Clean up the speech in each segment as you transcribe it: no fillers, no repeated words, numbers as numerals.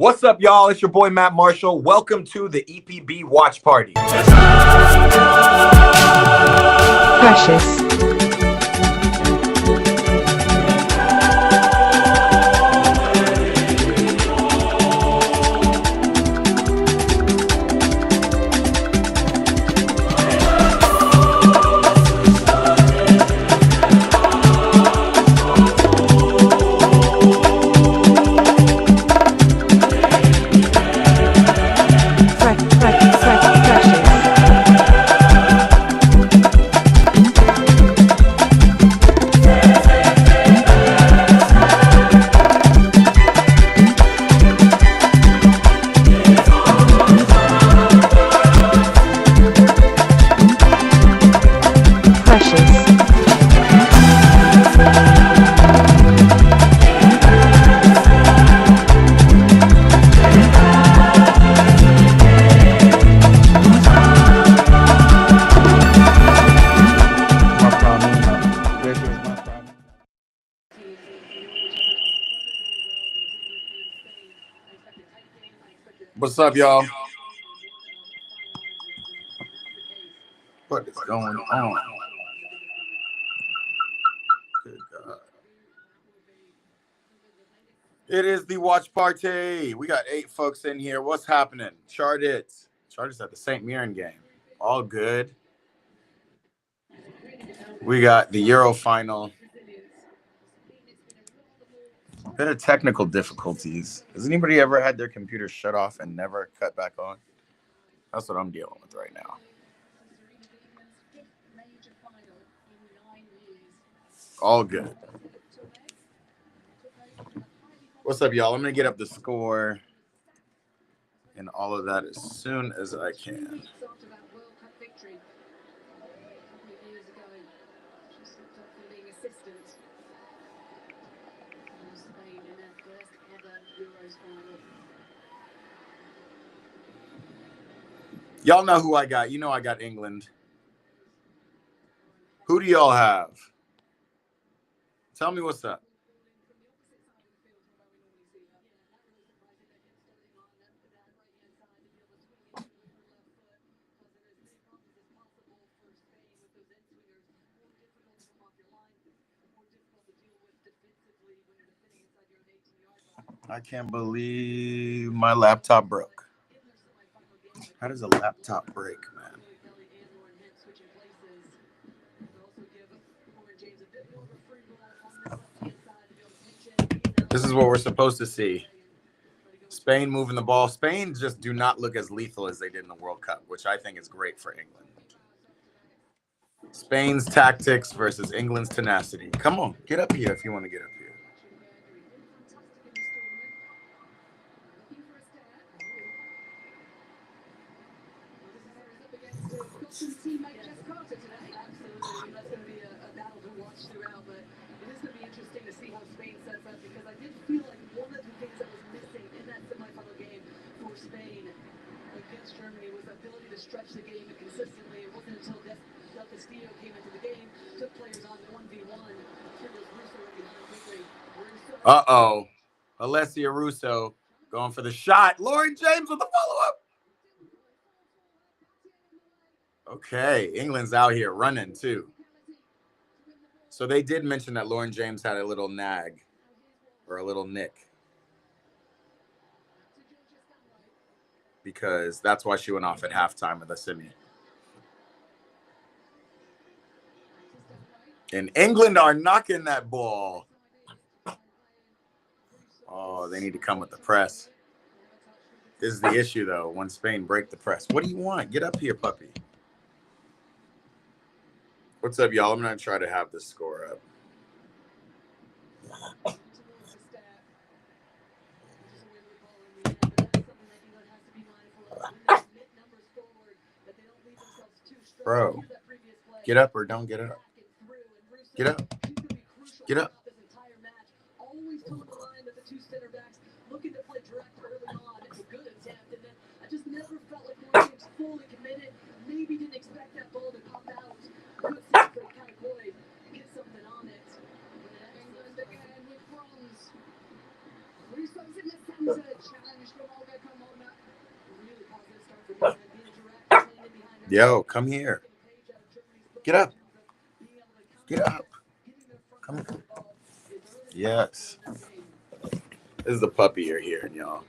What's up, y'all? It's your boy, Matt Marshall. Welcome to the EPB Watch Party. Precious. What's up, y'all? What is going on? Good God. It is the watch party. We got 8 folks in here. What's happening? Chartits at the St. Mirren game. All good. We got the Euro final. Bit of technical difficulties. Has anybody ever had their computer shut off and never cut back on? That's what I'm dealing with right now. All good. What's up, y'all? I'm going to get up the score and all of that as soon as I can. Y'all know who I got. You know I got England. Who do y'all have? Tell me what's up. I can't believe my laptop broke. How does a laptop break, man? This is what we're supposed to see. Spain moving the ball. Spain just do not look as lethal as they did in the World Cup, which I think is great for England. Spain's tactics versus England's tenacity. Come on, get up here if you want to get up here. Uh-oh. Alessia Russo going for the shot. Lauren James with the follow-up. Okay, England's out here running too. So they did mention that Lauren James had a little nag or a little nick, because that's why she went off at halftime of the semi. And England are knocking that ball. Oh, they need to come with the press. This is the issue, though, when Spain break the press. What do you want? Get up here, puppy. What's up, y'all? I'm going to try to have this score up. Bro, get up or don't get up. Get up. Get up. Yo, come here. Get up. Get up. Come here. Yes. This is the puppy you're hearing, y'all.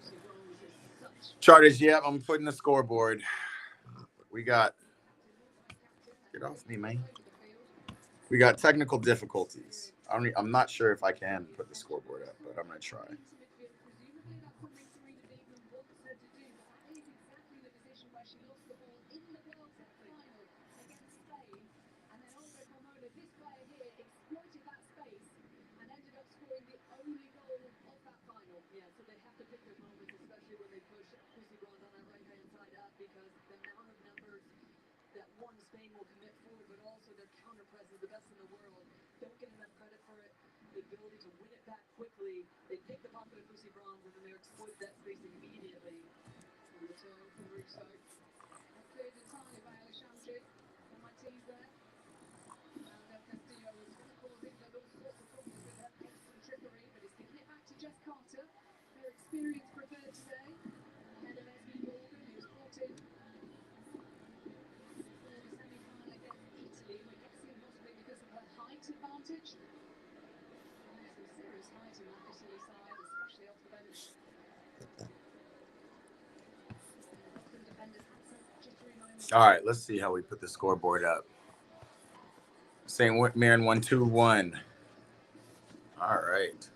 Charters, yep, I'm putting the scoreboard. We got. Get off me, man. We got technical difficulties. I'm not sure if I can put the scoreboard up, but I'm going to try. All right, let's see how we put the scoreboard up. St. Mirren 1-2-1. All right.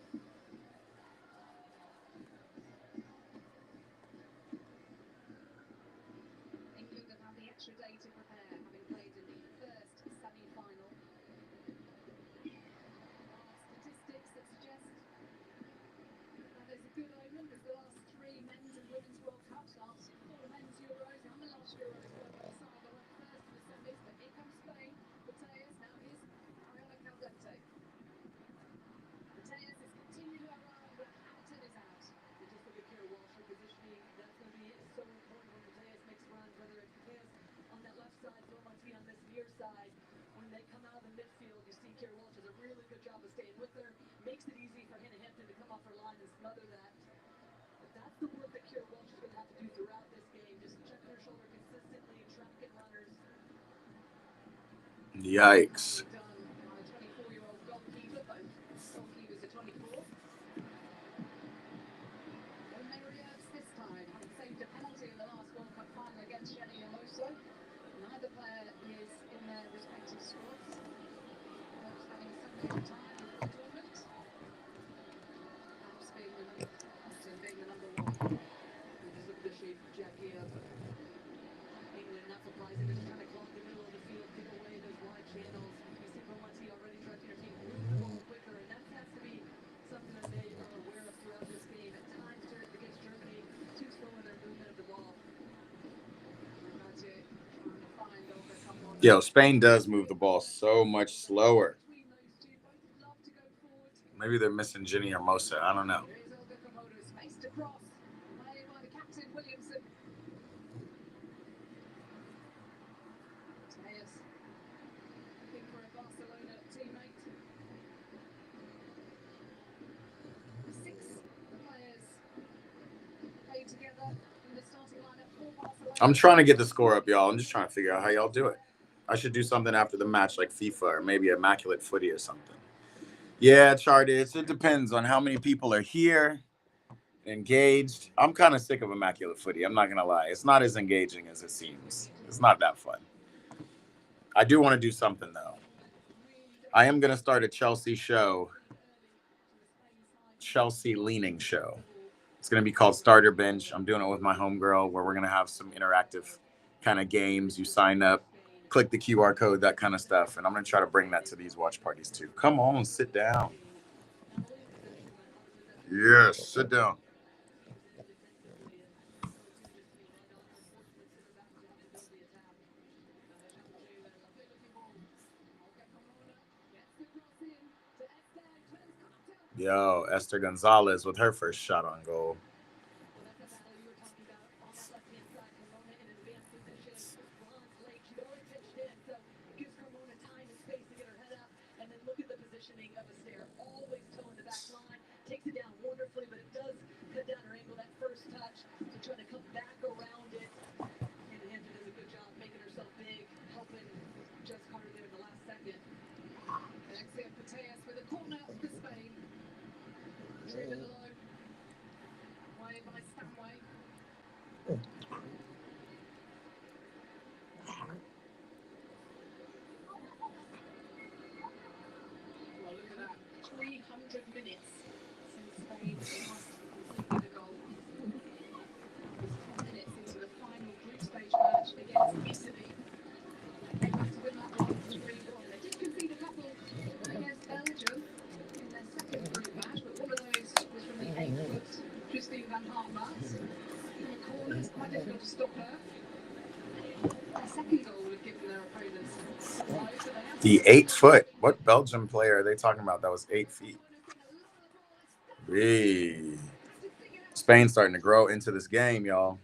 Yikes. Yo, Spain does move the ball so much slower. Maybe they're missing Ginny Hermosa. I don't know. I'm trying to get the score up, y'all. I'm just trying to figure out how y'all do it. I should do something after the match like FIFA or maybe Immaculate Footy or something. Yeah, Charters. It depends on how many people are here, engaged. I'm kind of sick of Immaculate Footy. I'm not going to lie. It's not as engaging as it seems. It's not that fun. I do want to do something, though. I am going to start a Chelsea show, Chelsea leaning show. It's going to be called Starter Bench. I'm doing it with my homegirl where we're going to have some interactive kind of games. You sign up, click the QR code, that kind of stuff. And I'm going to try to bring that to these watch parties too. Come on, sit down. Yes, sit down. Yo, Esther Gonzalez with her first shot on goal. The 8 foot. What Belgian player are they talking about that was 8 feet? Hey. Spain's starting to grow into this game, y'all.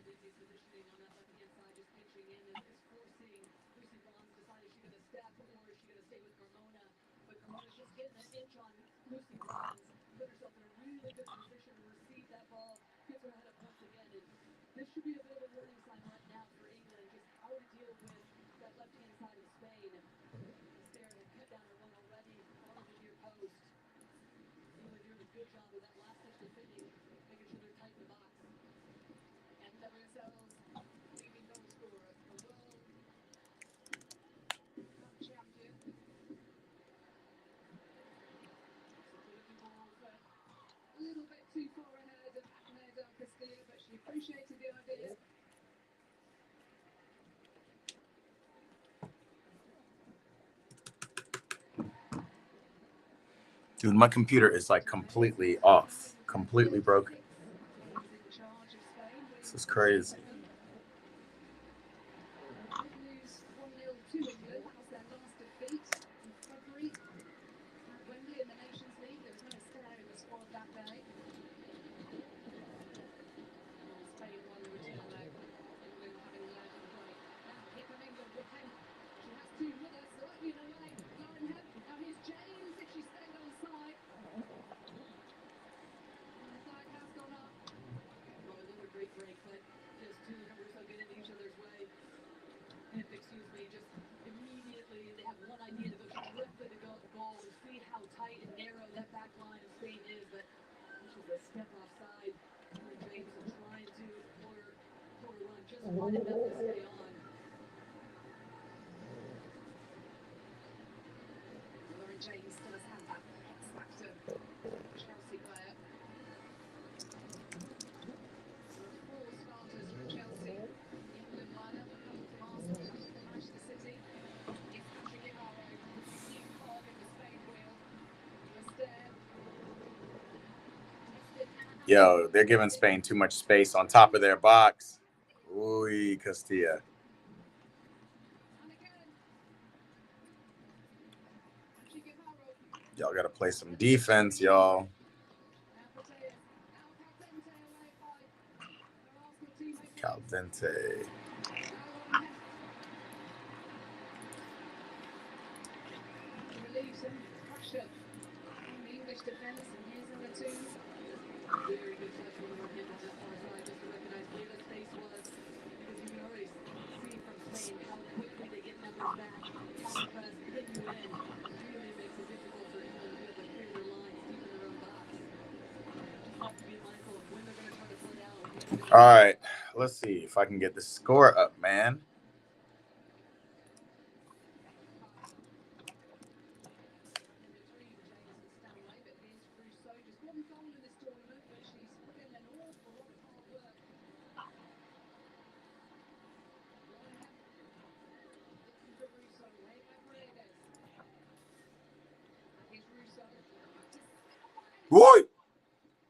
Dude, my computer is like completely off, completely broken. This is crazy. Yo, they're giving Spain too much space on top of their box. Uy, Castilla. Y'all got to play some defense, y'all. Caldente. All right, let's see if I can get the score up, man. Boy,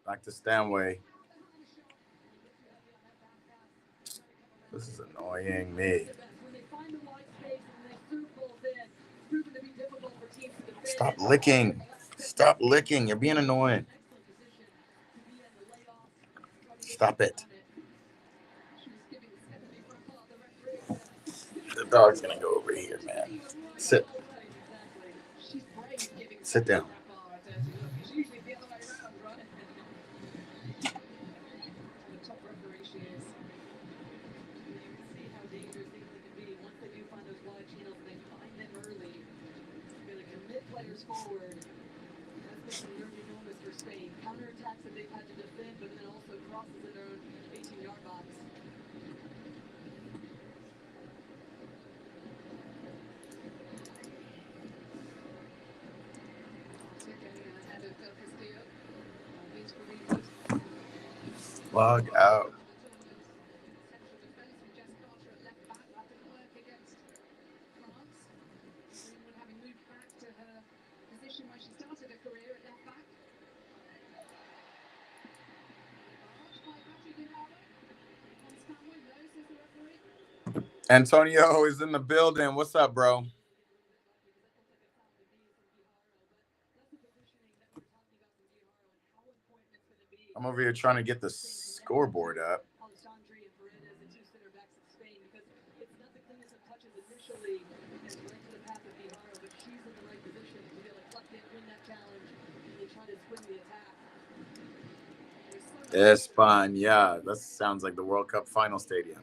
back to Stanway. This is annoying me. Stop licking. Stop licking. You're being annoying. Stop it. The dog's gonna go over here, man. Sit. Sit down. Log out. Antonio is in the building. What's up, bro? I'm over here trying to get the scoreboard up. España. That sounds like the World Cup final stadium.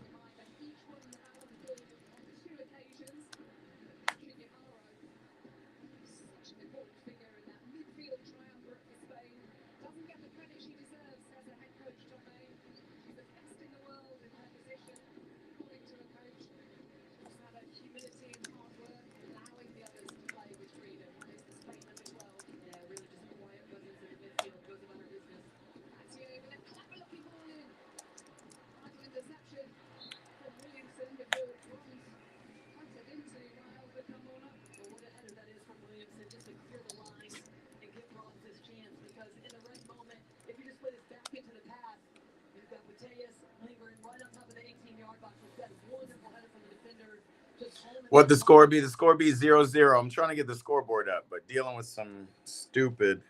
What the score be? The score be 0-0. I'm trying to get the scoreboard up, but dealing with some stupid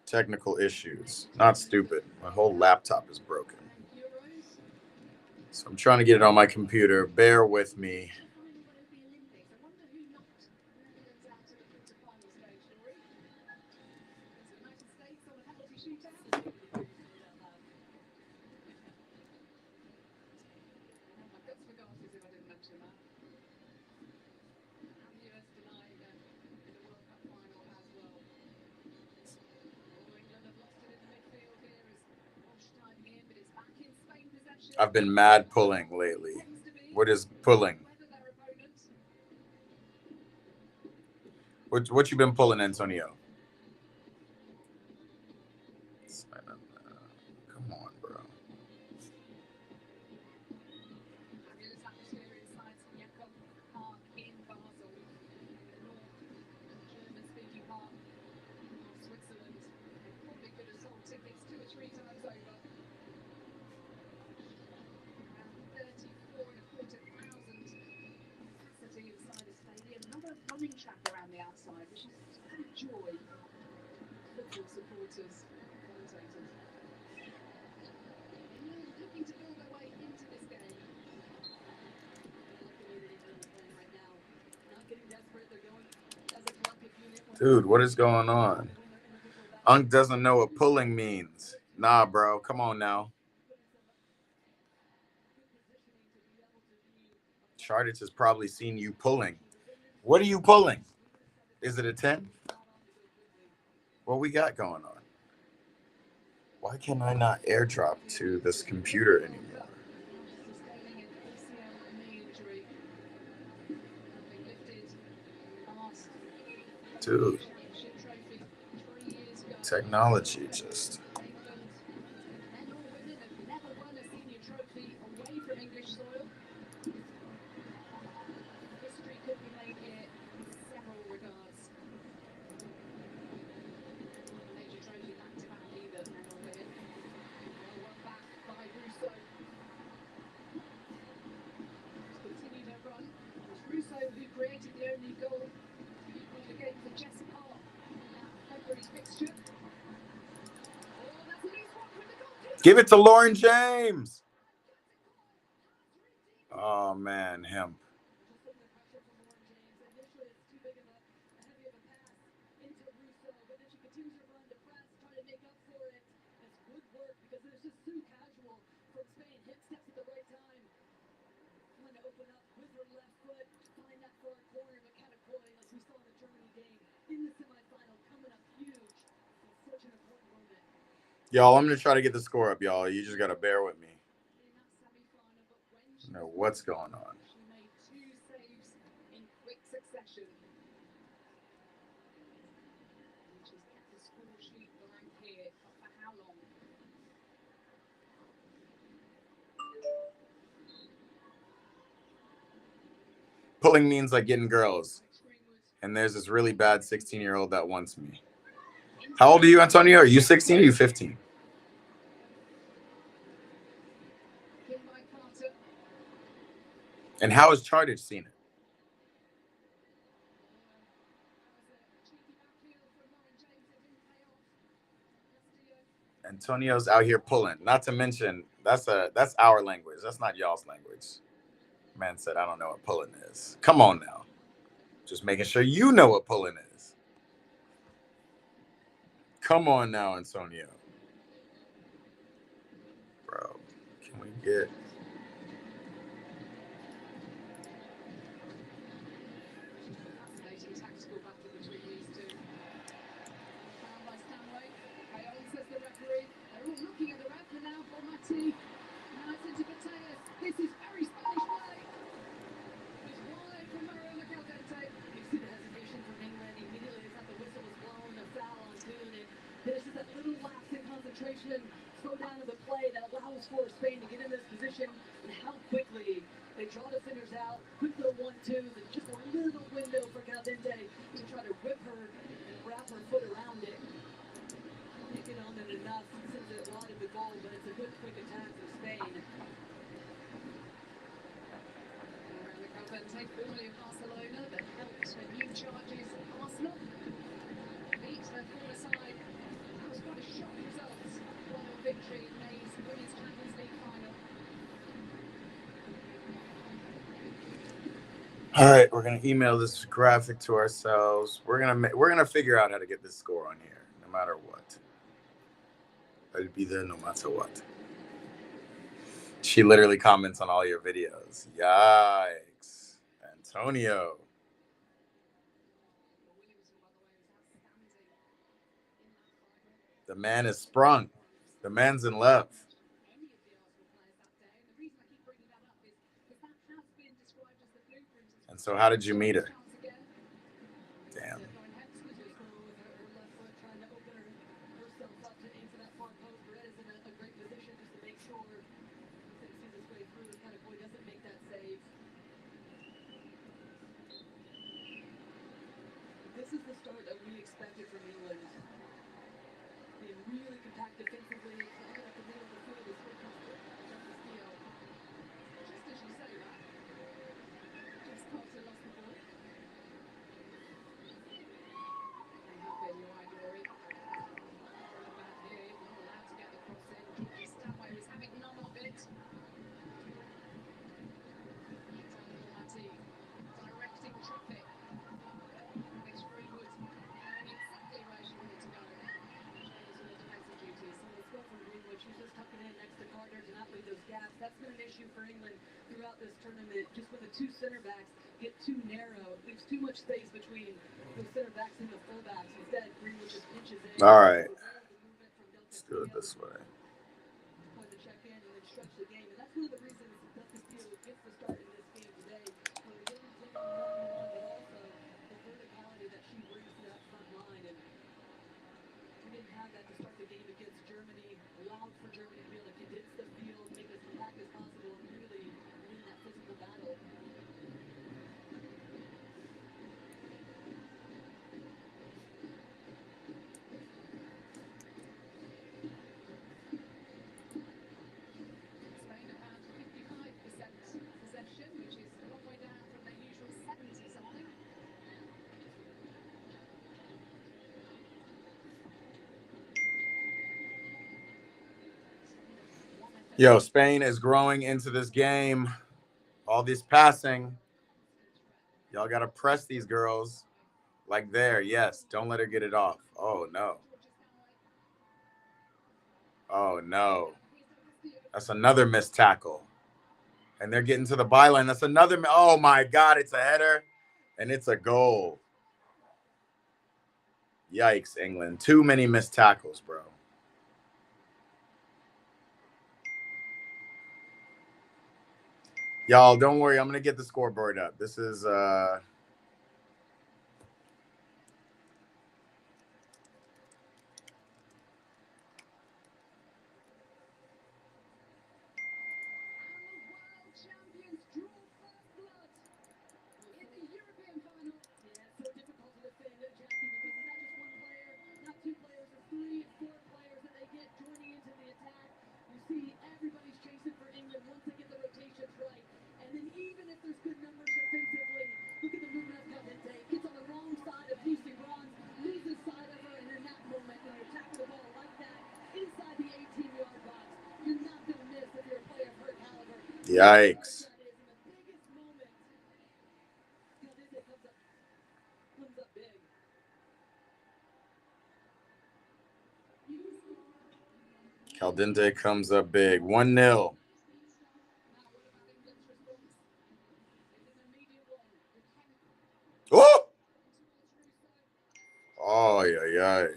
technical issues. Not stupid. My whole laptop is broken. So I'm trying to get it on my computer. Bear with me. I've been mad pulling lately. What is pulling? What you been pulling, Antonio? Come on, bro. Dude, what is going on? Unk doesn't know what pulling means. Nah, bro. Come on now. Chartich has probably seen you pulling. What are you pulling? Is it a 10? What we got going on? Why can I not airdrop to this computer anymore? Dude. Technology just... Give it to Lauren James. Oh, man, him. Y'all, I'm going to try to get the score up, y'all. You just got to bear with me. I don't know what's going on. Pulling means like getting girls. And there's this really bad 16-year-old that wants me. How old are you, Antonio? Are you 16 or are you 15? And how has Chartage seen it? Antonio's out here pulling. Not to mention, that's our language. That's not y'all's language. Man said, I don't know what pulling is. Come on now. Just making sure you know what pulling is. Come on now, Antonio. Bro, can we get... All right, we're gonna email this graphic to ourselves. We're gonna figure out how to get this score on here, no matter what. I'll be there no matter what. She literally comments on all your videos. Yikes, Antonio. The man is sprung. The man's in love. And so, how did you meet her? Damn. All right. Let's do it this way. Yo, Spain is growing into this game. All this passing. Y'all got to press these girls. Like there, yes. Don't let her get it off. Oh, no. Oh, no. That's another missed tackle. And they're getting to the byline. That's another. Oh, my God. It's a header. And it's a goal. Yikes, England. Too many missed tackles, bro. Y'all, don't worry. I'm gonna get the scoreboard up. This is yikes. Caldente comes up big. 1-0. Oh! Oh, yeah, yeah.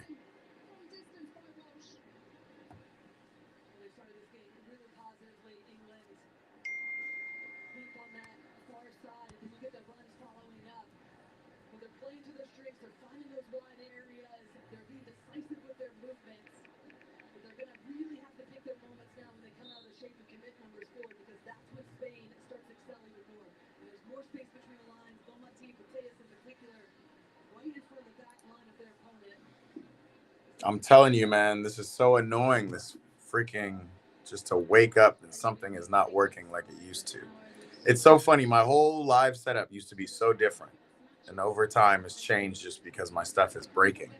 I'm telling you, man, this is so annoying. This freaking just to wake up and something is not working like it used to. It's so funny. My whole live setup used to be so different. And over time it's changed just because my stuff is breaking.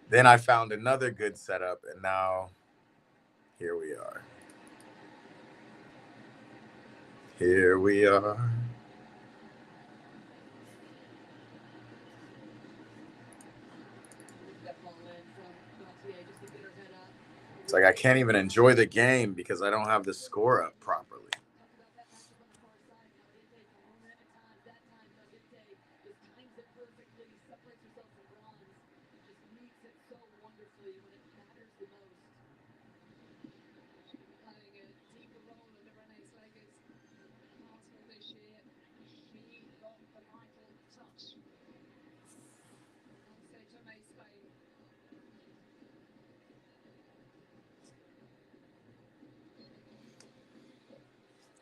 Then I found another good setup, and now here we are. Here we are. It's like I can't even enjoy the game because I don't have the score up properly.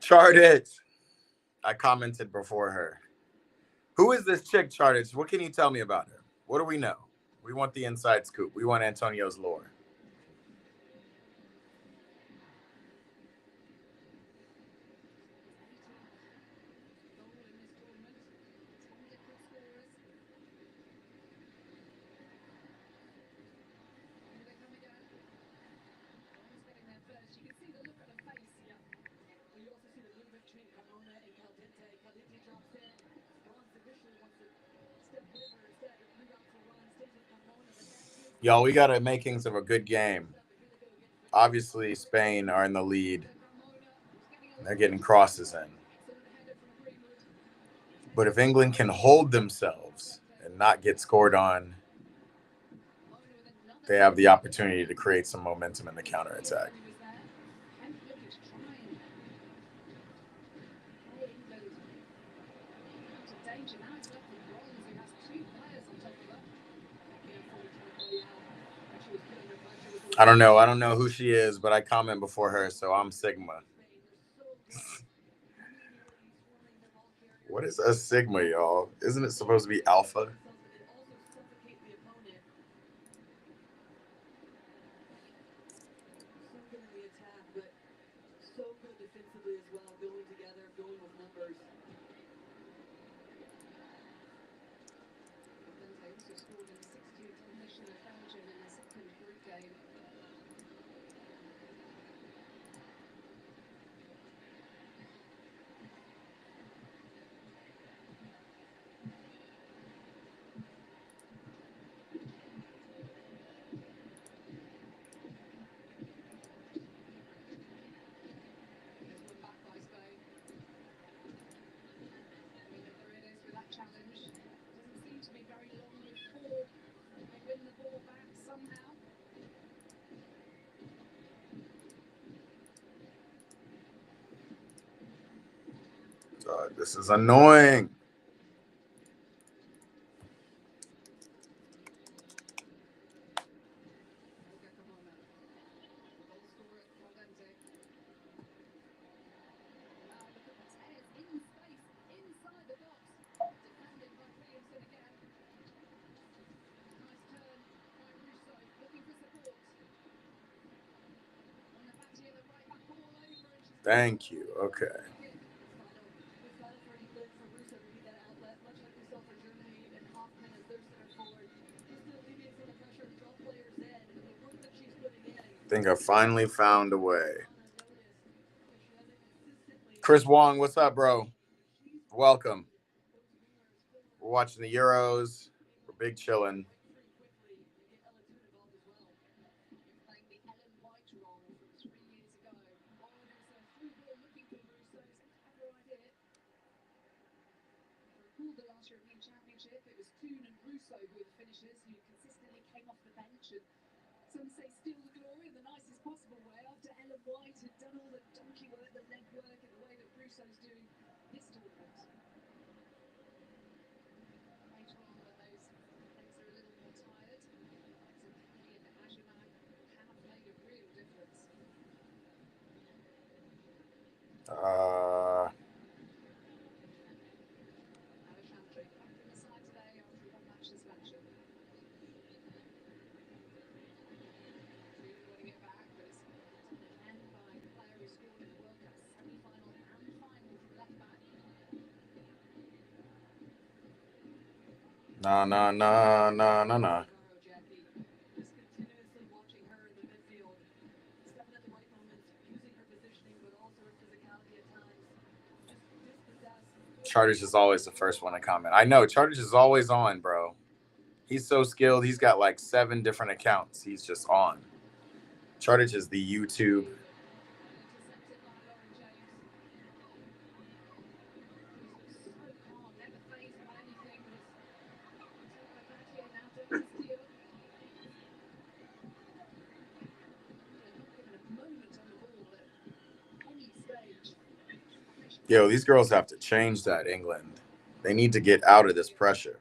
Charted. I commented before her. Who is this chick, Charted? What can you tell me about her? What do we know? We want the inside scoop. We want Antonio's lore. Y'all, we got a makings of a good game. Obviously, Spain are in the lead. They're getting crosses in. But if England can hold themselves and not get scored on, they have the opportunity to create some momentum in the counterattack. I don't know. I don't know who she is, but I comment before her, so I'm Sigma. What is a Sigma, y'all? Isn't it supposed to be Alpha? God, this is annoying. Thank you. Okay. I think I finally found a way. Chris Wong, what's up, bro? Welcome. We're watching the Euros. We're big chilling. Nah. Charters is always the first one to comment. I know Charters is always on, bro. He's so skilled. He's got like 7 different accounts. He's just on. Charters is the YouTube. Yo, these girls have to change that, England. They need to get out of this pressure.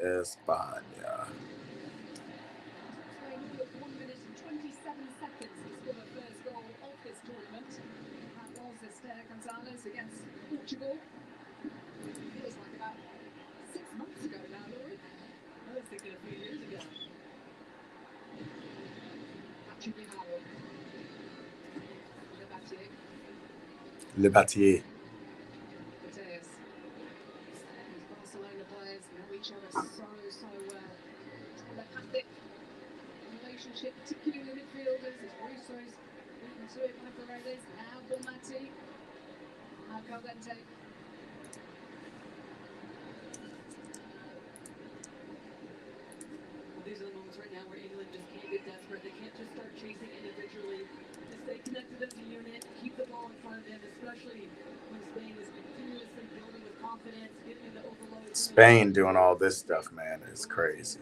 España. Le Batier. These are the moments right now where England just can't get desperate. They can't just start chasing individually. To stay connected as a unit, keep the ball in front of them, especially when Spain is continuously building with confidence, getting into overload. Spain doing all this stuff, man, is crazy.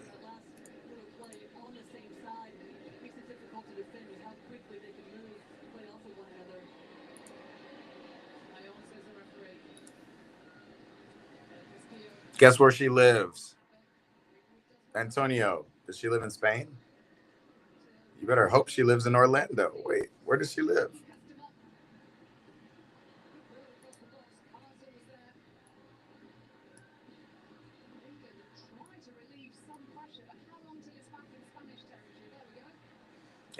On the same side makes it difficult to defend with how quickly they can move, play off of one another. Lionesses the referee. Guess where she lives? Antonio. Does she live in Spain? You better hope she lives in Orlando. Wait, where does she live?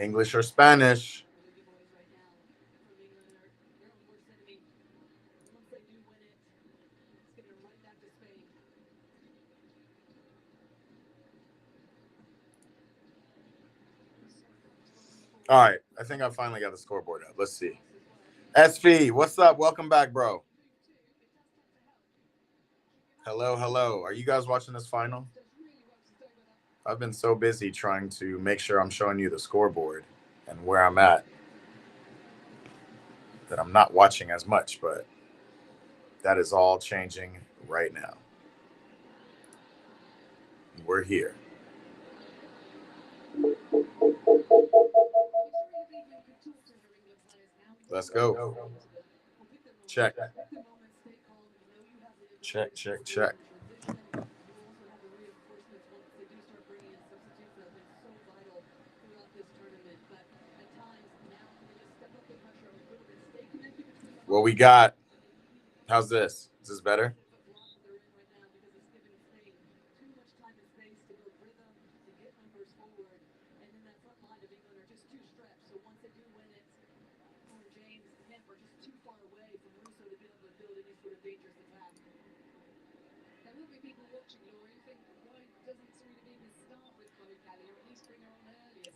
English or Spanish? All right, I think I finally got the scoreboard up. Let's see. SV, what's up? Welcome back, bro. Hello. Are you guys watching this final? I've been so busy trying to make sure I'm showing you the scoreboard and where I'm at that I'm not watching as much, but that is all changing right now. We're here. Let's go. Check. Check, check, check. What we got? How's this? Is this better?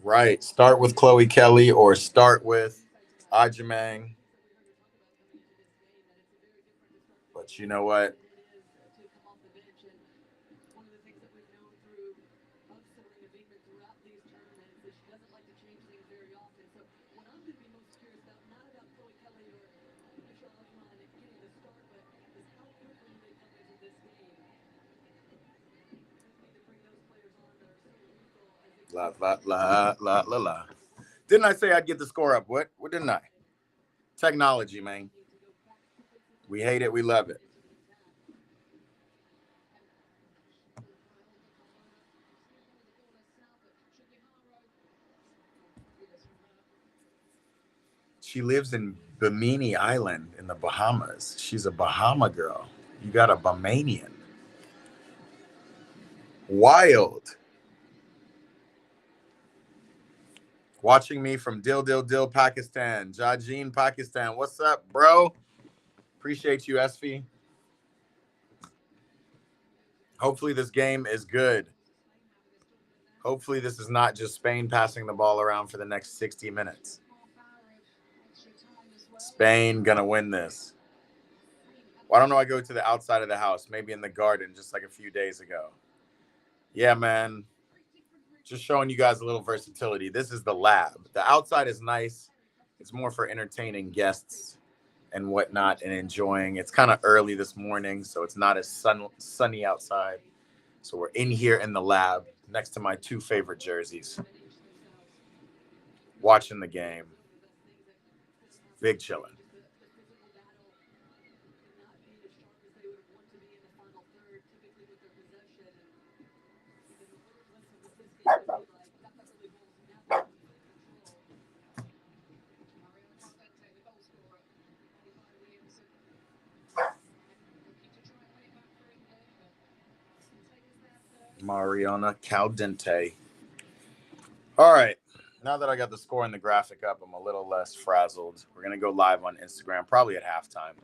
Right. Start with Chloe Kelly or start with Ajimang. But you know what? La la la la la la. Didn't I say I'd get the score up? What didn't I? Technology, man. We hate it, we love it. She lives in Bimini Island in the Bahamas. She's a Bahama girl. You got a Bahamian. Wild. Watching me from Dil, Pakistan. Jajeen, Pakistan. What's up, bro? Appreciate you, Esfi. Hopefully this game is good. Hopefully this is not just Spain passing the ball around for the next 60 minutes. Spain gonna win this. Why don't I go to the outside of the house? Maybe in the garden, just like a few days ago. Yeah, man. Just showing you guys a little versatility. This is the lab. The outside is nice. It's more for entertaining guests and whatnot and enjoying. It's kind of early this morning, so it's not as sunny outside. So we're in here in the lab next to my two favorite jerseys, watching the game. Big chillin'. Mariana Caldente. All right. Now that I got the score and the graphic up, I'm a little less frazzled. We're going to go live on Instagram, probably at halftime.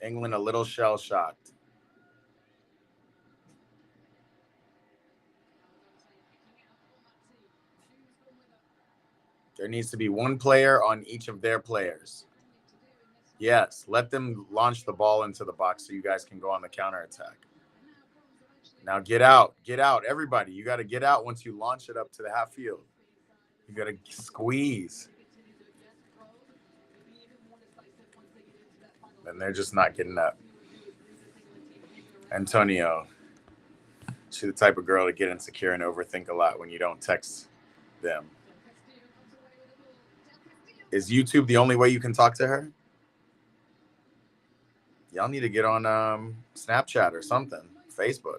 England a little shell-shocked. There needs to be one player on each of their players. Yes, let them launch the ball into the box so you guys can go on the counterattack. Now get out. Get out. Everybody, you got to get out once you launch it up to the half field. You got to squeeze. And they're just not getting up. Antonio, she's the type of girl to get insecure and overthink a lot when you don't text them. Is YouTube the only way you can talk to her? Y'all need to get on Snapchat or something, Facebook.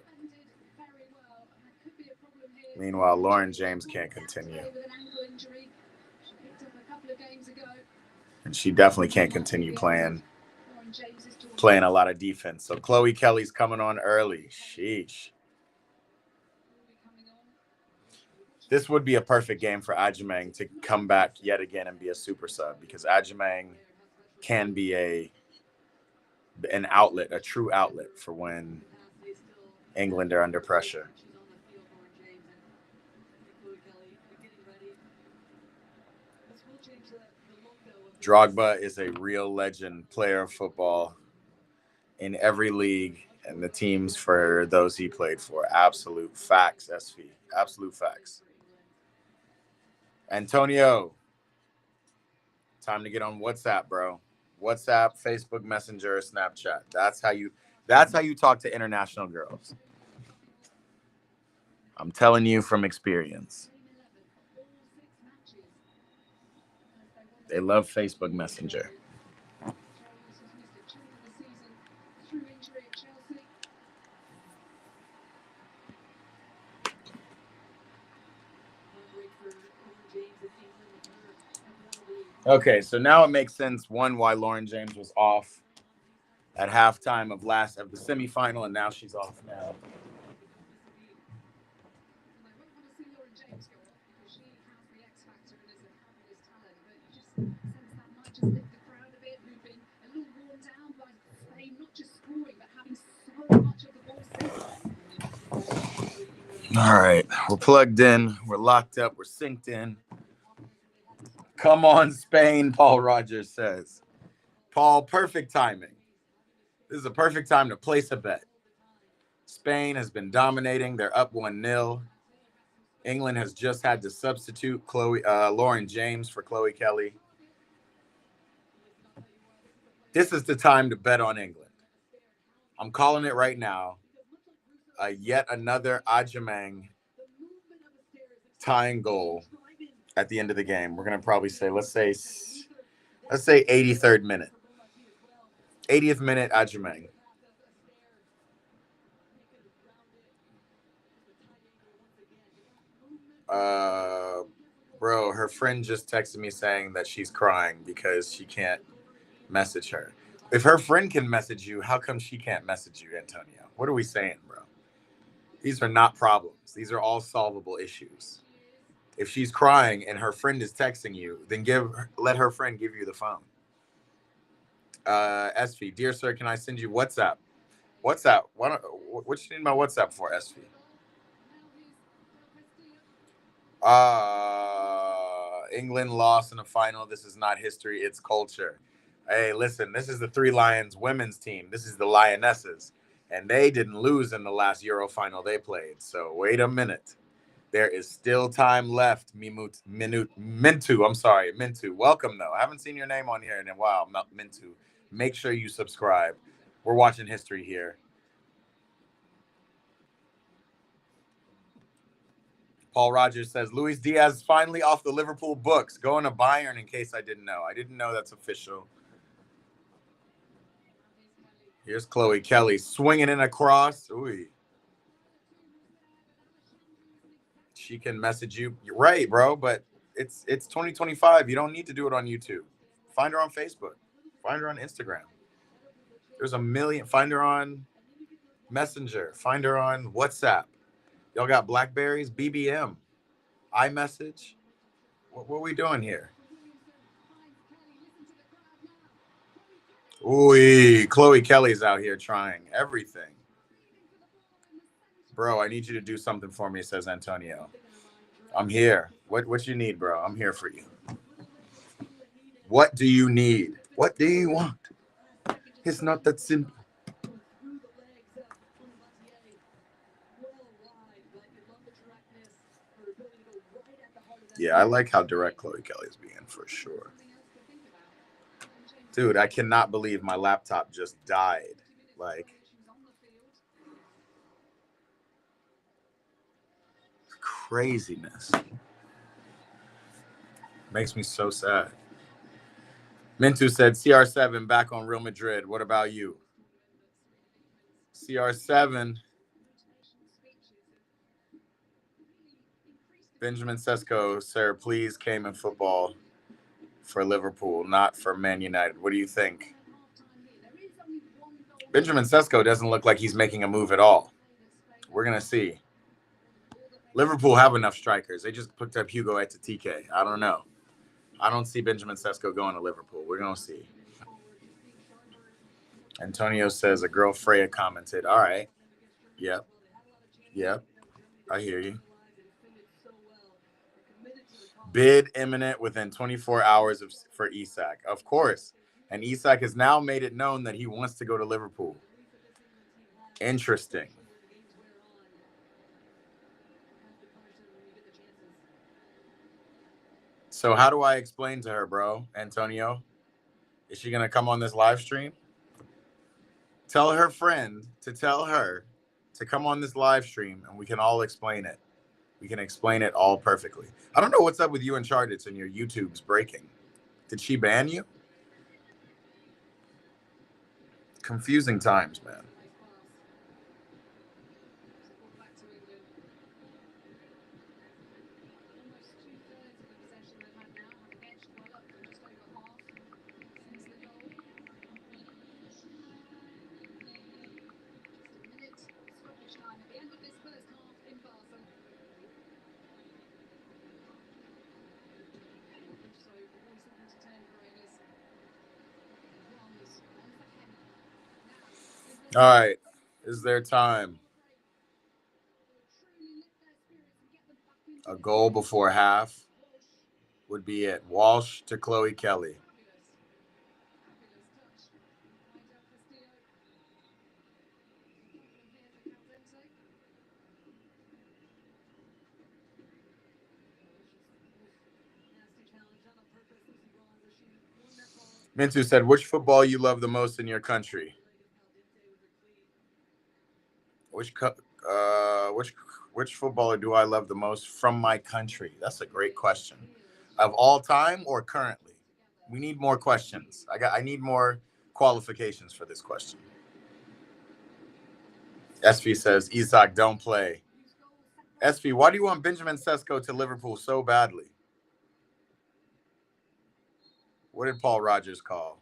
Meanwhile, Lauren James can't continue. And she definitely can't continue playing a lot of defense. So Chloe Kelly's coming on early. Sheesh. This would be a perfect game for Ajimang to come back yet again and be a super sub, because Ajimang can be an outlet, a true outlet for when England are under pressure. Drogba is a real legend, player of football in every league, and the teams for those he played for. Absolute facts, SV. Absolute facts. Antonio, time to get on WhatsApp, bro. WhatsApp, Facebook Messenger, Snapchat. That's how you talk to international girls. I'm telling you from experience. They love Facebook Messenger. Okay, so now it makes sense, one, why Lauren James was off at halftime of the semifinal, and now she's off now. All right, we're plugged in, we're locked up, we're synced in. Come on, Spain, Paul Rogers says. Paul, perfect timing. This is a perfect time to place a bet. Spain has been dominating. They're up 1-0. England has just had to substitute Lauren James for Chloe Kelly. This is the time to bet on England. I'm calling it right now. Yet another Ajamang tying goal at the end of the game. We're going to probably say, let's say 83rd minute. 80th minute, Ajamang. Bro, her friend just texted me saying that she's crying because she can't message her. If her friend can message you, how come she can't message you, Antonio? What are we saying, bro? These are not problems. These are all solvable issues. If she's crying and her friend is texting you, then let her friend give you the phone. SV, dear sir, can I send you WhatsApp? WhatsApp. What you need my WhatsApp for, SV? England lost in the final. This is not history, it's culture. Hey, listen, this is the Three Lions women's team. This is the Lionesses. And they didn't lose in the last Euro final they played. So wait a minute. There is still time left. Mintu. I'm sorry, Mintu. Welcome, though. I haven't seen your name on here in a while, Mintu. Make sure you subscribe. We're watching history here. Paul Rogers says, Luis Diaz finally off the Liverpool books, going to Bayern in case I didn't know. I didn't know that's official. Here's Chloe Kelly swinging in across. Ooh. She can message you. You're right, bro, but it's 2025. You don't need to do it on YouTube. Find her on Facebook. Find her on Instagram. There's a million. Find her on Messenger. Find her on WhatsApp. Y'all got Blackberries, BBM, iMessage. What are we doing here? Ooh, Chloe Kelly's out here trying everything. Bro, I need you to do something for me, says Antonio. I'm here. What you need, bro? I'm here for you. What do you need? What do you want? It's not that simple. Yeah, I like how direct Chloe Kelly's being, for sure. Dude, I cannot believe my laptop just died. Like, craziness. Makes me so sad. Mintu said, CR7 back on Real Madrid. What about you? CR7. Benjamin Sesko, sir, please came in football for Liverpool, not for Man United. What do you think? Benjamin Sesko doesn't look like he's making a move at all. We're going to see. Liverpool have enough strikers. They just picked up Hugo Ekitike. I don't know. I don't see Benjamin Sesko going to Liverpool. We're going to see. Antonio says a girl Freya commented. All right. Yep. I hear you. Bid imminent within 24 hours for Isak. Of course. And Isak has now made it known that he wants to go to Liverpool. Interesting. So how do I explain to her, bro, Antonio? Is she gonna come on this live stream? Tell her friend to tell her to come on this live stream, and we can all explain it. We can explain it all perfectly. I don't know what's up with you and Charlotte and your YouTube's breaking. Did she ban you? Confusing times, man. All right. Is there time? A goal before half would be it. Walsh to Chloe Kelly. Mintu said, which football you love the most in your country? Which footballer do I love the most from my country? That's a great question. Of all time or currently? We need more questions. I need more qualifications for this question. SV says, Isak, don't play. SV, why do you want Benjamin Sesko to Liverpool so badly? What did Paul Rogers call?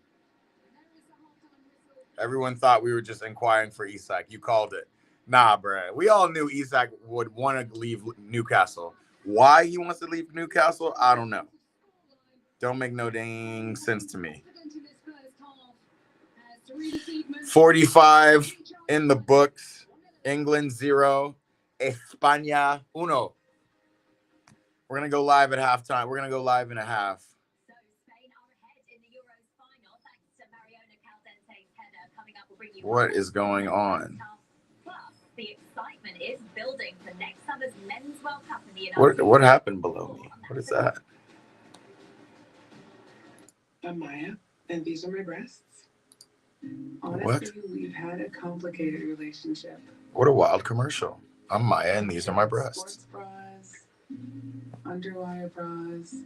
Everyone thought we were just inquiring for Isak. You called it. Nah, bruh. We all knew Isak would want to leave Newcastle. Why he wants to leave Newcastle, I don't know. Don't make no dang sense to me. 45 in the books. England 0. España 1. We're going to go live at halftime. We're going to go live in a half. What is going on? The excitement is building for next summer's Men's World Cup in the United States. What happened below me? What is that? I'm Maya, and these are my breasts. Honestly, What? We've had a complicated relationship. What a wild commercial. I'm Maya, and these are my breasts. Sports bras, underwire bras,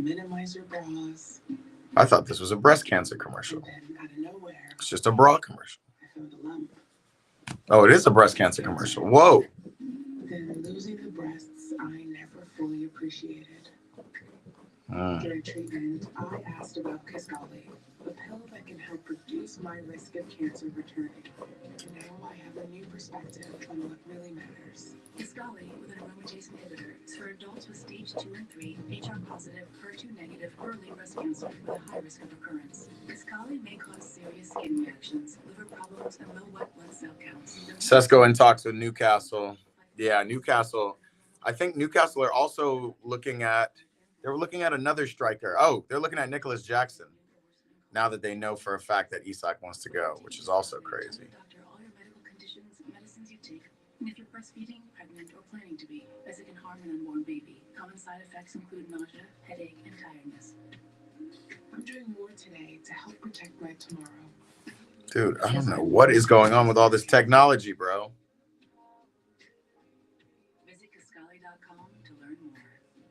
minimizer bras. I thought this was a breast cancer commercial. And then out of nowhere, It's just a bra commercial. I found a lump. Oh, it is a breast cancer commercial. Whoa. Then losing the breasts, I never fully appreciated. During treatment, I asked about Kisqali, a pill that can help reduce my risk of cancer returning. Now I have a new perspective on what really matters. Kisqali with an aromatase inhibitor is for adults with stage 2 and 3, HR positive, HER2 negative, early breast cancer with a high risk of recurrence. Kisqali may cause serious skin reactions, liver problems, and low white blood cell counts. Sesko in talks with Newcastle. Yeah, Newcastle. I think Newcastle are also looking at. They were looking at another striker. Oh, they're looking at Nicholas Jackson. Now that they know for a fact that Isak wants to go, which is also crazy. Doctor, all your medical conditions, medicines you take, and if you're breastfeeding, pregnant, or planning to be, as it can harm an unborn baby. Common side effects include nausea, headache, and tiredness. I'm doing more today to help protect my tomorrow. Dude, I don't know what is going on with all this technology, bro. Visit Kisqali.com to learn more.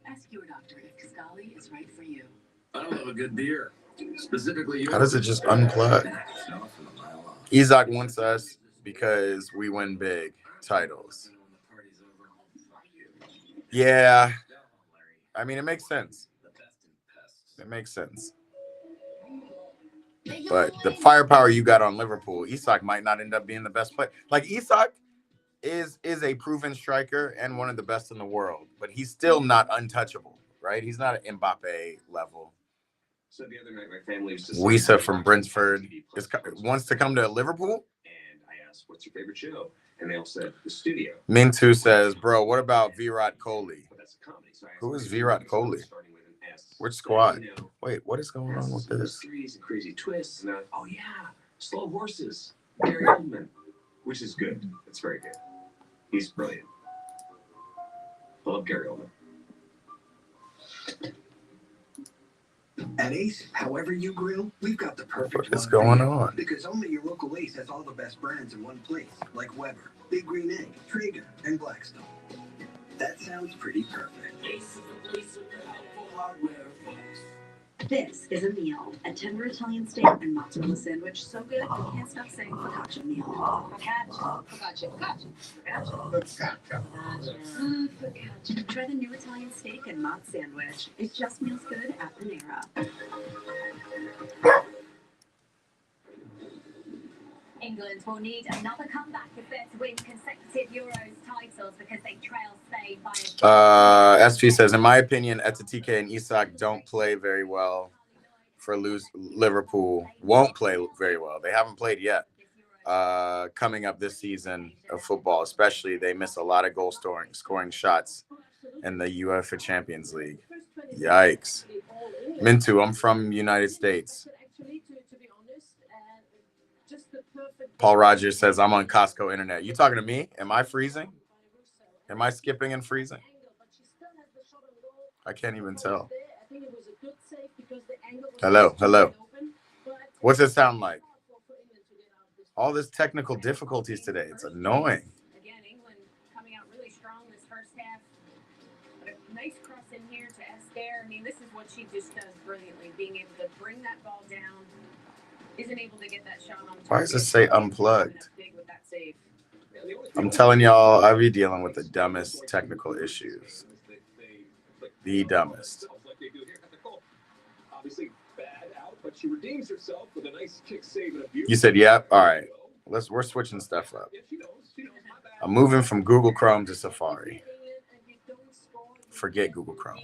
Ask your doctor if Kisqali is right for you. I love a good beer. Specifically, How does it just unplug? Isak wants us because we win big titles. Yeah. I mean, it makes sense. It makes sense. But the firepower you got on Liverpool, Isak might not end up being the best player. Like, Isak is a proven striker and one of the best in the world, but he's still not untouchable, right? He's not an Mbappe level. So the other night, my family used to. Wisa from Brentford wants to come to Liverpool. And I asked, "What's your favorite show?" And they all said, "The Studio." Mintu says, "Bro, what about Virat Kohli?" But that's a comedy. So I asked, Who is Virat Kohli? starting with an S. Which squad? You know, Wait, what is going on with this? mysteries and crazy twists. And oh yeah, slow horses. Gary Oldman. which is good. It's very good. He's brilliant. I love Gary Oldman. At Ace, however you grill, we've got the perfect What is one going for you. on? Because only your local Ace has all the best brands in one place, like Weber, Big Green Egg, Traeger, and Blackstone. That sounds pretty perfect. Ace is the place of helpful hardware, folks. This is a meal, a tender Italian steak and mozzarella sandwich so good you can't stop saying focaccia meal. Focaccia, focaccia, focaccia, focaccia. Focaccia. Try the new Italian steak and mozz sandwich. It just meals good at Panera. England will need another comeback if they're to win consecutive Euros titles because they trail Spain by a SV says, in my opinion, Etatike and Isak don't play very well for Liverpool. Won't play very well. They haven't played yet. Coming up this season of football, especially, they miss a lot of goal scoring shots in the UEFA Champions League. Yikes. Mintu, I'm from United States. Paul Rogers says, I'm on Costco internet. You talking to me? Am I freezing? Am I skipping and freezing? I can't even tell. Hello, hello. What's it sound like? All this technical difficulties today. It's annoying. Again, England coming out really strong this first half. But a nice cross in here to Esther. I mean, this is what she just does brilliantly, being able to bring that ball down. Isn't able to get that shot on target. Why does it say unplugged? I'm telling y'all, I be dealing with the dumbest technical issues. The dumbest. You said, yep. All right. We're switching stuff up. I'm moving from Google Chrome to Safari. Forget Google Chrome.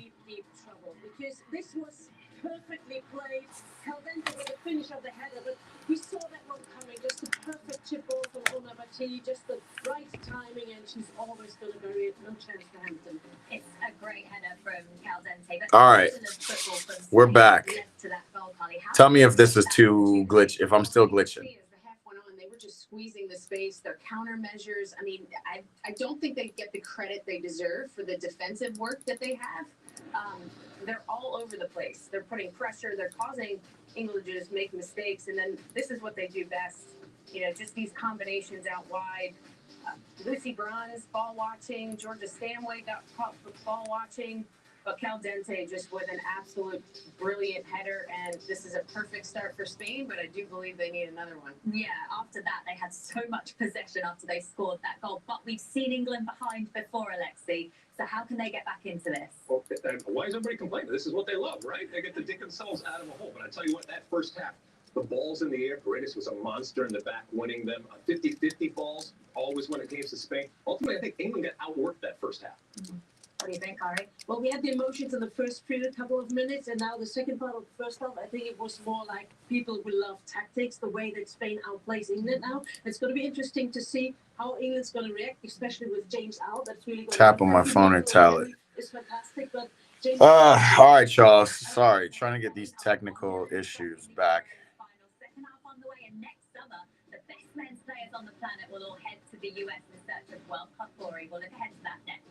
Because this was perfectly played. Caldente with the finish of the header, but we saw that one coming. Just the perfect chip ball from Onabati, just the right timing, and she's always going to bury it. No chance for Hampton. It's a great header from Caldente. All right, we're back. Tell me if this is too glitch. If I'm still glitching. They were just squeezing the space. Their countermeasures. I mean, I don't think they get the credit they deserve for the defensive work that they have. They're all over the place. They're putting pressure. They're causing England to just make mistakes. And then this is what they do best. You know, just these combinations out wide. Lucy Bronze, ball watching. Georgia Stanway got caught for ball watching. But Caldente just with an absolute brilliant header. And this is a perfect start for Spain, but I do believe they need another one. Yeah, after that, they had so much possession after they scored that goal. But we've seen England behind before, Alexi. So how can they get back into this? Well, why is everybody complaining? This is what they love, right? They get to dig themselves out of a hole. But I tell you what, that first half, the balls in the air, Paredes was a monster in the back, winning them 50-50 balls, always when it came to Spain. Ultimately, I think England got outworked that first half. Mm-hmm. What do you think, Ari? Well, we had the emotions in the first period, couple of minutes, and now the second part of the first half, I think it was more like people who love tactics, the way that Spain outplays England now. It's going to be interesting to see how England's going to react, especially with James out. That's really going Tap on my phone and tell it. It's fantastic, but James all right, y'all. Sorry, trying to get these technical issues back. Second half on the way, and next summer, the best men's players on the planet will all head to the US in search of World Cup glory. We'll look ahead to that next.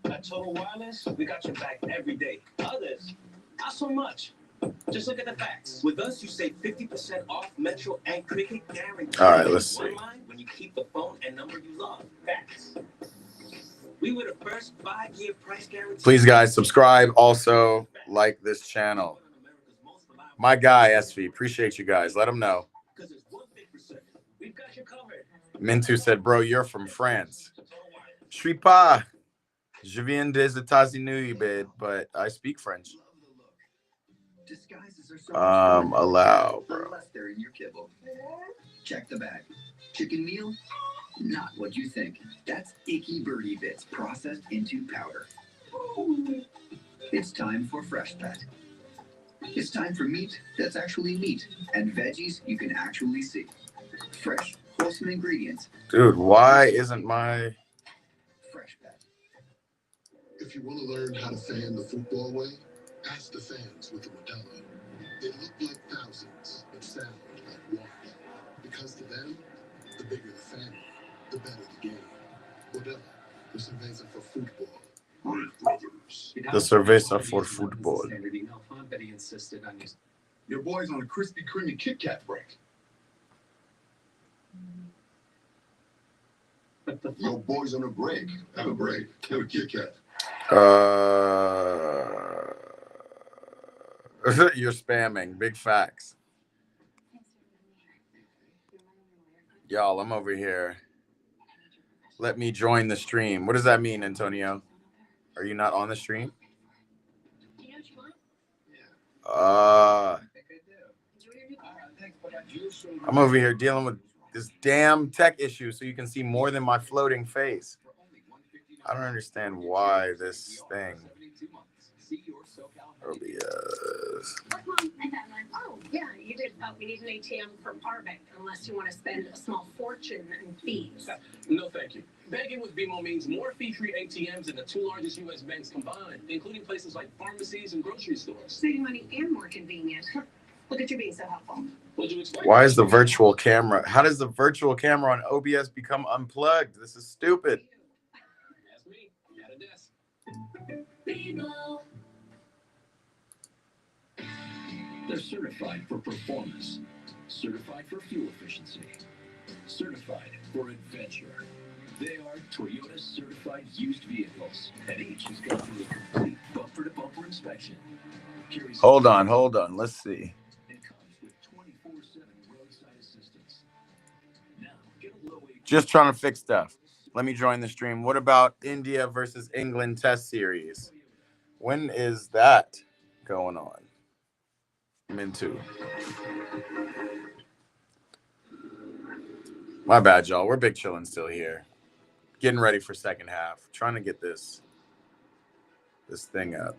At Total Wireless, we got your back every day. Others, not so much. Just look at the facts. With us, you save 50% off Metro and Cricket guarantee. All right, let's see. One line when you keep the phone and number you love. Facts. We were the first 5-year price guarantee. Please, guys, subscribe. Also, like this channel. My guy, SV. Appreciate you guys. Let him know. We've got you covered. Mintu said, bro, you're from France. Je suis pas. Je viens des États-Unis, babe, but I speak French. Allow, bro. Unless they're in your kibble. Check the bag. Chicken meal? Not what you think. That's icky birdie bits processed into powder. It's time for Fresh Pet. It's time for meat that's actually meat and veggies you can actually see. Fresh, wholesome ingredients. Dude, why isn't my... Fresh Pet. If you want to learn how to fan the football way, ask the fans with the Modelo. They look like thousands, but sound like one. Because to them, the bigger the family, the better the game. Modelo, the cerveza for football. The cerveza for football. Your boy's on a Krispy Kreme Kit Kat break. Your boy's on a break. Have a break. Have a Kit Kat. You're spamming. Big facts. Y'all, I'm over here. Let me join the stream. What does that mean, Antonio? Are you not on the stream? I'm over here dealing with this damn tech issue so you can see more than my floating face. I don't understand why this thing really is. Oh, yeah, you did. We need an ATM for Parbank, unless you want to spend a small fortune in fees. No, thank you. Banking with BMO means more fee-free ATMs than the two largest U.S. banks combined, including places like pharmacies and grocery stores. Saving money and more convenient. Look at you being so helpful. Why is the virtual camera? How does the virtual camera on OBS become unplugged? This is stupid. That's me. At a desk. They're certified for performance, certified for fuel efficiency, certified for adventure. They are Toyota certified used vehicles, and each has gone through a complete bumper-to-bumper inspection. Hold on. Let's see. It comes with 24/7 roadside assistance. Now, get a low Just trying to fix stuff. Let me join the stream. What about India versus England Test Series? When is that going on? I'm into. My bad, y'all. We're big chillin' still here. Getting ready for second half. Trying to get this thing up.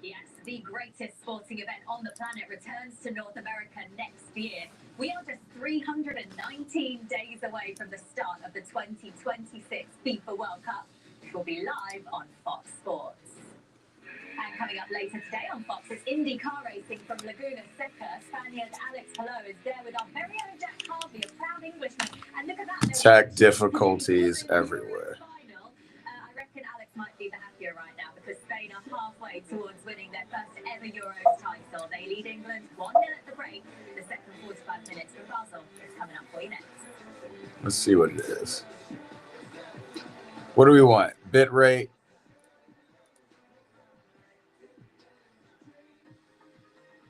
Yes, the greatest sporting event on the planet returns to North America next year. We are just 319 days away from the start of the 2026 FIFA World Cup, which will be live on Fox Sports. And coming up later today on Fox is Indy car racing from Laguna Seca. Spaniard Alex Palou is there with our very own Jack Harvey, a proud Englishman. And look at that. Tech difficulties everywhere. I reckon Alex might be the happier right now because Spain are halfway towards winning their first ever Euros title. They lead England 1-0 at the break. The second 45 minutes from Basel is coming up for you next. Let's see what it is. What do we want? Bit rate.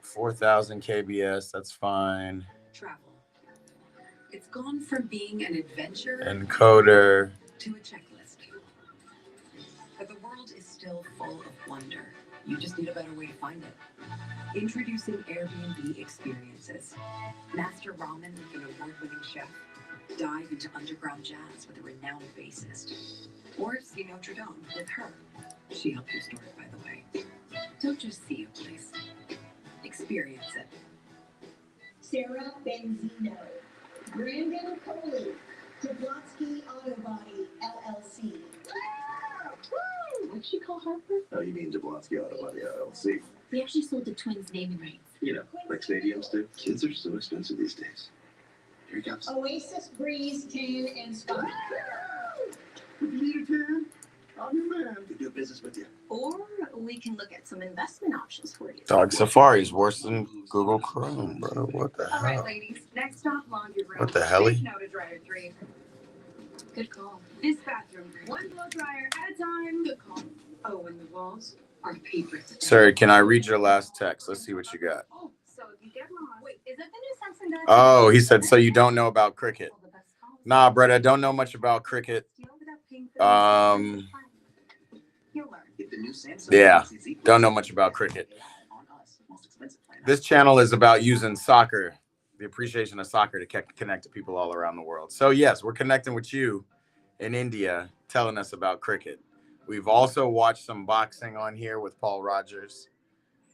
4,000 kbs. That's fine. Travel. It's gone from being an adventure Encoder. to a checklist. But the world is still full of wonder. You just need a better way to find it. Introducing Airbnb Experiences. Master ramen with an award-winning chef. Dive into underground jazz with a renowned bassist. Or see Notre Dame with her. She helped you start it, by the way. Don't just see a place. Experience it. Sarah Benzino, Brandon Coley, Jablonski Auto Body, LLC. What'd she call her? Oh, you mean Jablonski Auto Body LLC? We actually sold the twins' naming rights. You know, like stadiums do. Kids are so expensive these days. Here he comes. Oasis Breeze Tan and Spa. You need a tan? I'm your man to do business with you. Or we can look at some investment options for you. Dog Safari is worse than Google Chrome, bro. What the All right, hell? ladies. Next stop, laundry room. What the hell? Take note of dryer 3. Good call. This bathroom, 1 blow dryer at a time. Good call. Oh, and the walls are paper. Sir, can I read your last text? Let's see what you got. Oh, so if you get lost. Wait, is that the new Samsung Galaxy? Oh, he said, so you don't know about cricket. Nah, Brett, I don't know much about cricket. Yeah, don't know much about cricket. This channel is about using soccer, the appreciation of soccer to connect to people all around the world. So yes, we're connecting with you in India, telling us about cricket. We've also watched some boxing on here with Paul Rogers.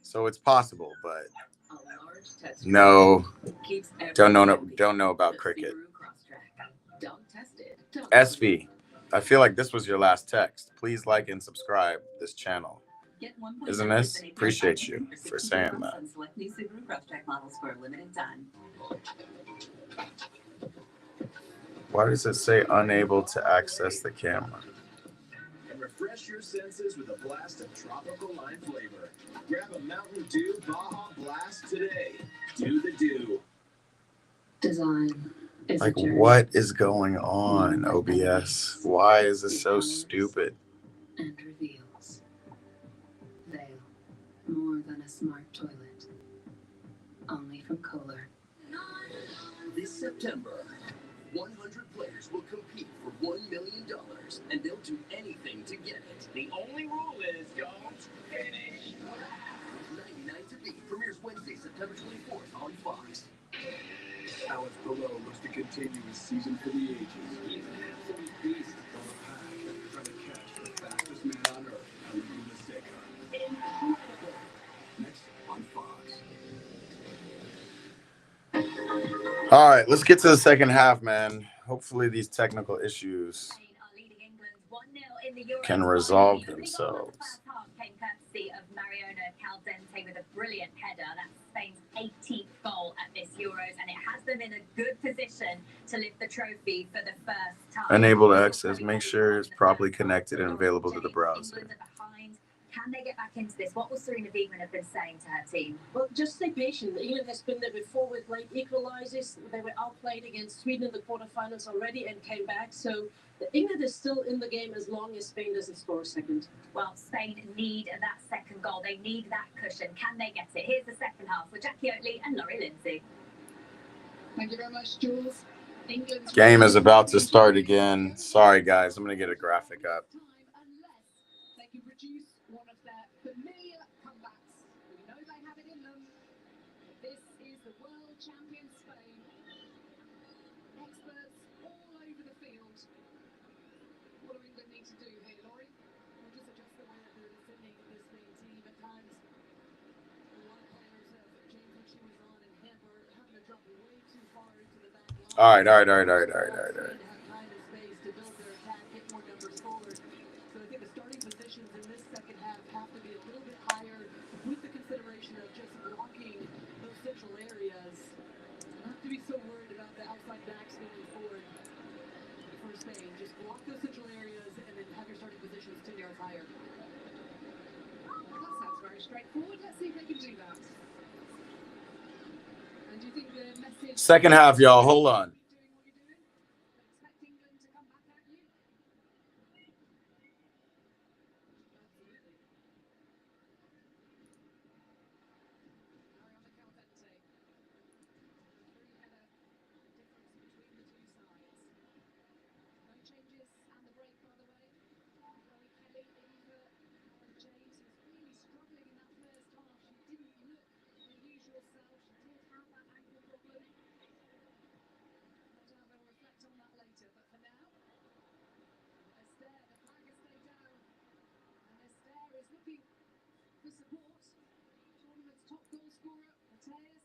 So it's possible, but no, don't know about cricket. SV, I feel like this was your last text. Please like and subscribe this channel. Isn't this? Appreciate you for saying that. Why does it say unable to access the camera? And refresh your senses with a blast of tropical lime flavor. Grab a Mountain Dew Baja Blast today. Do the do. Design is Like, a journey. what is going on, OBS? Why is this so stupid? And reveals. Veil. More than a smart toilet. Only from Kohler. This September, 100 players will compete for $1 million, and they'll do anything to get it. The only rule is don't finish last. 99 to Beat premieres Wednesday, September 24th on Fox. Alex Below looks to continue his season for the ages. He's an absolute beast on the path, trying to catch the fastest man on earth. How would you mistake her? Incredible. Next on Fox. All right, let's get to the second half, man. Hopefully these technical issues can resolve themselves. Came courtesy of Mariona Caldente with a brilliant header. That's Spain's 18th goal at this Euros, and it has them in a good position to lift the trophy for the first time. Unable to access. Make sure it's properly connected and available to the browser. Can they get back into this? What will Serena Wiegman have been saying to her team? Well, just stay patient. England has been there before with late equalizes. They were outplayed against Sweden in the quarterfinals already and came back. So England is still in the game as long as Spain doesn't score a second. Well, Spain need that second goal. They need that cushion. Can they get it? Here's the second half with Jackie Oatley and Laurie Lindsay. Thank you very much, Jules. England's Game is about to start again. Sorry, guys. I'm going to get a graphic up. unless they can produce one of their familiar comebacks. We know they have it in them. This is the world champion Spain. Experts all over the field. What do England need to do here, Laurie? We'll just adjust the way that they're defending this Spain team at times. A lot of players have changed their shoes on, and Hammer having to drop way too far into the back line. All right. Have time and space to build their attack, get more numbers forward. So I think the starting positions in this second half have to be a little bit higher with the consideration of just blocking those central areas. Not to be so worried about the outside backs going forward for Spain. Just block those central areas and then have your starting positions 10 yards higher. That sounds very straightforward. Let's see if they can do that. And do you think the message... Second half, y'all. Hold on. Doing what you're doing? Expect England to come back at you? Mariona Caldente. Three-header difference between the two sides. No changes and the break, by the way. Chloe Kelly, Eva, and James, who's really struggling in that first half. She didn't look her usual self. She did have that ankle problem. No doubt they'll reflect on that later. But for now, Esther, the flag has stayed down. And Esther is looking for support. Tournament's top goal scorer, Mateus.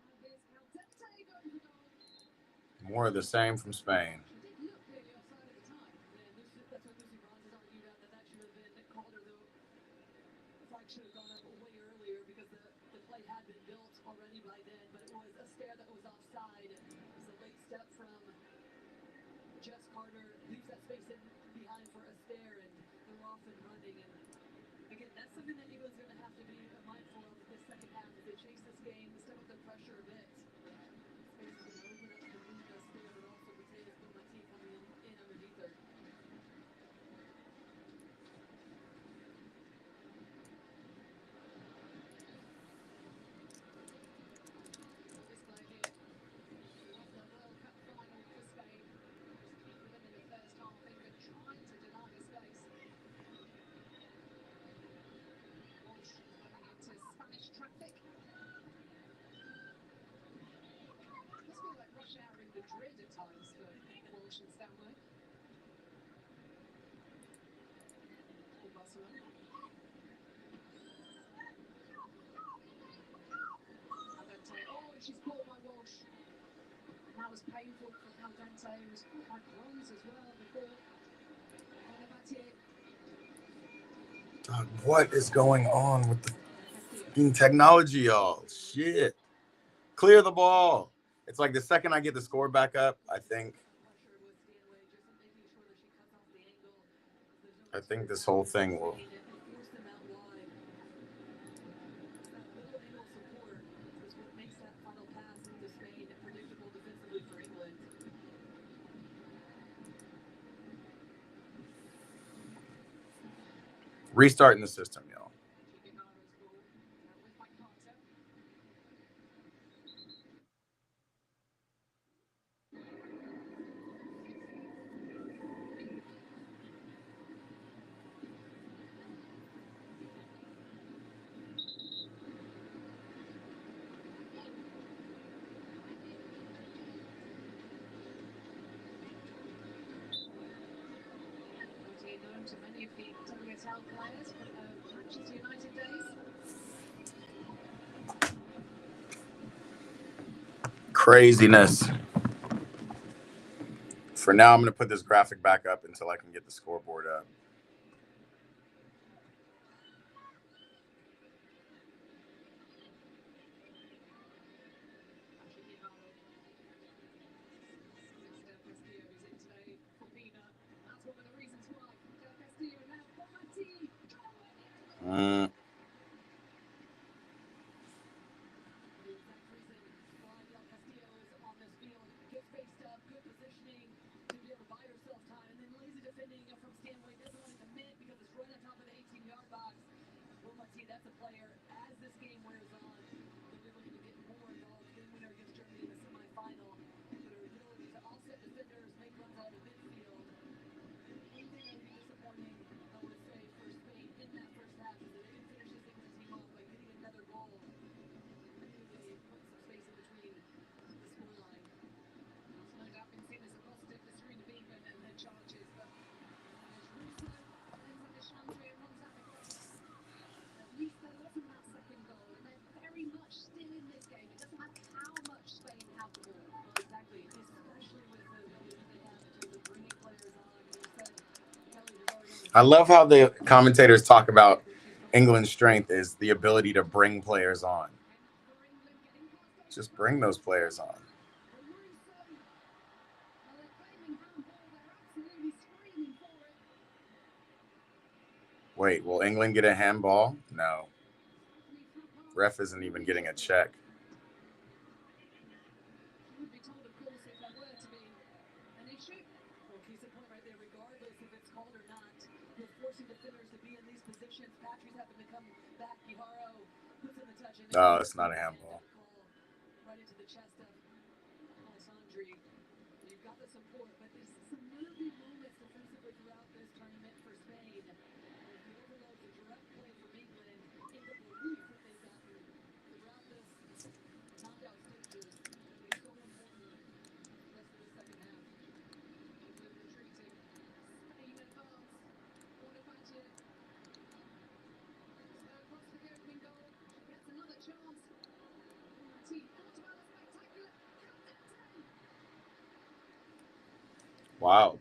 Now here's Caldente going for goal. More of the same from Spain. She did look clearly offside at the time. That's what Lucy Bronze has argued that should have been called, or the flag should have gone up way earlier because the play had been built already by then, but it was a stare that was offside. It was a late step from Jess Carter, leaves that space in behind for a stare, and they're off and running. And again, that's something that England's going to have to be mindful of this second half as they chase this game, step up the pressure a bit. Space is going to open up the stare, but also Mateus Bonmati coming in underneath her. This play here of the World Cup final for Spain. Even in the first half, England trying to deny the space. Walsh running into Spanish traffic. Must feel like rush hour in Madrid at times for Walsh and Stanley. Or Barcelona. Caldente. Oh, and she's caught by Walsh. And that was painful for God, what is going on with the fucking technology, y'all? Shit. Clear the ball. It's like the second I get the score back up, I think this whole thing will. Restarting the system, y'all. Craziness. For now, I'm going to put this graphic back up until I can get the scoreboard up. I love how the commentators talk about England's strength is the ability to bring players on. Just bring those players on. Wait, will England get a handball? No. Ref isn't even getting a check. No, it's not a handball. Wow.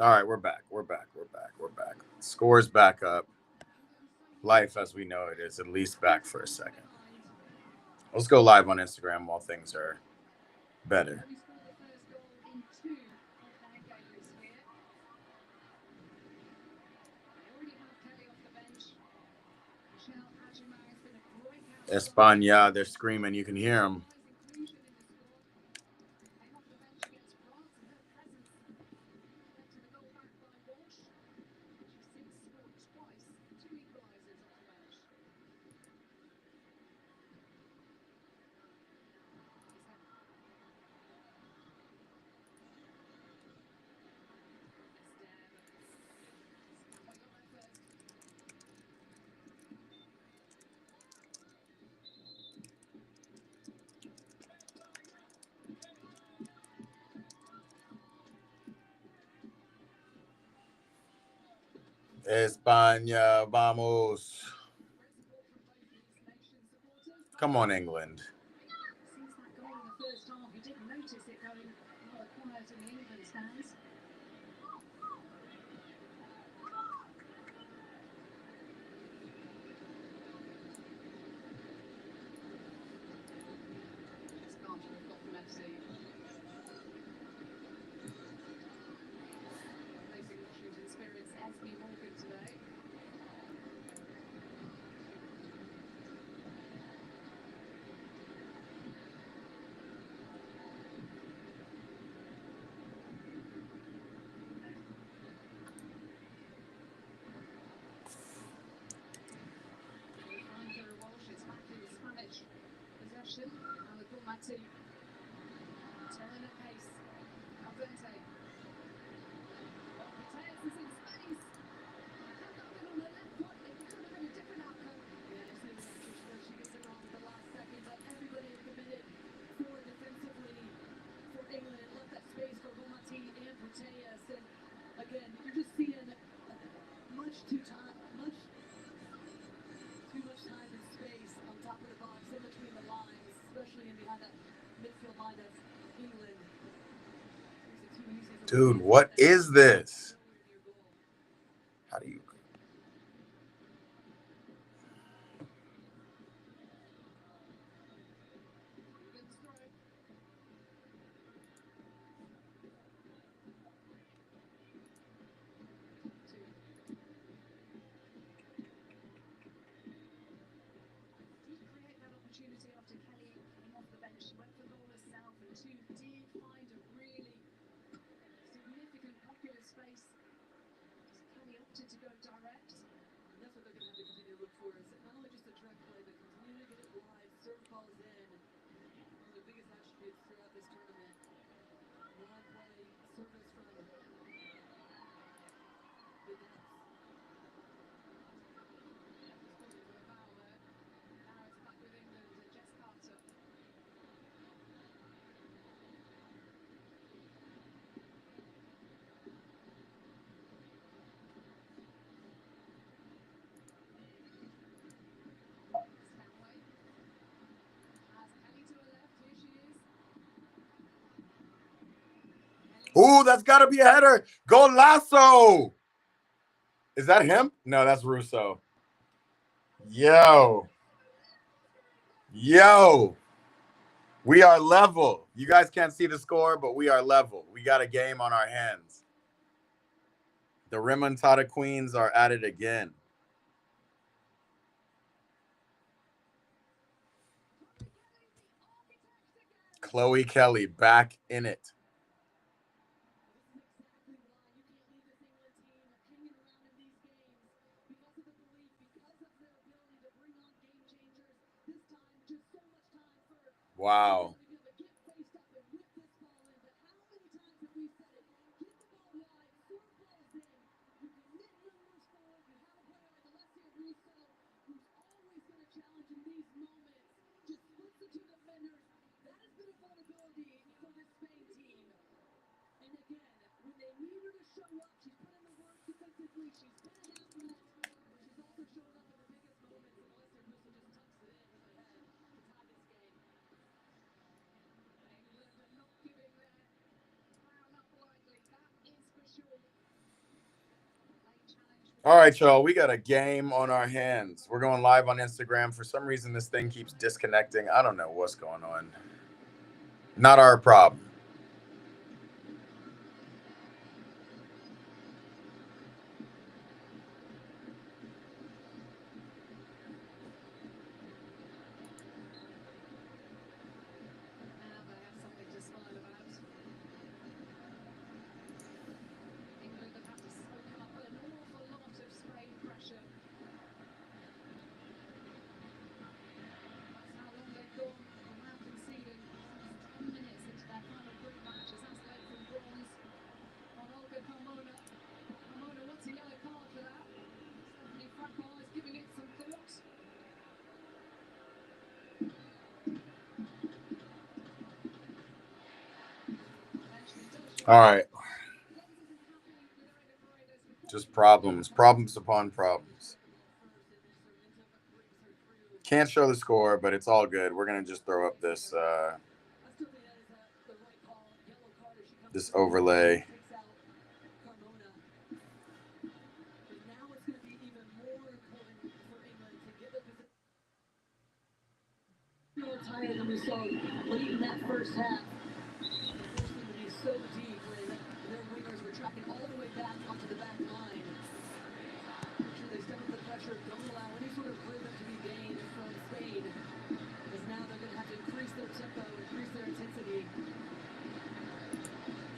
All right, we're back. We're back. Scores back up. Life as we know it is at least back for a second. Let's go live on Instagram while things are better. España, they're screaming. You can hear them. España, vamos. Come on, England. Since that goal in the first half, you did notice it going rather quiet in the England stands. It's Carter have got from FC. Facing Washington Spirits, SB Morgan today. Walsh, it's back in Spanish possession. And the ball to turn at pace. Alvente. Mateus is in space. Had that been on the left foot, it could have been a different outcome. Yeah, it's really interesting. She gets it wrong at the last second, but everybody is committed forward defensively for England. Love that space for Romati and Mateus. And again, you're just seeing much too much time and space on top of the box, in between the lines, especially in behind that midfield line of England. Dude, what is this? How do you... Opportunity after Kelly came off the bench, went for goal herself, and two did find a really significant pocket of space. Kelly opted to go direct. That's what they're going to have to continue to look for, is not only just a direct play, but continue to get it wide, serve balls in. One of the biggest attributes throughout this tournament. Wide play, service from the depths. Ooh, that's got to be a header. Golazo. Is that him? No, that's Russo. Yo. We are level. You guys can't see the score, but we are level. We got a game on our hands. The Remontada Queens are at it again. Chloe Kelly back in it. Wow. All right, y'all, we got a game on our hands. We're going live on Instagram. For some reason, this thing keeps disconnecting. I don't know what's going on. Not our problem. All right. Just problems upon problems. Can't show the score, but it's all good. We're gonna just throw up this this overlay. More tired than we saw late in that first half. Forced them to be so deep when their wingers were tracking all the way back onto the back line. Make sure they step up the pressure, don't allow any sort of rhythm to be gained from Spain. Because now they're going to have to increase their tempo, increase their intensity.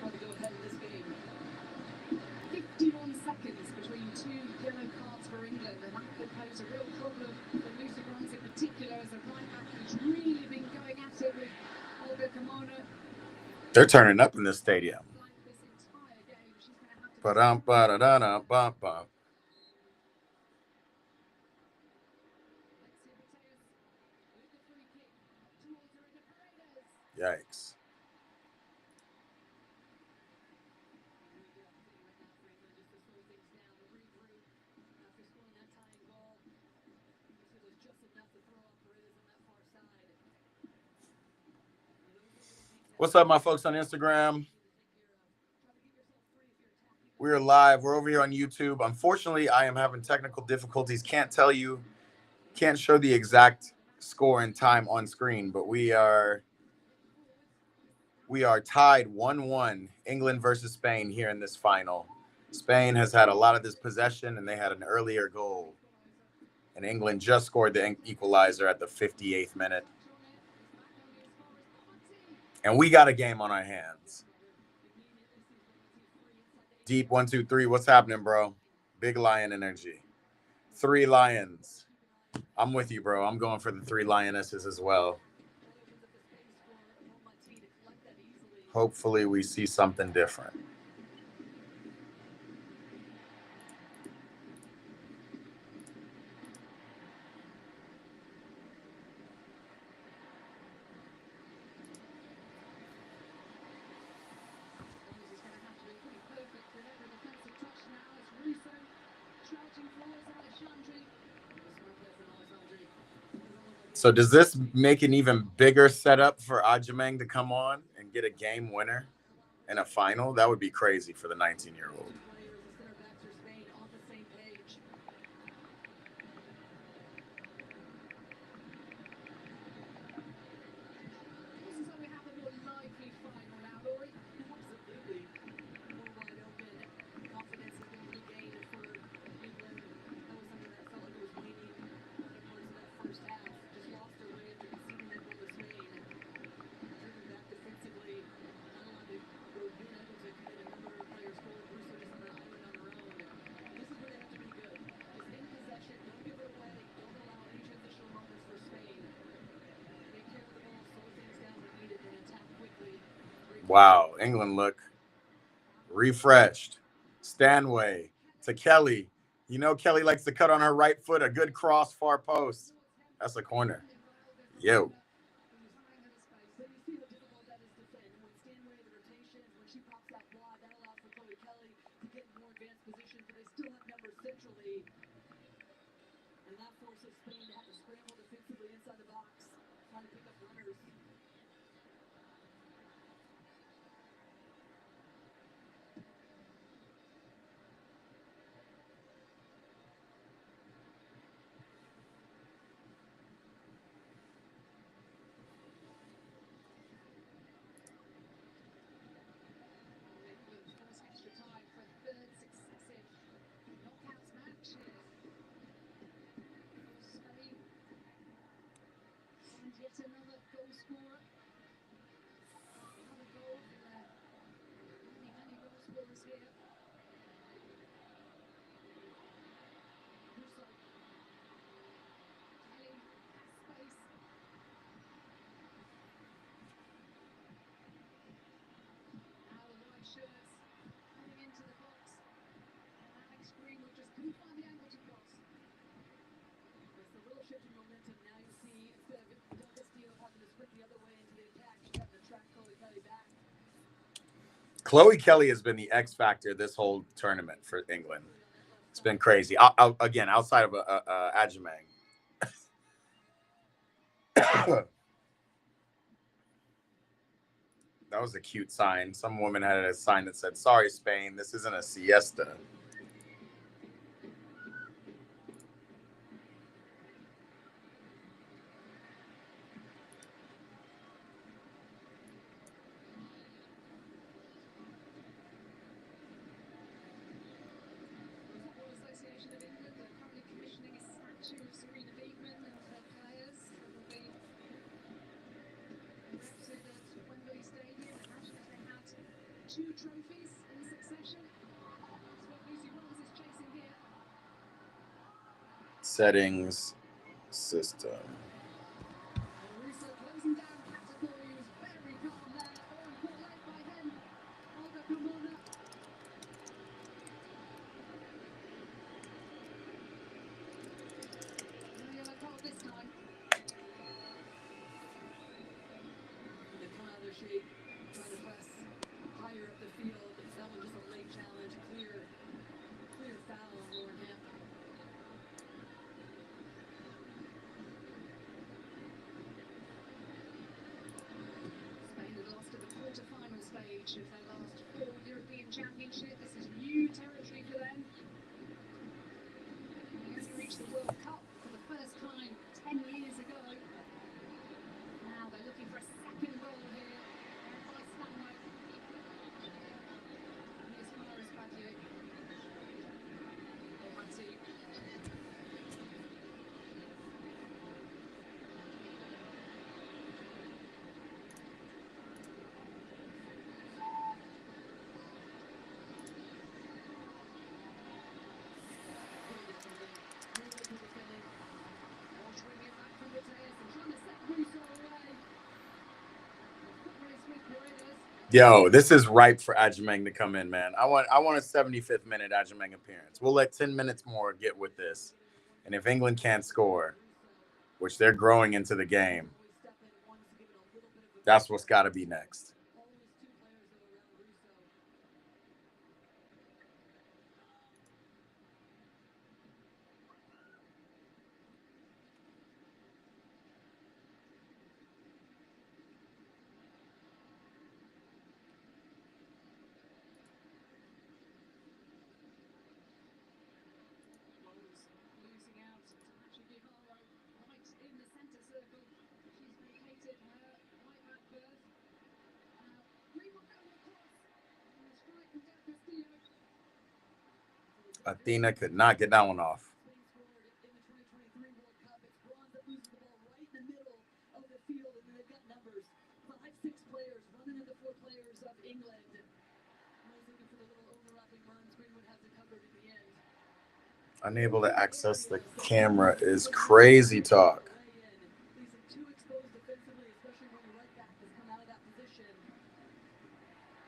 Try to go ahead in this game. 51 seconds between two yellow cards for England, and that could pose a real problem for Lucy Grimes in particular, as a right back who's really been going at it with Olga Carmona. They're turning up in this stadium. Ba-dum-ba-da-da-da-bum-bum. Yikes. What's up, my folks on Instagram? We're live. We're over here on YouTube. Unfortunately, I am having technical difficulties. Can't show the exact score and time on screen, but we are tied 1-1, England versus Spain here in this final. Spain has had a lot of this possession, and they had an earlier goal. And England just scored the equalizer at the 58th minute. And we got a game on our hands. Deep 1, 2, 3. What's happening, bro? Big Lion energy. 3 Lions. I'm with you, bro. I'm going for the 3 Lionesses as well. Hopefully we see something different. So does this make an even bigger setup for Ajamang to come on and get a game winner in a final? That would be crazy for the 19-year-old. Wow, England look refreshed. Stanway to Kelly. You know Kelly likes to cut on her right foot. A good cross, far post. That's a corner. Yo. And that forces Spain to have to scramble defensively inside the box, trying to pick up runners. Another goal scorer. Another goal for many goal scorers here. Russo. Kelly has space. Now the white shirts heading into the box. And Alex Greenwood just couldn't find the angle to cross. It's a little shift in momentum. Now you see, instead of dynasty having to sprint the other way into the attack, she's having to track Chloe Kelly back. Chloe Kelly has been the X factor this whole tournament for England. It's been crazy. Again, outside of Ajimang. That was a cute sign. Some woman had a sign that said, "Sorry, Spain, this isn't a siesta." Two trophies in succession. That's what Lucy Bronze is chasing here. Settings, system. Russo closing down tactical. He was very calm there. Oh, poor leg by him. Olga Carmona. No yellow card this time. The Kyler shape trying to press higher up the field. That one just a late challenge. Clear foul on Lauren Hemp. Spain had lost at the quarter-final stage of their last 4 European Championship. This is new territory for them. They only reached the World Cup for the first time 10 years ago. Now they're looking for a second goal here. By Stanway. Here's Faris Badiou. Or Mati. Yo, this is ripe for Ajimang to come in, man. I want a 75th minute Ajimang appearance. We'll let 10 minutes more get with this. And if England can't score, which they're growing into the game, that's what's got to be next. Athena could not get that one off. Unable to access the camera is crazy talk.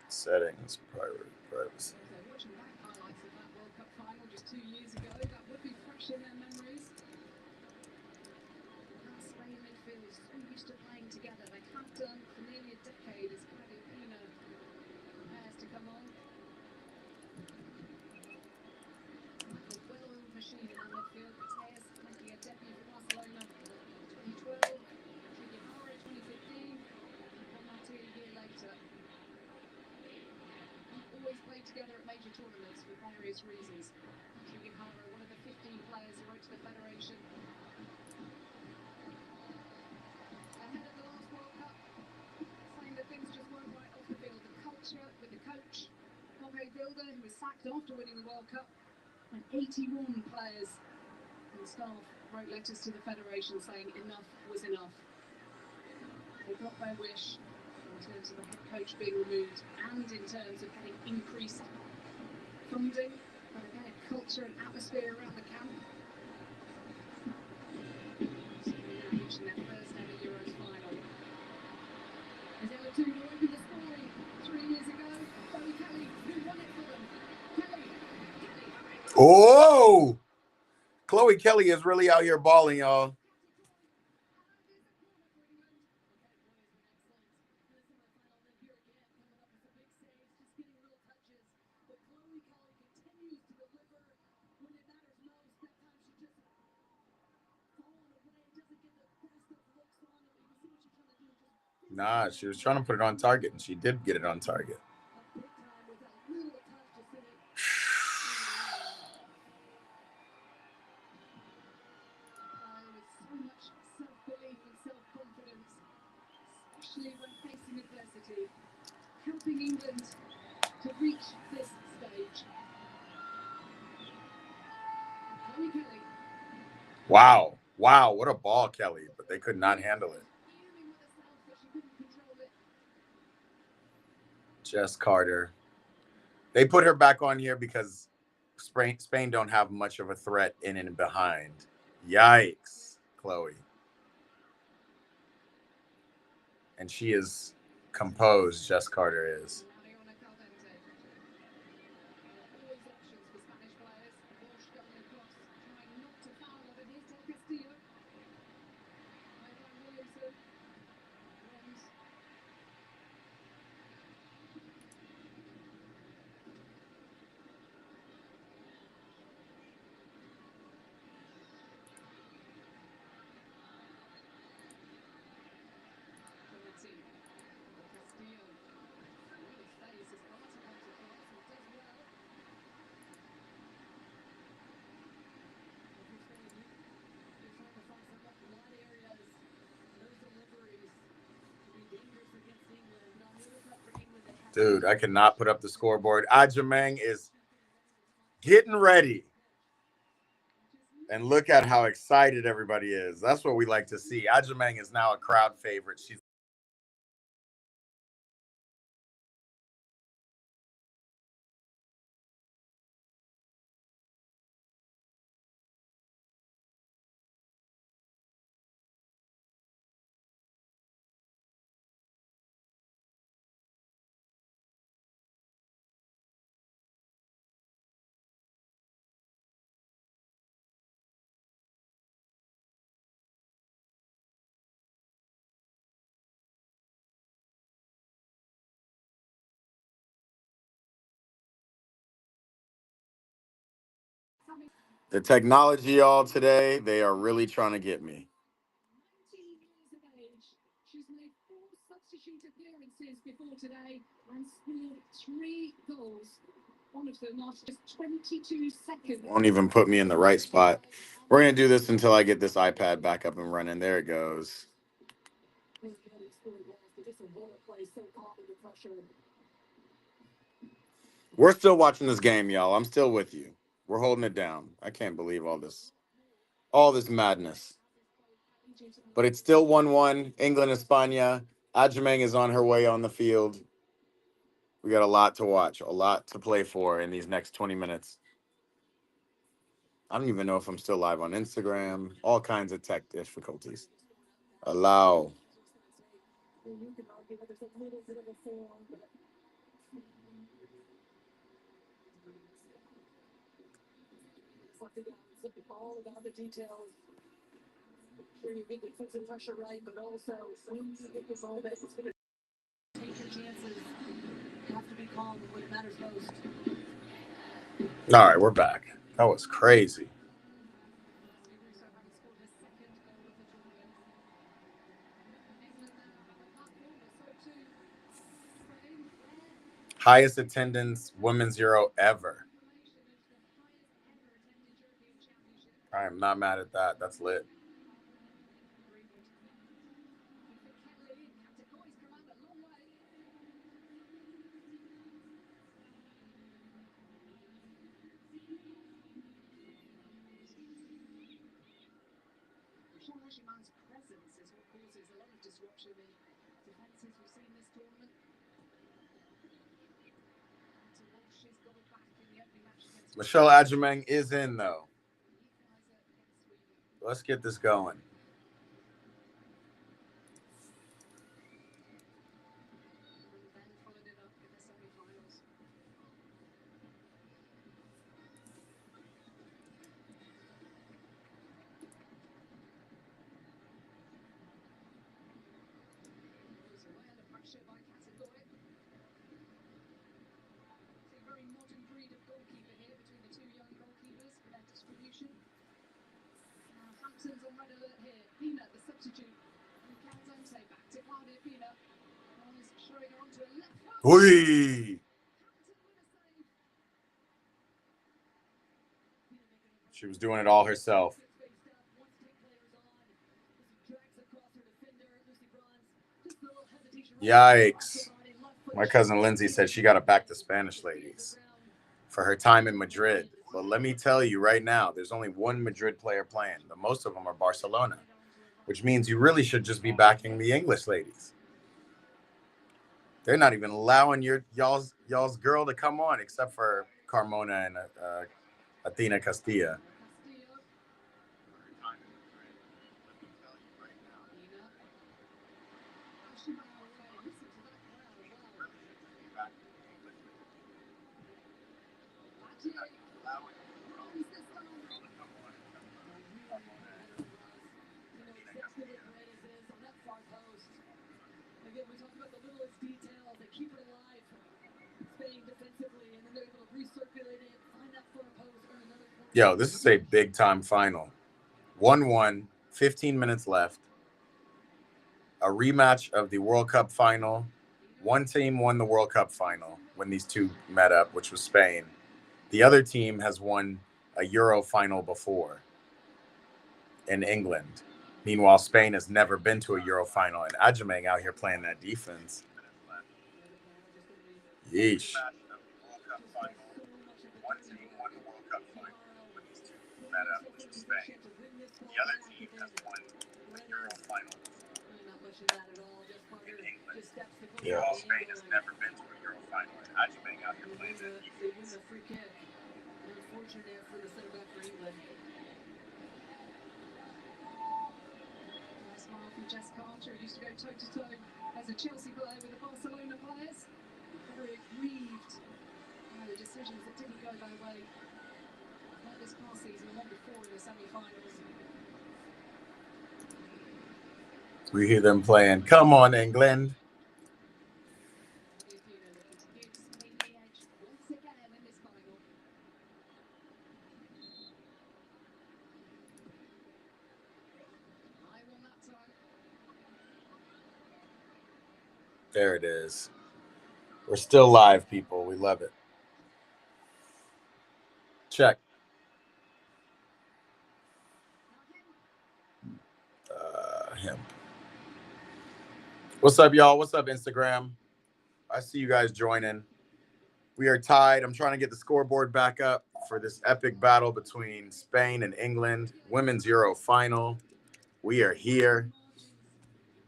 Settings, privacy. Watching back highlights of that World Cup final just 2 years ago, that would be fresh in their memories. How Spain midfield is so used to playing together. They have done for nearly a decade as Claudia Pina prepares to come on. Like a well-oiled machine in that midfield. Mateus making a debut for Barcelona 2012, Triguihara 2015, and Bonmati a year later. Always played together at major tournaments for various reasons. Triguihara, one of the 15 players who wrote to the Federation ahead of the last World Cup, saying that things just weren't right off the field. The culture with the coach, Jorge Vilda, who was sacked after winning the World Cup, and 81 players and staff wrote letters to the Federation saying enough was enough. They got their wish in terms of the head coach being removed and in terms of getting increased funding, but again, culture and atmosphere around the camp. So they're now reaching their first ever Euros final. As Ella opened the scoring 3 years ago, Chloe Kelly, who won it for them. Kelly. Oh! Chloe Kelly is really out here balling, y'all. Nah, she was trying to put it on target, and she did get it on target. With so much self-belief and self-confidence, especially when facing adversity, helping England to reach this stage. Chloe Kelly. Wow. Wow, what a ball, Kelly. But they could not handle it. Fuming with herself that she couldn't control it. Jess Carter. They put her back on here because Spain don't have much of a threat in and behind. Yikes, Chloe. And she is composed, Jess Carter is. Mariona Caldente. Always options for Spanish players. Walsh going across, trying not to foul, but here's Del Castillo. Ivan Williamson. Bronze. Doherty. Del Castillo. What a face as Barty comes across and does well. Everything they're trying to find some wide areas. Those deliveries to be dangerous against England. But on the other side for England, they have Dude, I cannot put up the scoreboard. Ajamang is getting ready. And look at how excited everybody is. That's what we like to see. Ajamang is now a crowd favorite. She's the technology all today. They are really trying to get me. 19 years of age. She's made 4 substitute appearances before today and scored 3 goals. One of them after just 22 seconds. Won't even put me in the right spot. We're going to do this until I get this iPad back up and running. There it goes. We're still watching this game, y'all. I'm still with you. We're holding it down. I can't believe all this madness. But it's still 1-1. England, España. Ajamang is on her way on the field. We got a lot to watch, a lot to play for in these next 20 minutes. I don't even know if I'm still live on Instagram. All kinds of tech difficulties. Allow. All about the details. Sure, you get the puts and pressure right, but also when you get this all this, it's going to take your chances. You have to be calm when it matters most. All right, we're back. That was crazy. Highest attendance women's Euro ever. I am not mad at that. That's lit. Sean Ashiman's presence is what causes a lot of disruption in defences we've seen this tournament. Michelle Ajamang is in, though. Let's get this going. Very modern breed of goalkeeper here between the 2 young goalkeepers for their distribution. Hampton's on red alert here. Pina, the substitute. And Caldente back to Claudia Pina. Whee! She was doing it all herself. Yikes. My cousin Lindsay said she got to back the Spanish ladies for her time in Madrid. But let me tell you right now, there's only one Madrid player playing. The most of them are Barcelona, which means you really should just be backing the English ladies. They're not even allowing y'all's girl to come on, except for Carmona and Athena Castilla. Again, we talked about the littlest details that keep it alive. Spain defensively, and then they're able to recirculate it, find that far post, earn another corner. Yo, this is a big time final. 1-1, 15 minutes left. A rematch of the World Cup final. One team won the World Cup final when these two met up, which was Spain. The other team has won a Euro final before in England. Meanwhile, Spain has never been to a Euro final, and Ajamang out here playing that defense. Yeesh. One team won the World Cup final when these two met up, which was Spain. The other team has won the Euro final in England. Yeah. Spain has never been to a Euro final, and Ajamang out here playing that defense. They win the free kick. Unfortunate there for the center back for England. Smile from Jessica Archer, who used to go toe-to-toe as a Chelsea player with the Barcelona players. Very aggrieved by the decisions that didn't go their way. Not this past season, the one before in the semi-finals. We hear them playing, "Come on, England." There it is. We're still live, people. We love it. Check. Him. What's up, y'all? What's up, Instagram? I see you guys joining. We are tied. I'm trying to get the scoreboard back up for this epic battle between Spain and England. Women's Euro final. We are here.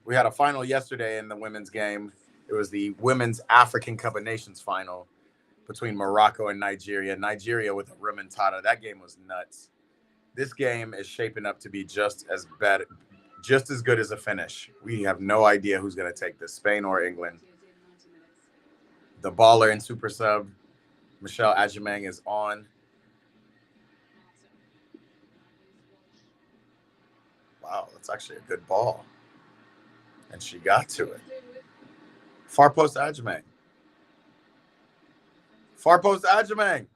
We had a final yesterday in the women's game. It was the Women's African Cup of Nations final between Morocco and Nigeria. Nigeria with a remontada. That game was nuts. This game is shaping up to be just as bad, just as good as a finish. We have no idea who's going to take this, Spain or England. The baller and super sub, Michelle Ajamang, is on. Wow, that's actually a good ball. And she got to it. Far post Ajamang. Far post Ajamang.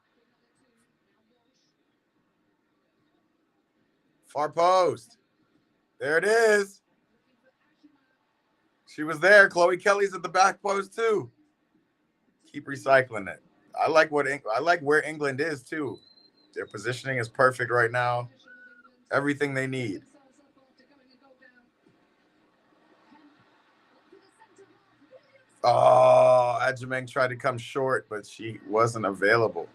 Far post. There it is. She was there. Chloe Kelly's at the back post too. Keep recycling it. I like where England is too. Their positioning is perfect right now. Everything they need. Oh, Ajamang tried to come short, but she wasn't available.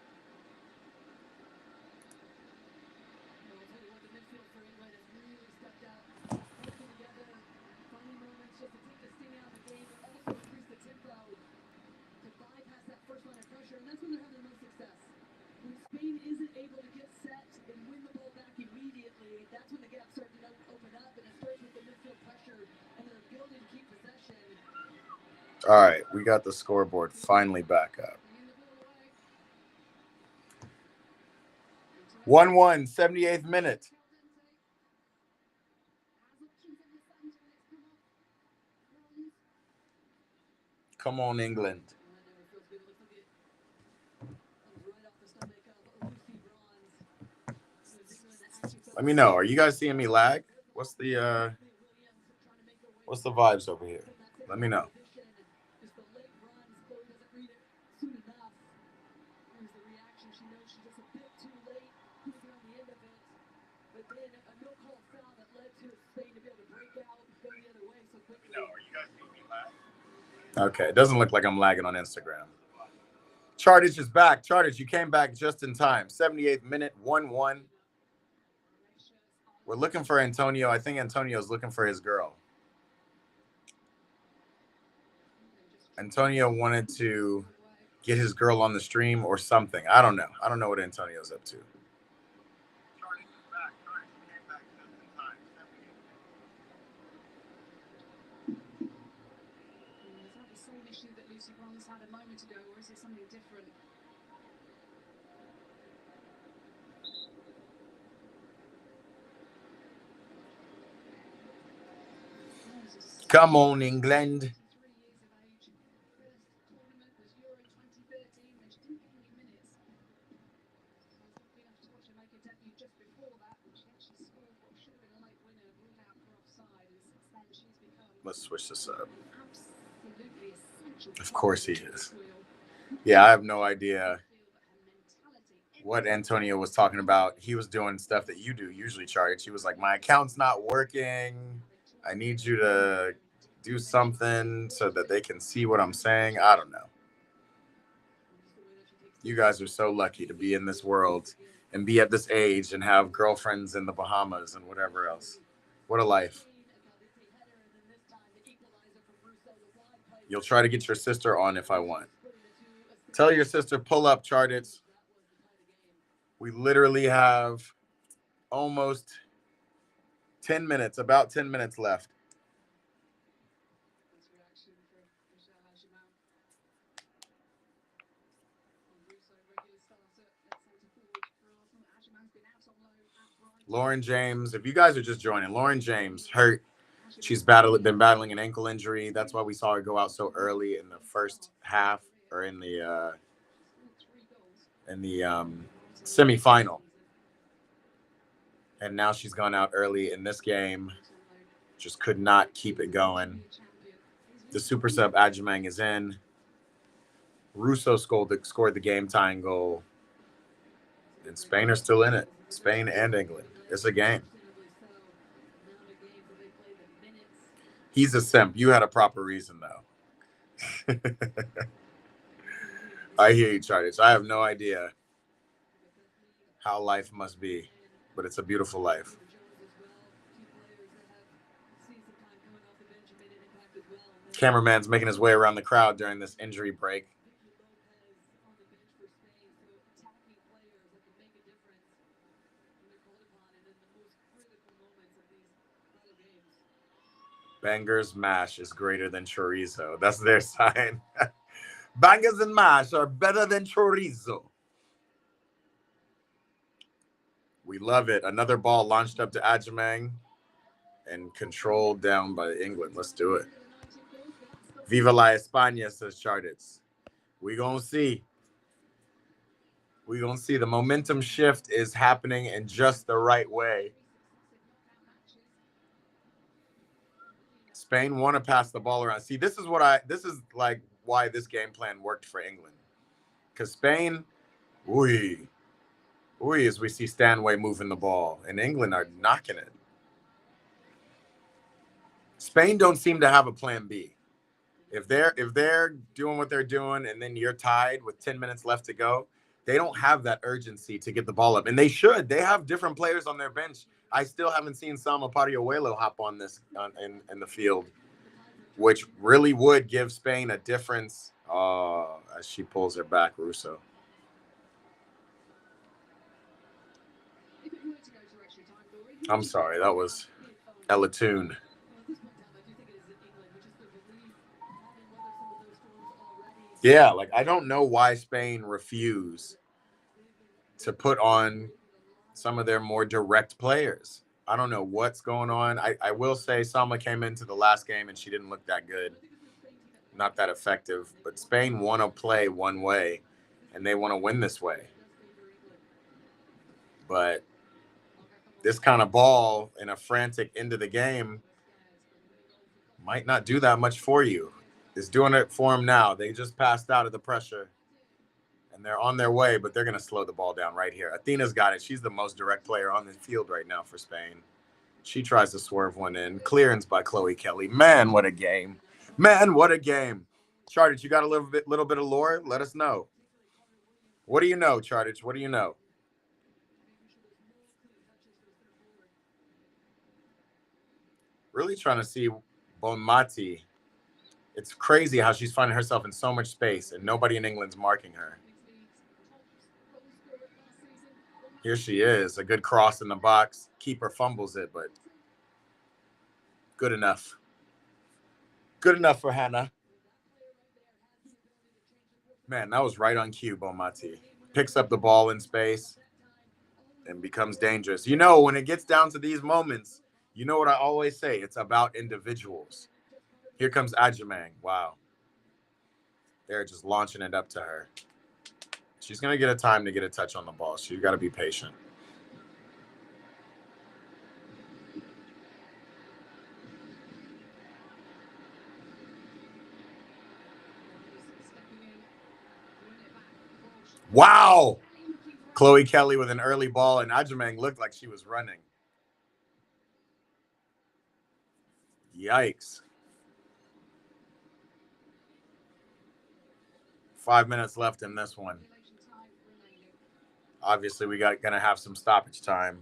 Spain isn't able to get set and win the ball back immediately, that's when the gaps start to open up, and it starts with the midfield pressure and their ability to keep possession. All right, we got the scoreboard finally back up. 1-1, 78th minute. Come on, England. Let me know. Are you guys seeing me lag? What's the vibes over here? Let me know. Okay, it doesn't look like I'm lagging on Instagram. Chartage is back. Chartage, you came back just in time. 78th minute, 1-1. We're looking for Antonio. I think Antonio's looking for his girl. Antonio wanted to get his girl on the stream or something. I don't know. I don't know what Antonio's up to. Is that the same issue that Lucy Bronze had a moment ago, or is it something different? Come on, England. 23 years of age. First tournament was Euro 2013 when she didn't get any minutes. I was lucky enough to watch her make a debut just before that. She actually scored what should have been a late winner, ruled out for offside, and since then she's become Let's switch this up. absolutely essential. Of course he is. Yeah, I have no idea what Antonio was talking about. He was doing stuff that you do usually, Charge. He was like, my account's not working. I need you to do something so that they can see what I'm saying. I don't know. You guys are so lucky to be in this world and be at this age and have girlfriends in the Bahamas and whatever else. What a life. You'll try to get your sister on if I want. Tell your sister, pull up, Chartits. We literally have almost 10 minutes, about 10 minutes left. Lauren James, if you guys are just joining, Lauren James hurt. She's been battling an ankle injury. That's why we saw her go out so early in the first half, or in the semifinal. And now she's gone out early in this game. Just could not keep it going. The super sub Ajimang is in. Russo scored the game tying goal. And Spain are still in it. Spain and England. It's a game. He's a simp. You had a proper reason, though. I hear you, Charters. I have no idea how life must be, but it's a beautiful life. Cameraman's making his way around the crowd during this injury break. Bangers mash is greater than chorizo. That's their sign. Bangers and mash are better than chorizo. We love it. Another ball launched up to Ajimang and controlled down by England. Let's do it. Viva la España, says Chartits. We gonna see. We gonna see. The momentum shift is happening in just the right way. Spain want to pass the ball around. See, this is like why this game plan worked for England. Because Spain, as we see Stanway moving the ball, and England are knocking it. Spain don't seem to have a plan B. If they're doing what they're doing, and then you're tied with 10 minutes left to go, they don't have that urgency to get the ball up, and they should. They have different players on their bench. I still haven't seen Salma Pariuelo hop on this in the field, which really would give Spain a difference. As she pulls her back, Russo. I'm sorry, that was Ella Toon. Yeah, like I don't know why Spain refuse to put on some of their more direct players. I don't know what's going on. I will say Salma came into the last game and she didn't look that good. Not that effective. But Spain want to play one way, and they want to win this way. But this kind of ball in a frantic end of the game might not do that much for you. It's doing it for them now. They just passed out of the pressure, and they're on their way, but they're going to slow the ball down right here. Athena's got it. She's the most direct player on the field right now for Spain. She tries to swerve one in. Clearance by Chloe Kelly. Man, what a game. Man, what a game. Chartich, you got a little bit of lore? Let us know. What do you know, Chartich? What do you know? Really trying to see Bonmati. It's crazy how she's finding herself in so much space and nobody in England's marking her. Here she is. A good cross in the box. Keeper fumbles it, but good enough. Good enough for Hannah. Man, that was right on cue, Bonmati. Picks up the ball in space and becomes dangerous. You know, when it gets down to these moments, you know what I always say? It's about individuals. Here comes Ajamang. Wow. They're just launching it up to her. She's going to get a time to get a touch on the ball. So you got to be patient. Wow. Chloe Kelly with an early ball, and Ajamang looked like she was running. Yikes. 5 minutes left in this one. Obviously, we got going to have some stoppage time.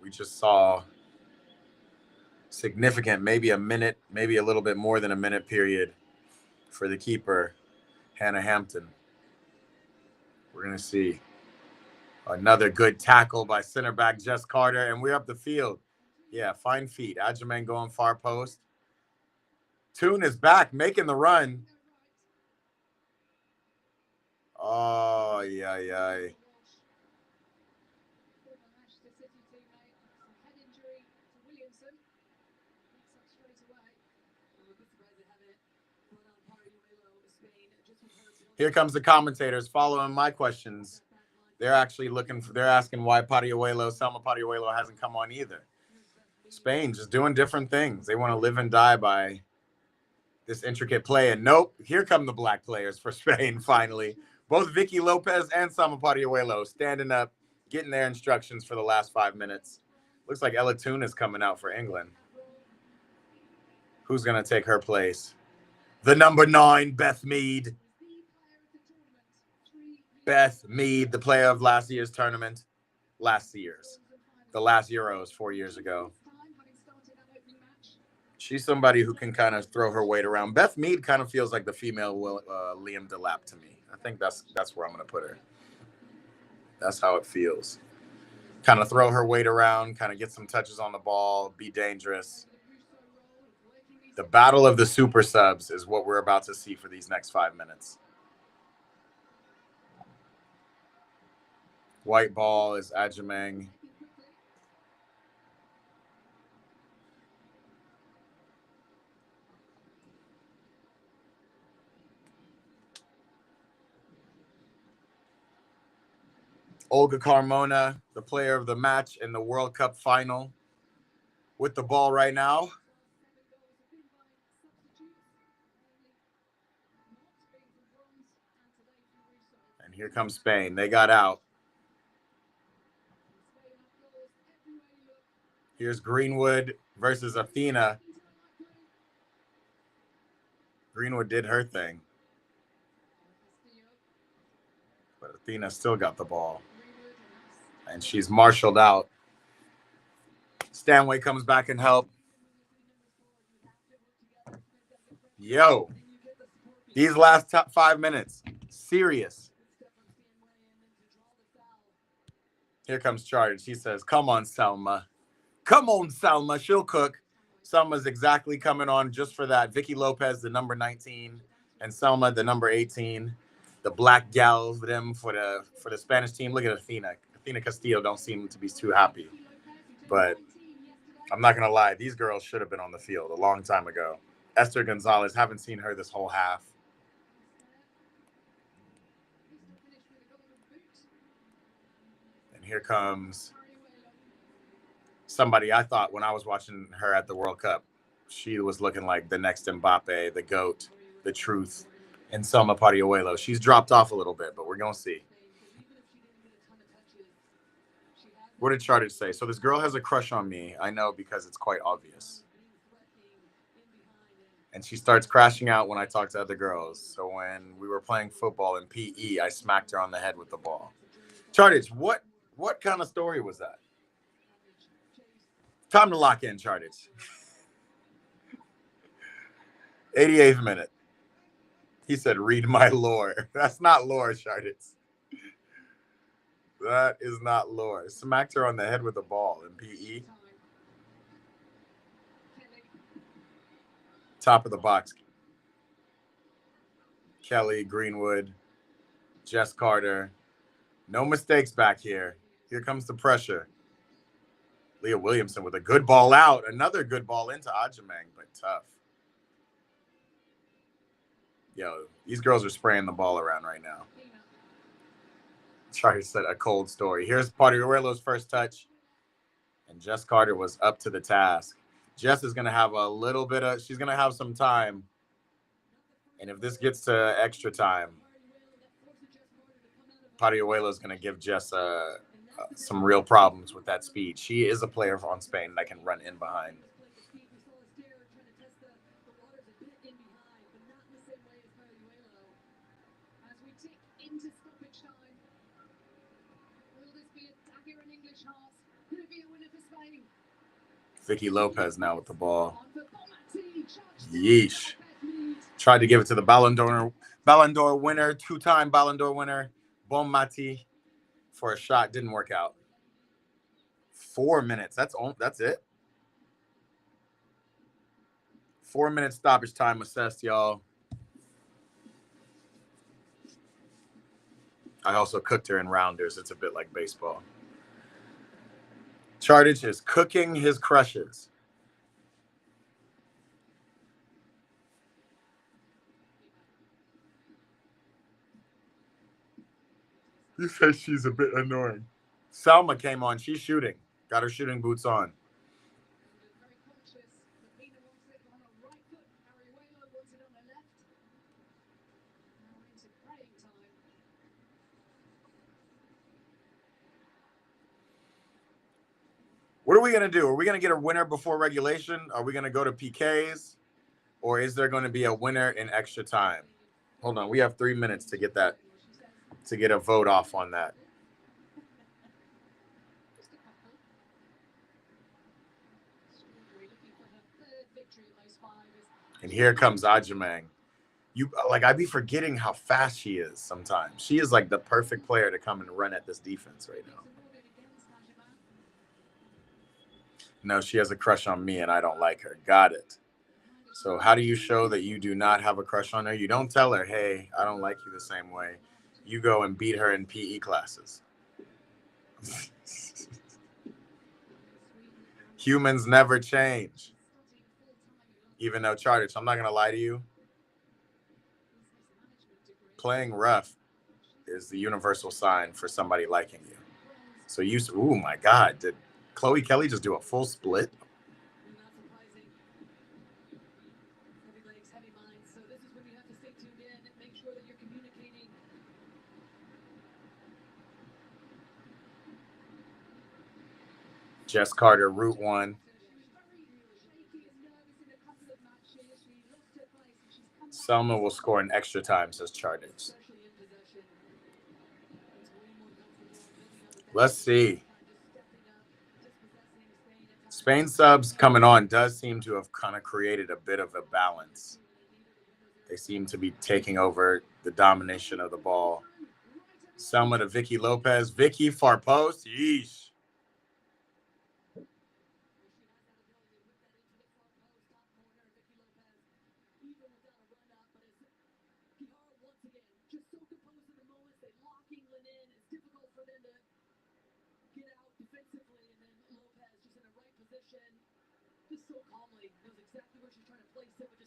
We just saw significant, maybe a minute, maybe a little bit more than a minute period for the keeper, Hannah Hampton. We're going to see another good tackle by center back Jess Carter, and we're up the field. Yeah, fine feet. Ajamang going far post. Toon is back, making the run. Oh, yeah. Here comes the commentators following my questions. They're actually they're asking why Selma Padiuelo hasn't come on either. Spain just doing different things. They want to live and die by this intricate play. And nope, here come the black players for Spain finally. Both Vicky Lopez and Selma Padiuelo standing up, getting their instructions for the last 5 minutes. Looks like Ella Toon is coming out for England. Who's going to take her place? The number 9, Beth Mead. Beth Mead, the player of last year's tournament. The last Euros 4 years ago. She's somebody who can kind of throw her weight around. Beth Mead kind of feels like the female Liam Delap to me. I think that's where I'm going to put her. That's how it feels. Kind of throw her weight around, kind of get some touches on the ball, be dangerous. The battle of the super subs is what we're about to see for these next 5 minutes. White ball is Ajamang. Olga Carmona, the player of the match in the World Cup final, with the ball right now. And here comes Spain. They got out. Here's Greenwood versus Athena. Greenwood did her thing. But Athena still got the ball. And she's marshaled out. Stanway comes back and help. Yo. These last 5 minutes. Serious. Here comes Charge. She says, come on, Selma. Come on, Selma. She'll cook. Selma's exactly coming on just for that. Vicky Lopez, the number 19, and Selma, the number 18. The black gals, them for the Spanish team. Look at Athena. Athena Castillo don't seem to be too happy. But I'm not going to lie. These girls should have been on the field a long time ago. Esther Gonzalez, haven't seen her this whole half. And here comes somebody I thought when I was watching her at the World Cup, she was looking like the next Mbappe, the GOAT, the truth, and Selma Padiuelo. She's dropped off a little bit, but we're going to see. What did Charter say? So this girl has a crush on me. I know because it's quite obvious. And she starts crashing out when I talk to other girls. So when we were playing football in PE, I smacked her on the head with the ball. Chartage, what kind of story was that? Time to lock in, Chartage. 88th minute. He said, read my lore. That's not lore, Chartage. That is not lore. Smacked her on the head with a ball in PE. Top of the box. Kelly, Greenwood, Jess Carter. No mistakes back here. Here comes the pressure. Leah Williamson with a good ball out. Another good ball into Ajamang, but tough. Yo, these girls are spraying the ball around right now. Charlie said a cold story. Here's Party-Arelo's first touch. And Jess Carter was up to the task. Jess is going to have a little bit of, she's going to have some time. And if this gets to extra time, Party-Areolo is going to give Jess some real problems with that speed. She is a player on Spain that can run in behind. Vicky Lopez now with the ball. Yeesh. Tried to give it to the Ballon d'Or winner, two-time Ballon d'Or winner, Bonmati, for a shot. Didn't work out. 4 minutes. That's it. 4 minute stoppage time assessed, y'all. I also cooked her in rounders. It's a bit like baseball. Chartage is cooking his crushes. You said she's a bit annoying. Salma came on. She's shooting. Got her shooting boots on. What are we going to do? Are we going to get a winner before regulation? Are we going to go to PKs? Or is there going to be a winner in extra time? Hold on. We have 3 minutes to get that, to get a vote off on that. And here comes Ajamang. I'd be forgetting how fast she is sometimes. She is like the perfect player to come and run at this defense right now. No, she has a crush on me and I don't like her. Got it. So how do you show that you do not have a crush on her? You don't tell her, hey, I don't like you the same way. You go and beat her in PE classes. Humans never change. Even though Chartage, I'm not going to lie to you. Playing rough is the universal sign for somebody liking you. So oh my God, did Chloe Kelly just do a full split? Jess Carter, route one. Selma will score in extra time, says Chartage. Let's see. Spain subs coming on does seem to have kind of created a bit of a balance. They seem to be taking over the domination of the ball. Selma to Vicky Lopez. Vicky, far post. Yeesh.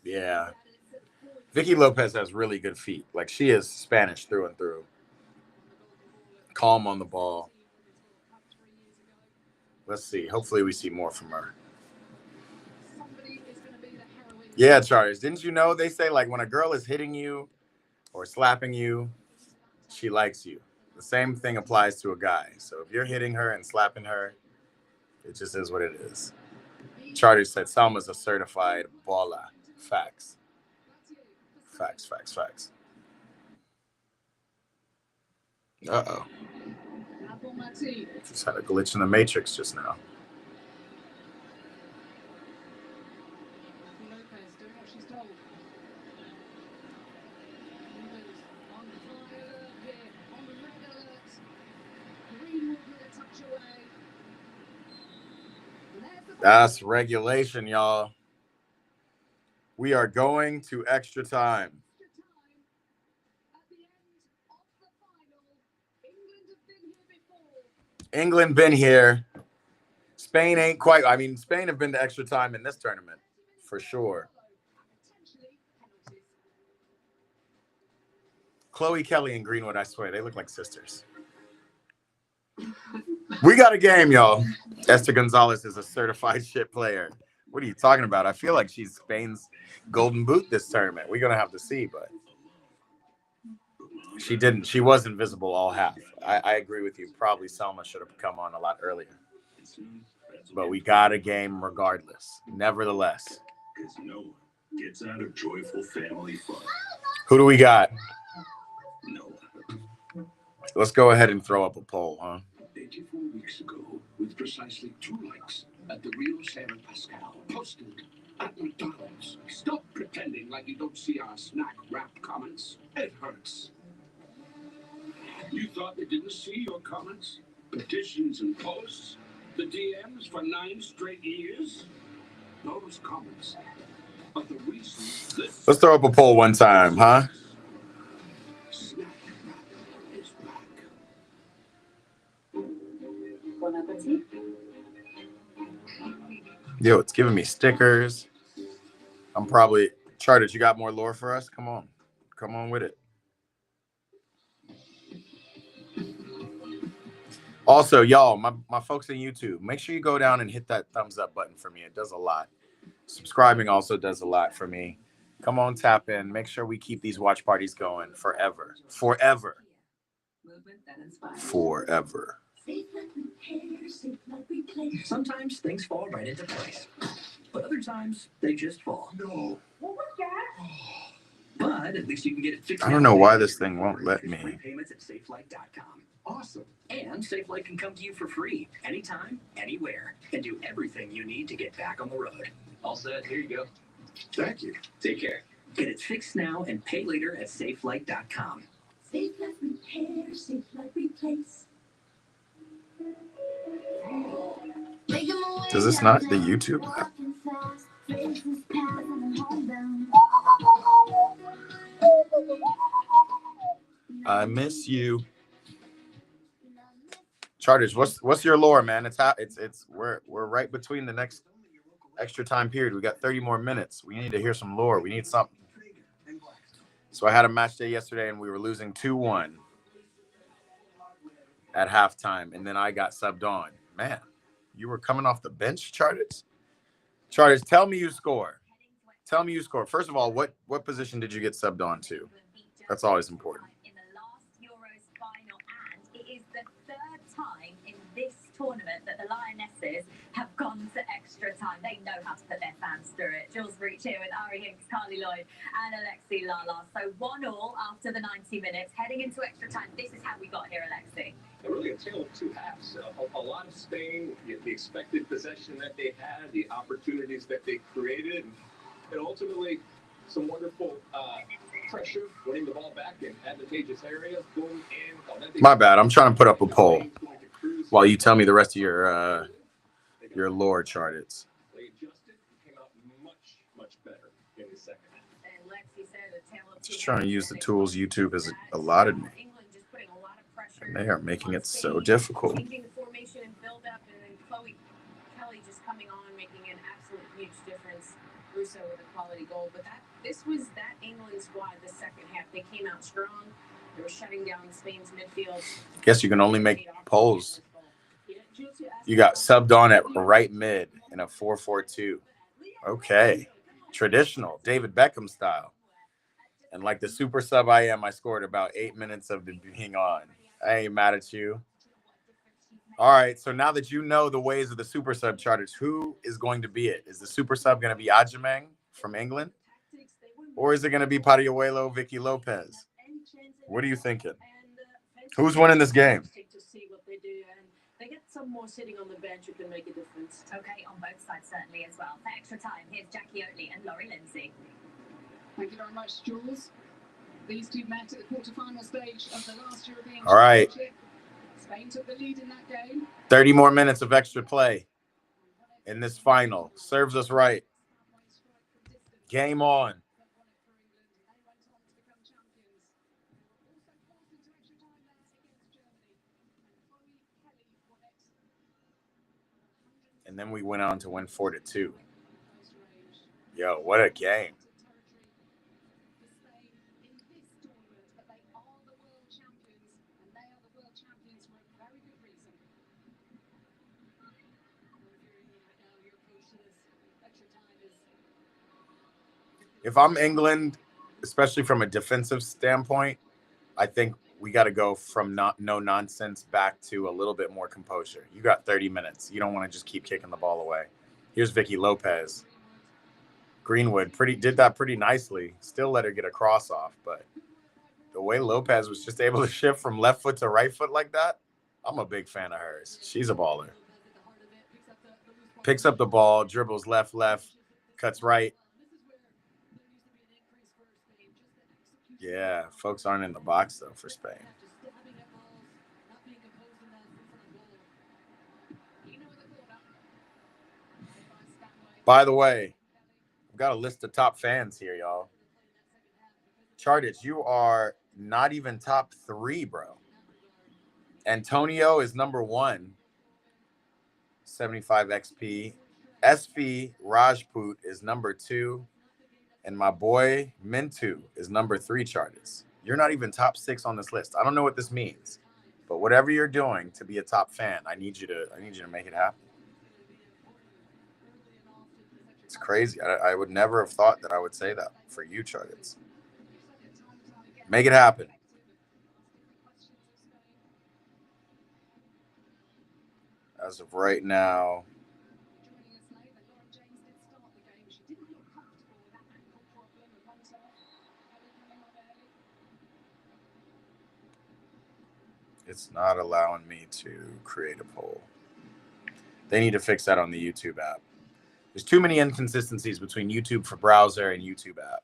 Yeah. Vicky Lopez has really good feet. Like, she is Spanish through and through. Calm on the ball. Let's see. Hopefully we see more from her. Yeah, Charles. Didn't you know they say, like, when a girl is hitting you or slapping you, she likes you. The same thing applies to a guy. So if you're hitting her and slapping her, it just is what it is. Charlie said Salma's a certified baller. Facts. Facts. Uh-oh. Just had a glitch in the Matrix just now. That's regulation, y'all. We are going to extra time. England been here. Spain ain't quite. I mean, Spain have been to extra time in this tournament, for sure. Chloe Kelly and Greenwood, I swear, they look like sisters. We got a game, y'all. Esther Gonzalez is a certified shit player. What are you talking about? I feel like she's Spain's golden boot this tournament. We're going to have to see, but she didn't. She was invisible all half. I agree with you. Probably Selma should have come on a lot earlier. But we got a game regardless. Nevertheless. No one gets out of joyful family fun. Who do we got? No. Let's go ahead and throw up a poll, huh? 84 weeks ago, with precisely 2 likes, at the real Sarah Pascal posted at McDonald's. Stop pretending like you don't see our snack wrap comments. It hurts. You thought they didn't see your comments? Petitions and posts? The DMs for 9 straight years? Those comments are the reason. Let's throw up a poll one time, huh? Snack wrap is back. Bon appetit. Yo, it's giving me stickers. I'm probably Charted. You got more lore for us? Come on with it. Also, y'all, my folks on YouTube, make sure you go down and hit that thumbs up button for me. It does a lot. Subscribing also does a lot for me. Come on, tap in. Make sure we keep these watch parties going forever. Forever. Forever. Sometimes things fall right into place, but other times they just fall. No. What was that? But at least you can get it fixed. I don't know why this thing won't let me. Payments at SafeLight.com. Awesome. And SafeLight can come to you for free, anytime, anywhere, and do everything you need to get back on the road. All set. Here you go. Thank you. Take care. Get it fixed now and pay later at SafeLight.com. SafeLight Repair, SafeLight Replace. Does this not the YouTube app? I miss you. Charters, what's your lore, man? We're right between the next extra time period. We got 30 more minutes. We need to hear some lore. We need something. So I had a match day yesterday and we were losing 2-1 at halftime, and then I got subbed on. Man, you were coming off the bench, Charters? Charters, tell me you score. Tell me you score. First of all, what position did you get subbed on to? That's always important. In the last Euros final, and it is the 3rd time in this tournament that the Lionesses have gone to extra time. They know how to put their fans through it. Jules Breach here with Ari Hinks, Carly Lloyd, and Alexi Lala. So 1-1 after the 90 minutes, heading into extra time. This is how we got here, Alexi. Really a tale of 2 halves. A lot of Spain, the expected possession that they had, the opportunities that they created, and ultimately some wonderful pressure, winning the ball back in advantageous areas, going in. My bad. I'm trying to put up a poll while you tell me the rest of your lore, Charters. They adjusted and came out much better in the second half. And Lexi said a tale of 2 Just trying to use the tools YouTube has allotted me. And they are making it so difficult. Changing the formation and build up, and then Chloe Kelly just coming on, making an absolute huge difference. Russo with a quality goal, but this was that England squad the second half. They came out strong. They were shutting down Spain's midfield. Guess you can only make polls. You got subbed on at right mid in a 4-4-2. Okay. Traditional, David Beckham style. And like the super sub I am, I scored about 8 minutes of being on. I ain't mad at you. All right, so now that you know the ways of the super sub, Charters, who is going to be it? Is the super sub going to be Ajamang from England? Or is it going to be Padiuelo, Vicky Lopez? What are you thinking? Who's winning this game? To see what they do, and they get some more sitting on the bench who can make a difference. Okay, on both sides certainly as well. For extra time, here's Jackie Oatley and Laurie Lindsay. Thank you very much, Jules. These two met at the quarterfinal stage of the last European All right. Championship. Spain took the lead in that game. 30 more minutes of extra play in this final. Serves us right. Game on. And then we went on to win 4-2. Yo, what a game. If I'm England, especially from a defensive standpoint, I think we got to go from no nonsense back to a little bit more composure. You got 30 minutes. You don't want to just keep kicking the ball away. Here's Vicky Lopez. Greenwood did that pretty nicely. Still let her get a cross off, but the way Lopez was just able to shift from left foot to right foot like that, I'm a big fan of hers. She's a baller. Picks up the ball, dribbles left, cuts right. Yeah, folks aren't in the box, though, for Spain. By the way, I've got a list of top fans here, y'all. Charted, you are not even top 3, bro. Antonio is number 1, 75 XP. SV Rajput is number 2. And my boy Mintu is number 3 charters. You're not even top 6 on this list. I don't know what this means, but whatever you're doing to be a top fan, I need you to make it happen. It's crazy. I would never have thought that I would say that for you, charters. Make it happen. As of right now, it's not allowing me to create a poll. They need to fix that on the YouTube app. There's too many inconsistencies between YouTube for browser and YouTube app.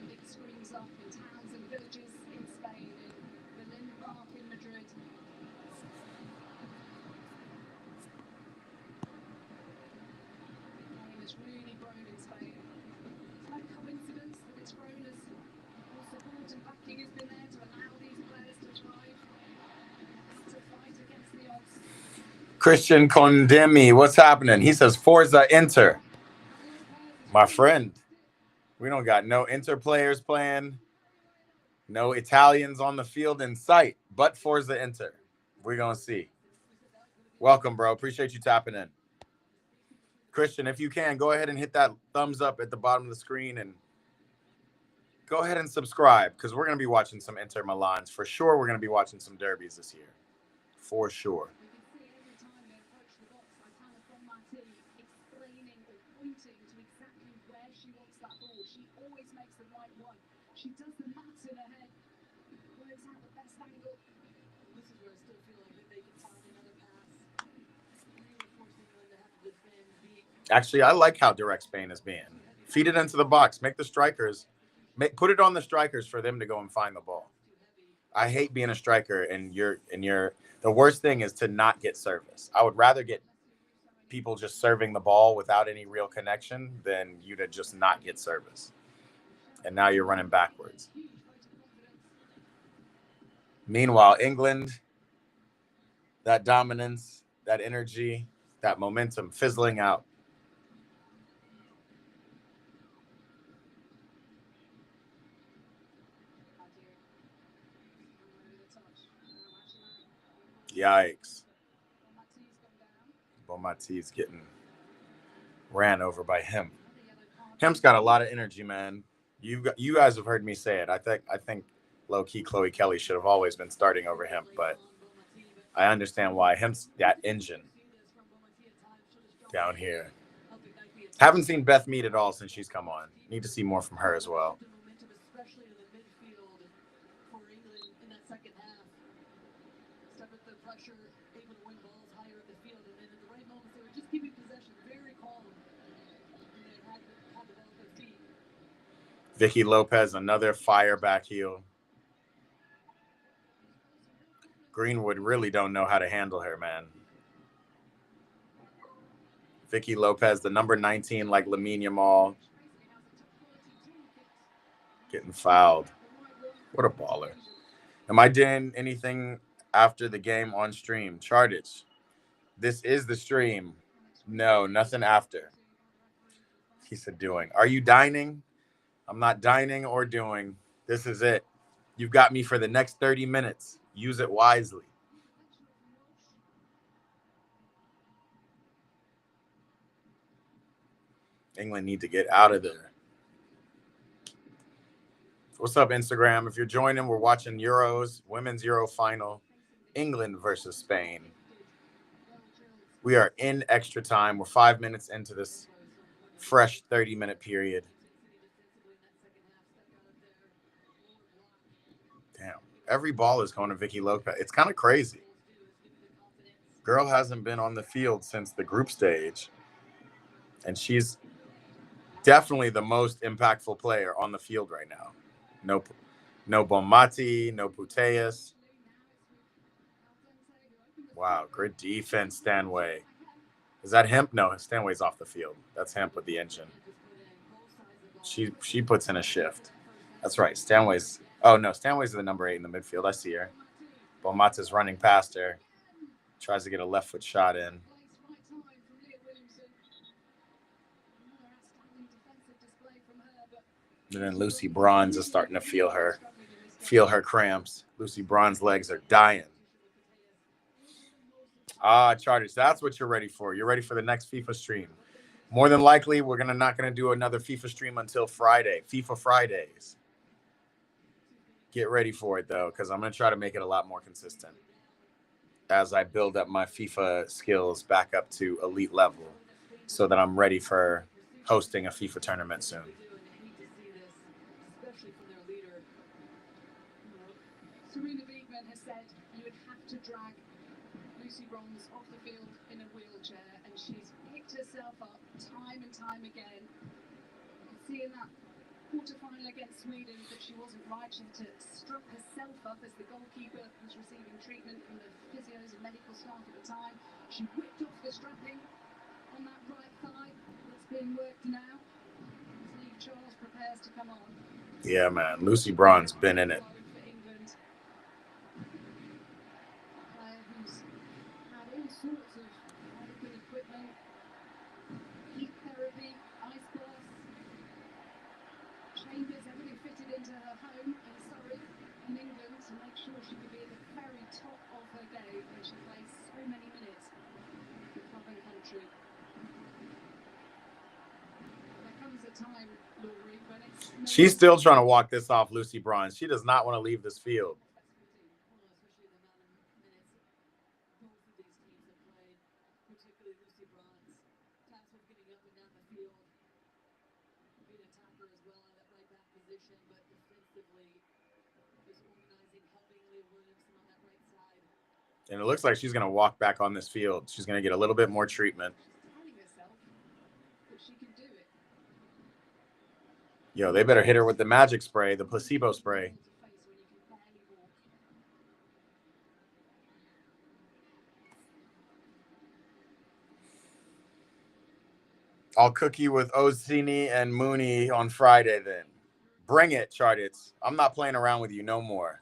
Big screens up in towns and villages in Spain, in Berlin Park in Madrid. The game has really grown in Spain. It's no coincidence that it's grown as all support and backing has been there to allow these players to thrive, to fight against the odds. Christian Condemi, what's happening? He says Forza Inter. My friend, we don't got no Inter players playing, no Italians on the field in sight, but Forza Inter. We're going to see. Welcome, bro. Appreciate you tapping in. Christian, if you can, go ahead and hit that thumbs up at the bottom of the screen and go ahead and subscribe because we're going to be watching some Inter Milans. For sure, we're going to be watching some derbies this year. For sure. She does the maths in her head, works out the best angle. This is where I still feel like they can find another pass. Really forcing England to have to defend. Actually, I like how direct Spain is being. Feed it into the box. Make the strikers. Put it on the strikers for them to go and find the ball. I hate being a striker and the worst thing is to not get service. I would rather get people just serving the ball without any real connection than you to just not get service. And now you're running backwards. Meanwhile, England, that dominance, that energy, that momentum fizzling out. Yikes. Bonmati's getting ran over by him. Hem's got a lot of energy, man. You guys have heard me say it. I think low-key Chloe Kelly should have always been starting over him, but I understand why. That engine down here. Haven't seen Beth Mead at all since she's come on. Need to see more from her as well. Especially in the midfield for England in that second half. Step up the pressure, able to win balls higher up the field, and then at the right moments they were just keeping possession, very calm. And they had the ball at their feet. Vicky Lopez, another fire back heel. Greenwood really don't know how to handle her, man. Vicky Lopez, the number 19, like Lamine Yamal. Getting fouled. What a baller. Am I doing anything after the game on stream? Chartage. This is the stream. No, nothing after. He said doing. Are you dining? I'm not dining or doing. This is it. You've got me for the next 30 minutes. Use it wisely. England need to get out of there. What's up, Instagram? If you're joining, we're watching Euros, Women's Euro Final, England versus Spain. We are in extra time. We're 5 minutes into this fresh 30-minute period. Damn. Every ball is going to Vicky Lopez. It's kind of crazy. Girl hasn't been on the field since the group stage, and she's definitely the most impactful player on the field right now. No Bonmati, no Puteas. Wow, great defense, Stanway. Is that Hemp? No, Stanway's off the field. That's Hemp with the engine. She puts in a shift. That's right. Stanway's the number 8 in the midfield. I see her. Bonmati's running past her. Tries to get a left foot shot in. And then Lucy Bronze is starting to feel her cramps. Lucy Bronze's legs are dying. Charters, that's what you're ready for. You're ready for the next FIFA stream. More than likely, we're not gonna do another FIFA stream until Friday. FIFA Fridays. Get ready for it though, because I'm gonna try to make it a lot more consistent as I build up my FIFA skills back up to elite level, so that I'm ready for hosting a FIFA tournament soon. Serena Wiegman has said you would have to drag Lucy Bronze off the field in a wheelchair, and she's picked herself up time and time again. You can see in that quarter-final against Sweden that she wasn't right. She had to strap herself up as the goalkeeper was receiving treatment from the physios and medical staff at the time. She whipped off the strapping on that right thigh that's being worked now. Steve Charles prepares to come on. Yeah, man. Lucy Bronze been in it. Sorts of medical equipment, heat therapy, ice baths, chambers, everything fitted into her home in Surrey, in England, to make sure she could be at the very top of her game when she plays so many minutes for club and country. There comes a time, Laurie, when it's... She's still trying to walk this off, Lucy Bronze. She does not want to leave this field. And it looks like she's going to walk back on this field. She's going to get a little bit more treatment. Yo, they better hit her with the magic spray, the placebo spray. I'll cook you with Osini and Mooney on Friday then. Bring it, Chartits. I'm not playing around with you no more.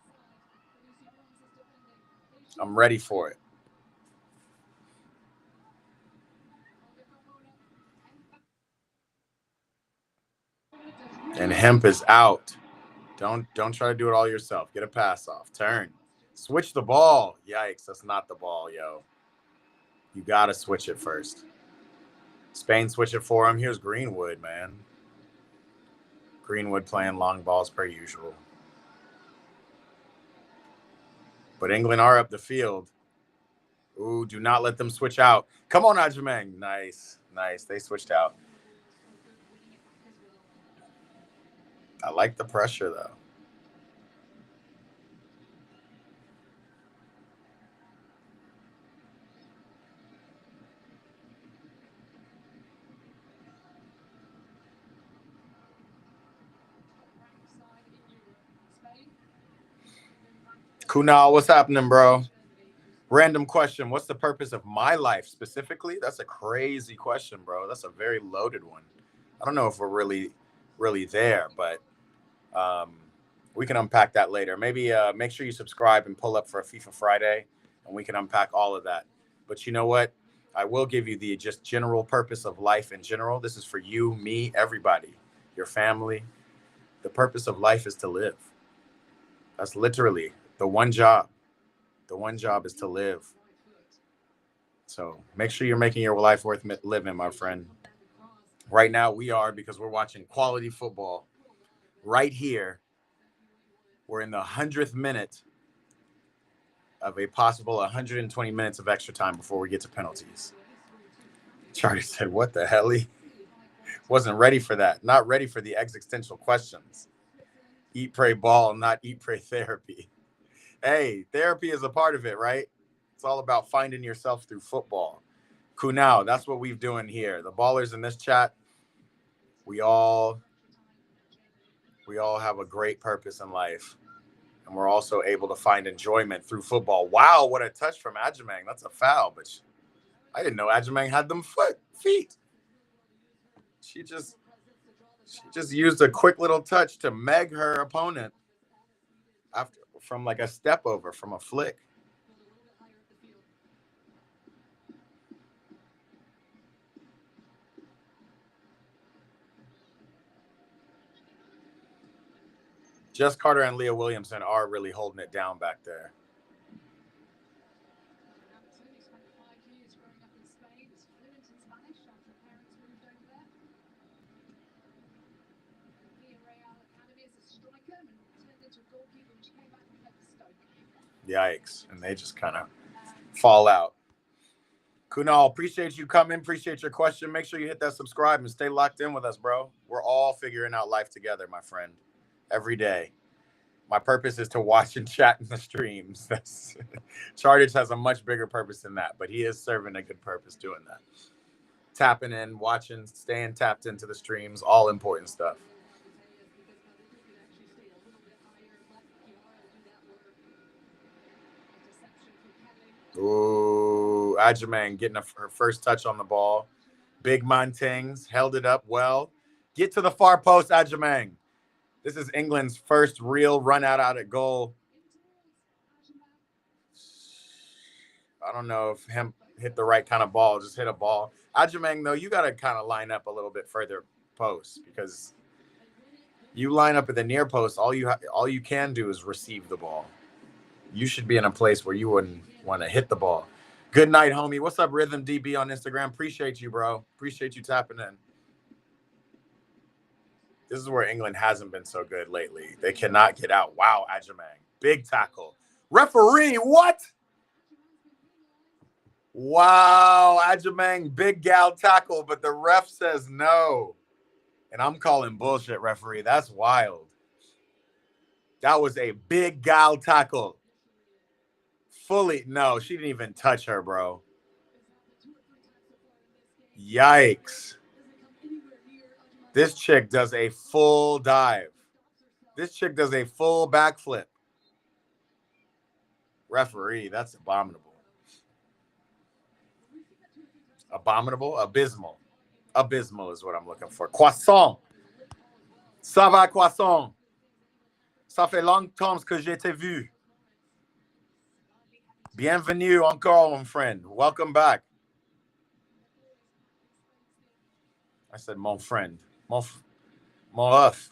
I'm ready for it. And Hemp is out. Don't try to do it all yourself. Get a pass off. Turn. Switch the ball. Yikes, that's not the ball, yo. You got to switch it first. Spain switch it for him. Here's Greenwood, man. Greenwood playing long balls per usual. But England are up the field. Ooh, do not let them switch out. Come on, Ajamang. Nice. Nice. They switched out. I like the pressure, though. Kunal, what's happening, bro? Random question. What's the purpose of my life specifically? That's a crazy question, bro. That's a very loaded one. I don't know if we're really there, but we can unpack that later. Maybe make sure you subscribe and pull up for a FIFA Friday, and we can unpack all of that. But you know what? I will give you the just general purpose of life in general. This is for you, me, everybody, your family. The purpose of life is to live. That's literally the one job. The one job is to live. So make sure you're making your life worth living, my friend. Right now we are, because we're watching quality football right here. We're in the 100th minute of a possible 120 minutes of extra time before we get to penalties. Charlie said, what the hell? He wasn't ready for that. Not ready for the existential questions. Eat, pray, ball, not eat, pray, therapy. Hey, therapy is a part of it, right? It's all about finding yourself through football. Kunal, that's what we're doing here. The ballers in this chat, we all have a great purpose in life. And we're also able to find enjoyment through football. Wow, what a touch from Ajamang. That's a foul, but I didn't know Ajamang had them feet. She just used a quick little touch to meg her opponent from like a step over, from a flick. Jess Carter and Leah Williamson are really holding it down back there. Yikes. And they just kind of fall out. Kunal, appreciate you coming. Appreciate your question. Make sure you hit that subscribe and stay locked in with us, bro. We're all figuring out life together, my friend. Every day. My purpose is to watch and chat in the streams. Chartich has a much bigger purpose than that, but he is serving a good purpose doing that. Tapping in, watching, staying tapped into the streams, all important stuff. Ooh, Ajamang getting her first touch on the ball. Big Montings held it up well. Get to the far post, Ajamang. This is England's first real run out at goal. I don't know if him hit the right kind of ball. Just hit a ball. Ajamang, though, you got to kind of line up a little bit further post, because you line up at the near post. All you can do is receive the ball. You should be in a place where you wouldn't want to hit the ball. Good night, homie. What's up, Rhythm DB on Instagram? Appreciate you, bro. Appreciate you tapping in. This is where England hasn't been so good lately. They cannot get out. Wow, Ajamang. Big tackle. Referee, what? Wow, Ajamang, big gal tackle, but the ref says no. And I'm calling bullshit, referee. That's wild. That was a big gal tackle. Fully, no, she didn't even touch her, bro. Yikes. This chick does a full dive. This chick does a full backflip. Referee, that's abominable. Abominable? Abysmal. Abysmal is what I'm looking for. Croissant. Ça va, croissant? Ça fait longtemps que je t'ai vu. Bienvenue encore, mon friend. Welcome back. I said, mon friend. Mon œuf.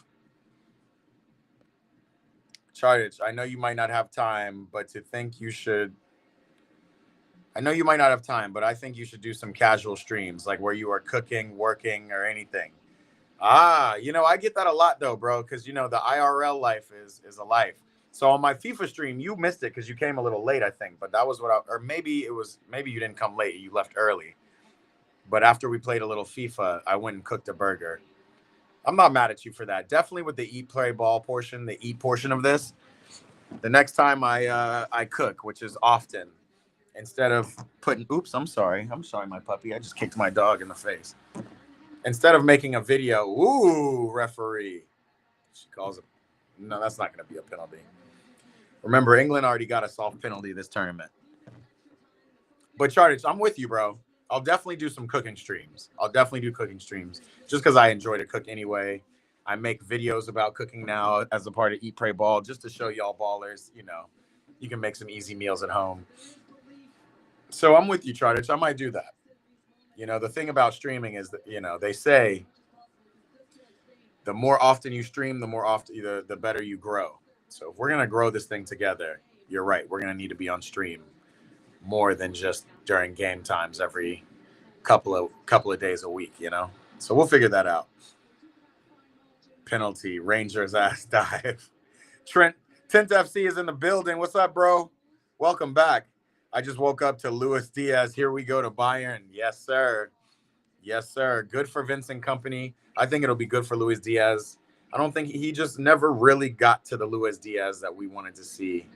Chartich, I know you might not have time, but I know you might not have time, but I think you should do some casual streams, like where you are cooking, working, or anything. I get that a lot, though, bro, because, the IRL life is a life. So on my FIFA stream, you missed it because you came a little late, I think. But that was what or maybe you didn't come late. You left early. But after we played a little FIFA, I went and cooked a burger. I'm not mad at you for that. Definitely with the eat, play, ball portion, the eat portion of this. The next time I cook, which is often, instead of putting, oops, I'm sorry, my puppy. I just kicked my dog in the face. Instead of making a video, ooh, referee. She calls it. No, that's not going to be a penalty. Remember, England already got a soft penalty this tournament. But Chartich, I'm with you, bro. I'll definitely do some cooking streams. Just because I enjoy to cook anyway. I make videos about cooking now as a part of Eat, Pray, Ball, just to show y'all ballers, you can make some easy meals at home. So I'm with you, Chartich. I might do that. The thing about streaming is that, they say the more often you stream, the better you grow. So if we're going to grow this thing together, you're right. We're going to need to be on stream more than just during game times every couple of days a week, So we'll figure that out. Penalty, Rangers ass dive. Trent FC is in the building. What's up, bro? Welcome back. I just woke up to Luis Diaz. Here we go to Bayern. Yes, sir. Yes, sir. Good for Vincent Kompany. I think it'll be good for Luis Diaz. I don't think he just never really got to the Luis Diaz that we wanted to see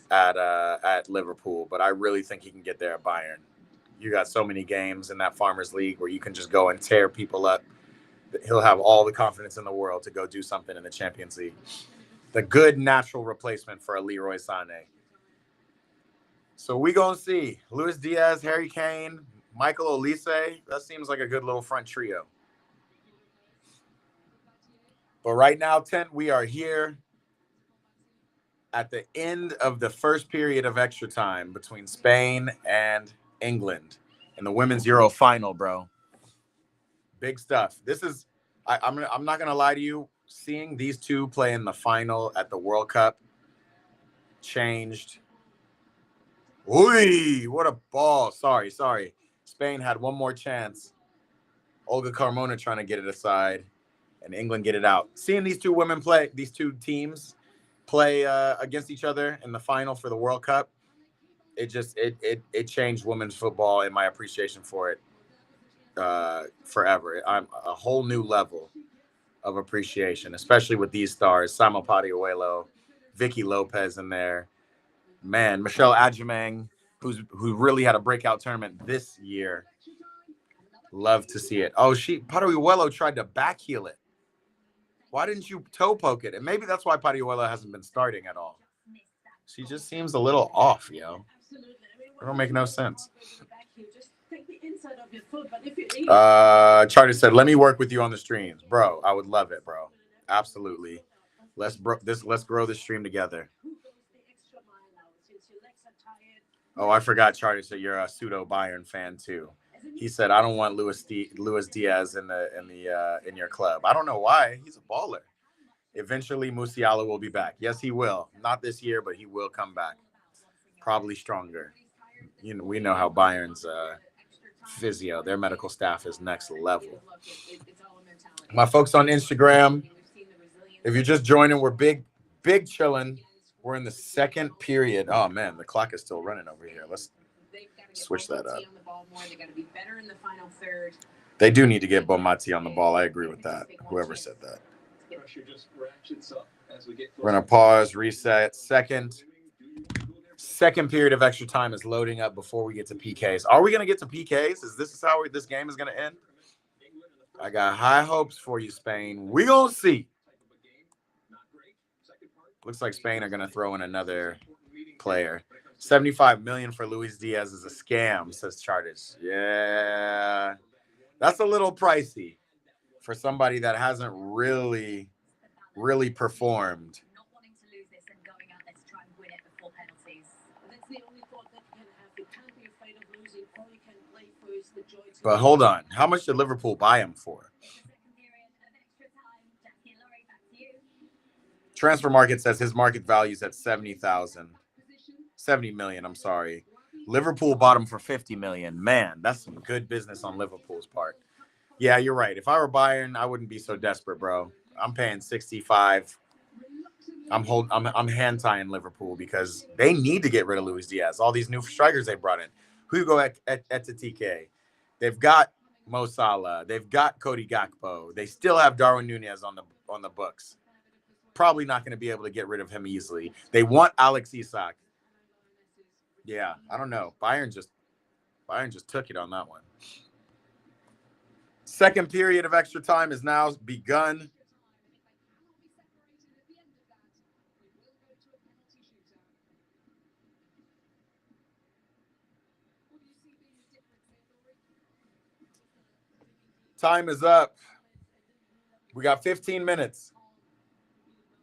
at Liverpool, but I really think he can get there at Bayern. You got so many games in that Farmers League where you can just go and tear people up. He'll have all the confidence in the world to go do something in the Champions League. The good natural replacement for a Leroy Sané. So we gonna see Luis Diaz, Harry Kane, Michael Olise. That seems like a good little front trio. But right now, Tent, we are here at the end of the first period of extra time between Spain and England in the Women's Euro final, bro. Big stuff. This is, I'm not gonna lie to you. Seeing these two play in the final at the World Cup changed. Ooh, what a ball! Sorry. Spain had one more chance. Olga Carmona trying to get it aside, and England get it out. Seeing these two teams play against each other in the final for the World Cup, it changed women's football and my appreciation for it forever. I'm a whole new level of appreciation, especially with these stars: Samo Padiuelo, Vicky Lopez in there, man, Michelle Adjumang, who really had a breakout tournament this year. Love to see it. Oh, Padiuelo tried to backheel it. Why didn't you toe poke it? And maybe that's why Padiuelo hasn't been starting at all. She just seems a little off, yo. It don't make no sense. Charter said, "Let me work with you on the streams, bro. I would love it, bro. Absolutely. Let's grow this stream together." Oh, I forgot, Charter said you're a pseudo Bayern fan too. He said, "I don't want Luis Diaz in your club." I don't know why. He's a baller. Eventually, Musiala will be back. Yes, he will. Not this year, but he will come back. Probably stronger. We know how Bayern's physio, their medical staff is next level. My folks on Instagram, if you're just joining, we're big chilling. We're in the second period. Oh man, the clock is still running over here. Let's switch that up. They do need to get Bonmati on the ball. I agree with that. Whoever said that. We're gonna pause, reset. Second period of extra time is loading up before we get to PKs. Are we gonna get to PKs? Is this how this game is gonna end? I got high hopes for you, Spain. We gonna see. Looks like Spain are gonna throw in another player. 75 million for Luis Diaz is a scam, says Charters. Yeah, that's a little pricey for somebody that hasn't really performed. But hold on, how much did Liverpool buy him for? Transfer Market says his market value is at 70 million. I'm sorry. Liverpool bought him for 50 million. Man, that's some good business on Liverpool's part. Yeah, you're right. If I were Bayern, I wouldn't be so desperate, bro. I'm paying 65 I'm hand tying Liverpool because they need to get rid of Luis Diaz. All these new strikers they brought in, Hugo Ekitike, they've got Mo Salah, they've got Cody Gakpo, they still have Darwin Nunez on the books. Probably not going to be able to get rid of him easily. They want Alex Isak. Yeah, I don't know. Bayern just took it on that one. Second period of extra time is now begun. Time is up. We got 15 minutes.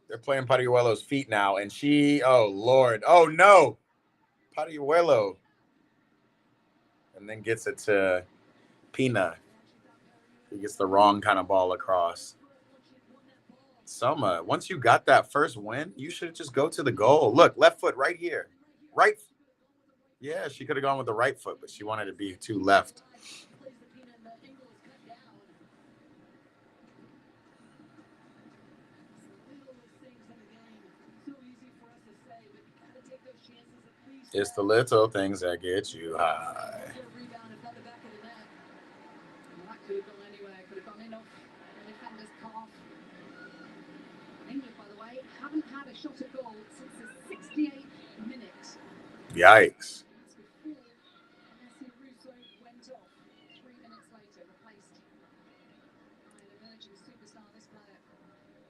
They're playing Pariuelo's feet now, and oh, Lord. Oh, no. Pariuelo. And then gets it to Pina. He gets the wrong kind of ball across. Selma, once you got that first win, you should just go to the goal. Look, left foot right here. Right. Yeah, she could have gone with the right foot, but she wanted to be too left. It's the little things that get you high. England, by the way, haven't had a shot at goal since the 68th minute. Yikes. Went off 3 minutes later, replaced by an emerging superstar, this player,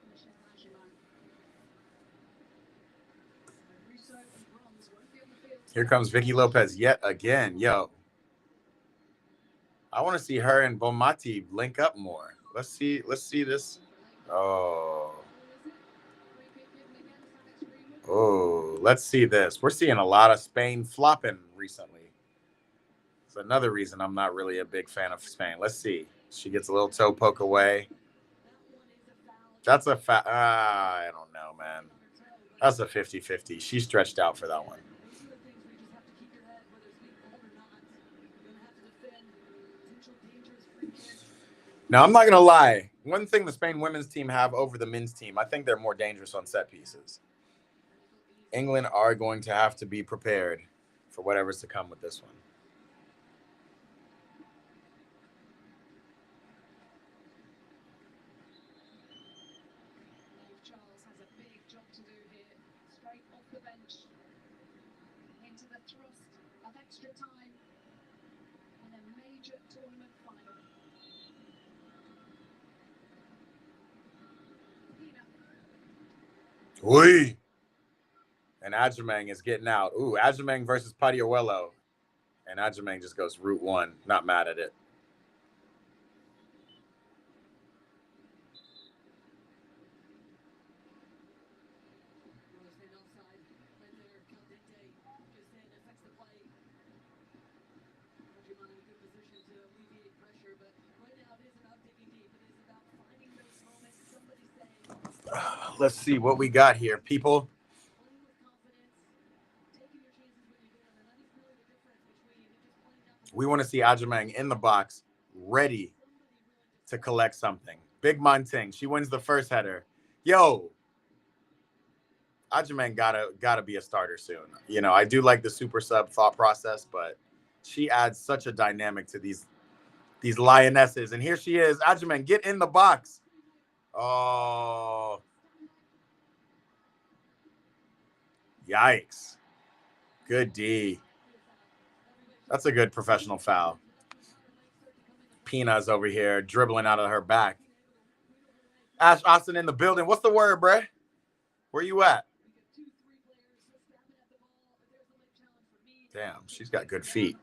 Michel Aguilar. Russo and Bronze won't be on the field. Here comes Vicky Lopez yet again. Yo. I want to see her and Bonmati link up more. Let's see this. Oh. Oh, let's see this. We're seeing a lot of Spain flopping recently. It's another reason I'm not really a big fan of Spain. Let's see. She gets a little toe poke away. That's a I don't know, man. That's a 50-50. She stretched out for that one. Now, I'm not going to lie. One thing the Spain women's team have over the men's team, I think they're more dangerous on set pieces. England are going to have to be prepared for whatever's to come with this one. Charles has a big job to do here. Straight off the bench into the thrust of extra time in a major tournament final. Oi. And Ajamang is getting out. Ooh, Ajamang versus Padiuelo. And Ajamang just goes route one. Not mad at it. Let's see what we got here, people. We want to see Ajamang in the box, ready to collect something. Big Montaigne. She wins the first header. Yo, Ajamang gotta be a starter soon. You know, I do like the super sub thought process, but she adds such a dynamic to these Lionesses. And here she is. Ajamang, get in the box. Oh. Yikes. Good D. That's a good professional foul. Pina's over here dribbling out of her back. Ash Austin in the building. What's the word, bruh? Where you at? Damn, she's got good feet.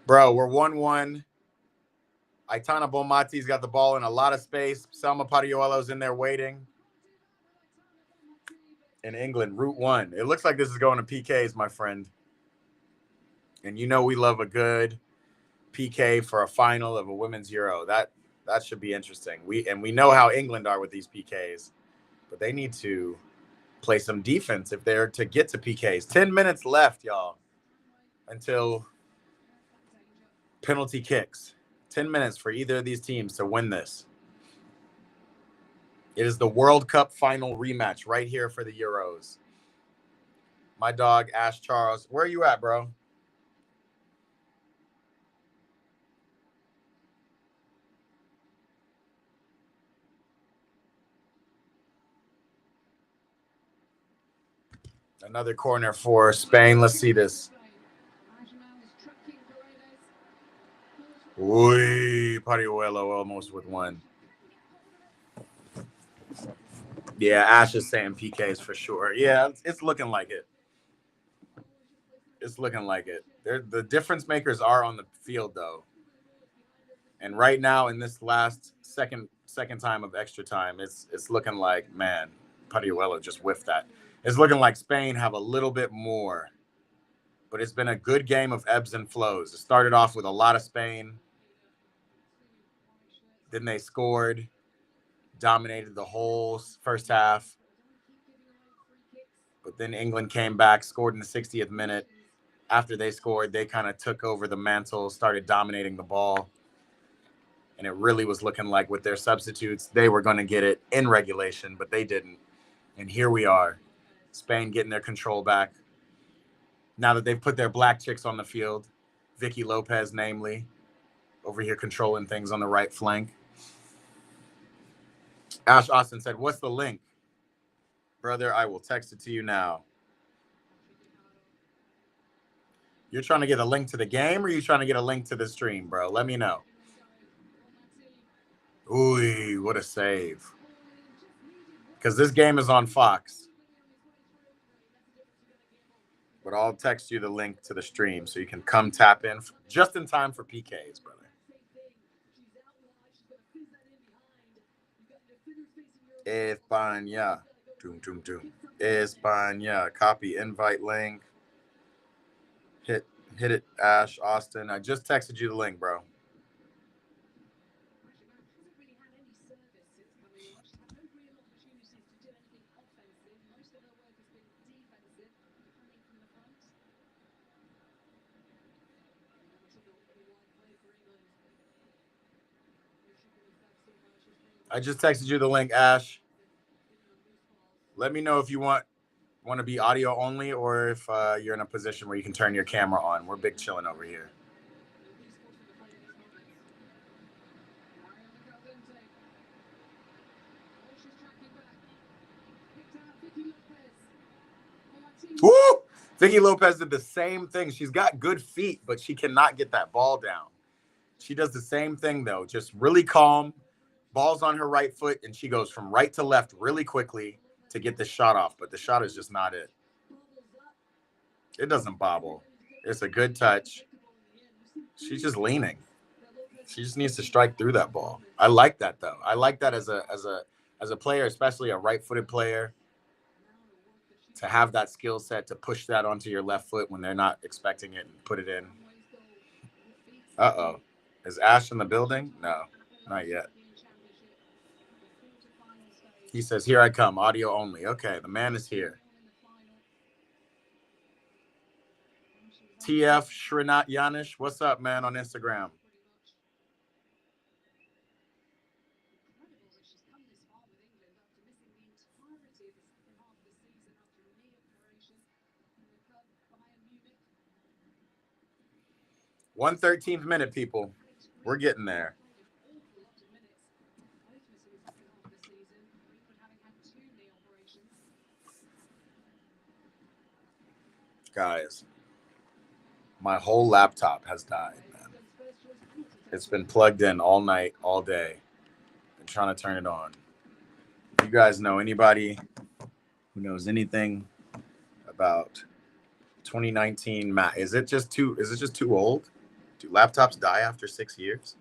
Bro, we're 1-1. Aitana Bonmati's got the ball in a lot of space. Selma Padiuelo's in there waiting. In England, route one. It looks like this is going to PKs, my friend. And you know we love a good PK for a final of a women's Euro. That should be interesting. We know how England are with these PKs, but they need to play some defense if they're to get to PKs. 10 minutes left, y'all, until penalty kicks. 10 minutes for either of these teams to win this. It is the World Cup Final Rematch right here for the Euros. My dog, Ash Charles. Where are you at, bro? Another corner for Spain. Let's see this. Uy, Pariuelo almost with one. Yeah, Ash is saying PKs for sure. Yeah, it's looking like it. It's looking like it. The difference makers are on the field, though. And right now, in this last second time of extra time, it's looking like, man, Pariuelo just whiffed that. It's looking like Spain have a little bit more. But it's been a good game of ebbs and flows. It started off with a lot of Spain. Then they scored, dominated the whole first half. But then England came back, scored in the 60th minute. After they scored, they kind of took over the mantle, started dominating the ball. And it really was looking like with their substitutes, they were going to get it in regulation, but they didn't. And here we are, Spain getting their control back. Now that they've put their black chicks on the field, Vicky Lopez, namely, over here controlling things on the right flank. Ash Austin said, "What's the link?" Brother, I will text it to you now. You're trying to get a link to the game, or are you trying to get a link to the stream, bro? Let me know. Ooh, what a save. Because this game is on Fox. But I'll text you the link to the stream so you can come tap in just in time for PKs, brother. España. Doom, doom, doom. España. Copy invite link. Hit it, Ash Austin. I just texted you the link, bro. I just texted you the link, Ash. Let me know if you want to be audio only or if you're in a position where you can turn your camera on. We're big chilling over here. Woo! Vicky Lopez did the same thing. She's got good feet, but she cannot get that ball down. She does the same thing, though. Just really calm. Ball's on her right foot, and she goes from right to left really quickly to get the shot off. But the shot is just not it. It doesn't bobble. It's a good touch. She's just leaning. She just needs to strike through that ball. I like that, though. I like that as a player, especially a right-footed player, to have that skill set to push that onto your left foot when they're not expecting it and put it in. Uh-oh. Is Ash in the building? No, not yet. He says, "Here I come, audio only." Okay, the man is here. TF Shrinat Yanish, what's up, man, on Instagram? One 13th minute, people. We're getting there. Guys, my whole laptop has died, man. It's been plugged in all night, all day. Been trying to turn it on. If you guys know anybody who knows anything about 2019 Mac, is it just too old? Do laptops die after 6 years?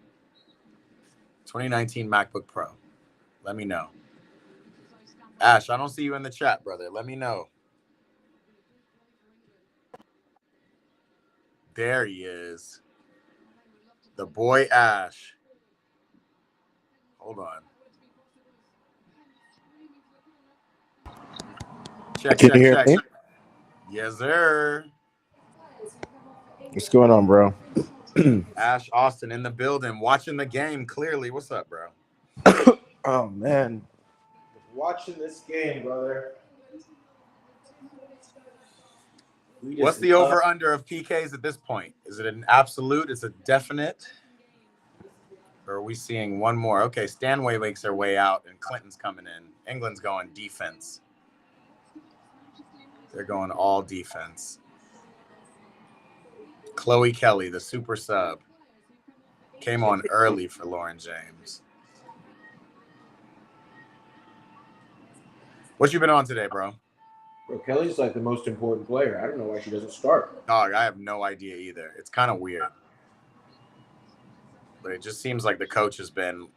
2019 MacBook Pro. Let me know. Ash, I don't see you in the chat, brother. Let me know. There he is. The boy Ash. Hold on. Check. Can you hear me? Yes, sir. What's going on, bro? Ash Austin in the building, watching the game clearly. What's up, bro? Oh, man. watching this game, brother. What's the over-under of PKs at this point? Is it an absolute? Is it definite? Or are we seeing one more? Okay, Stanway makes their way out, and Clinton's coming in. England's going defense. They're going all defense. Chloe Kelly, the super sub, came on early for Lauren James. What you been on today, bro? Bro, Kelly's like the most important player. I don't know why she doesn't start. Dog, I have no idea either. It's kind of weird. But it just seems like the coach has been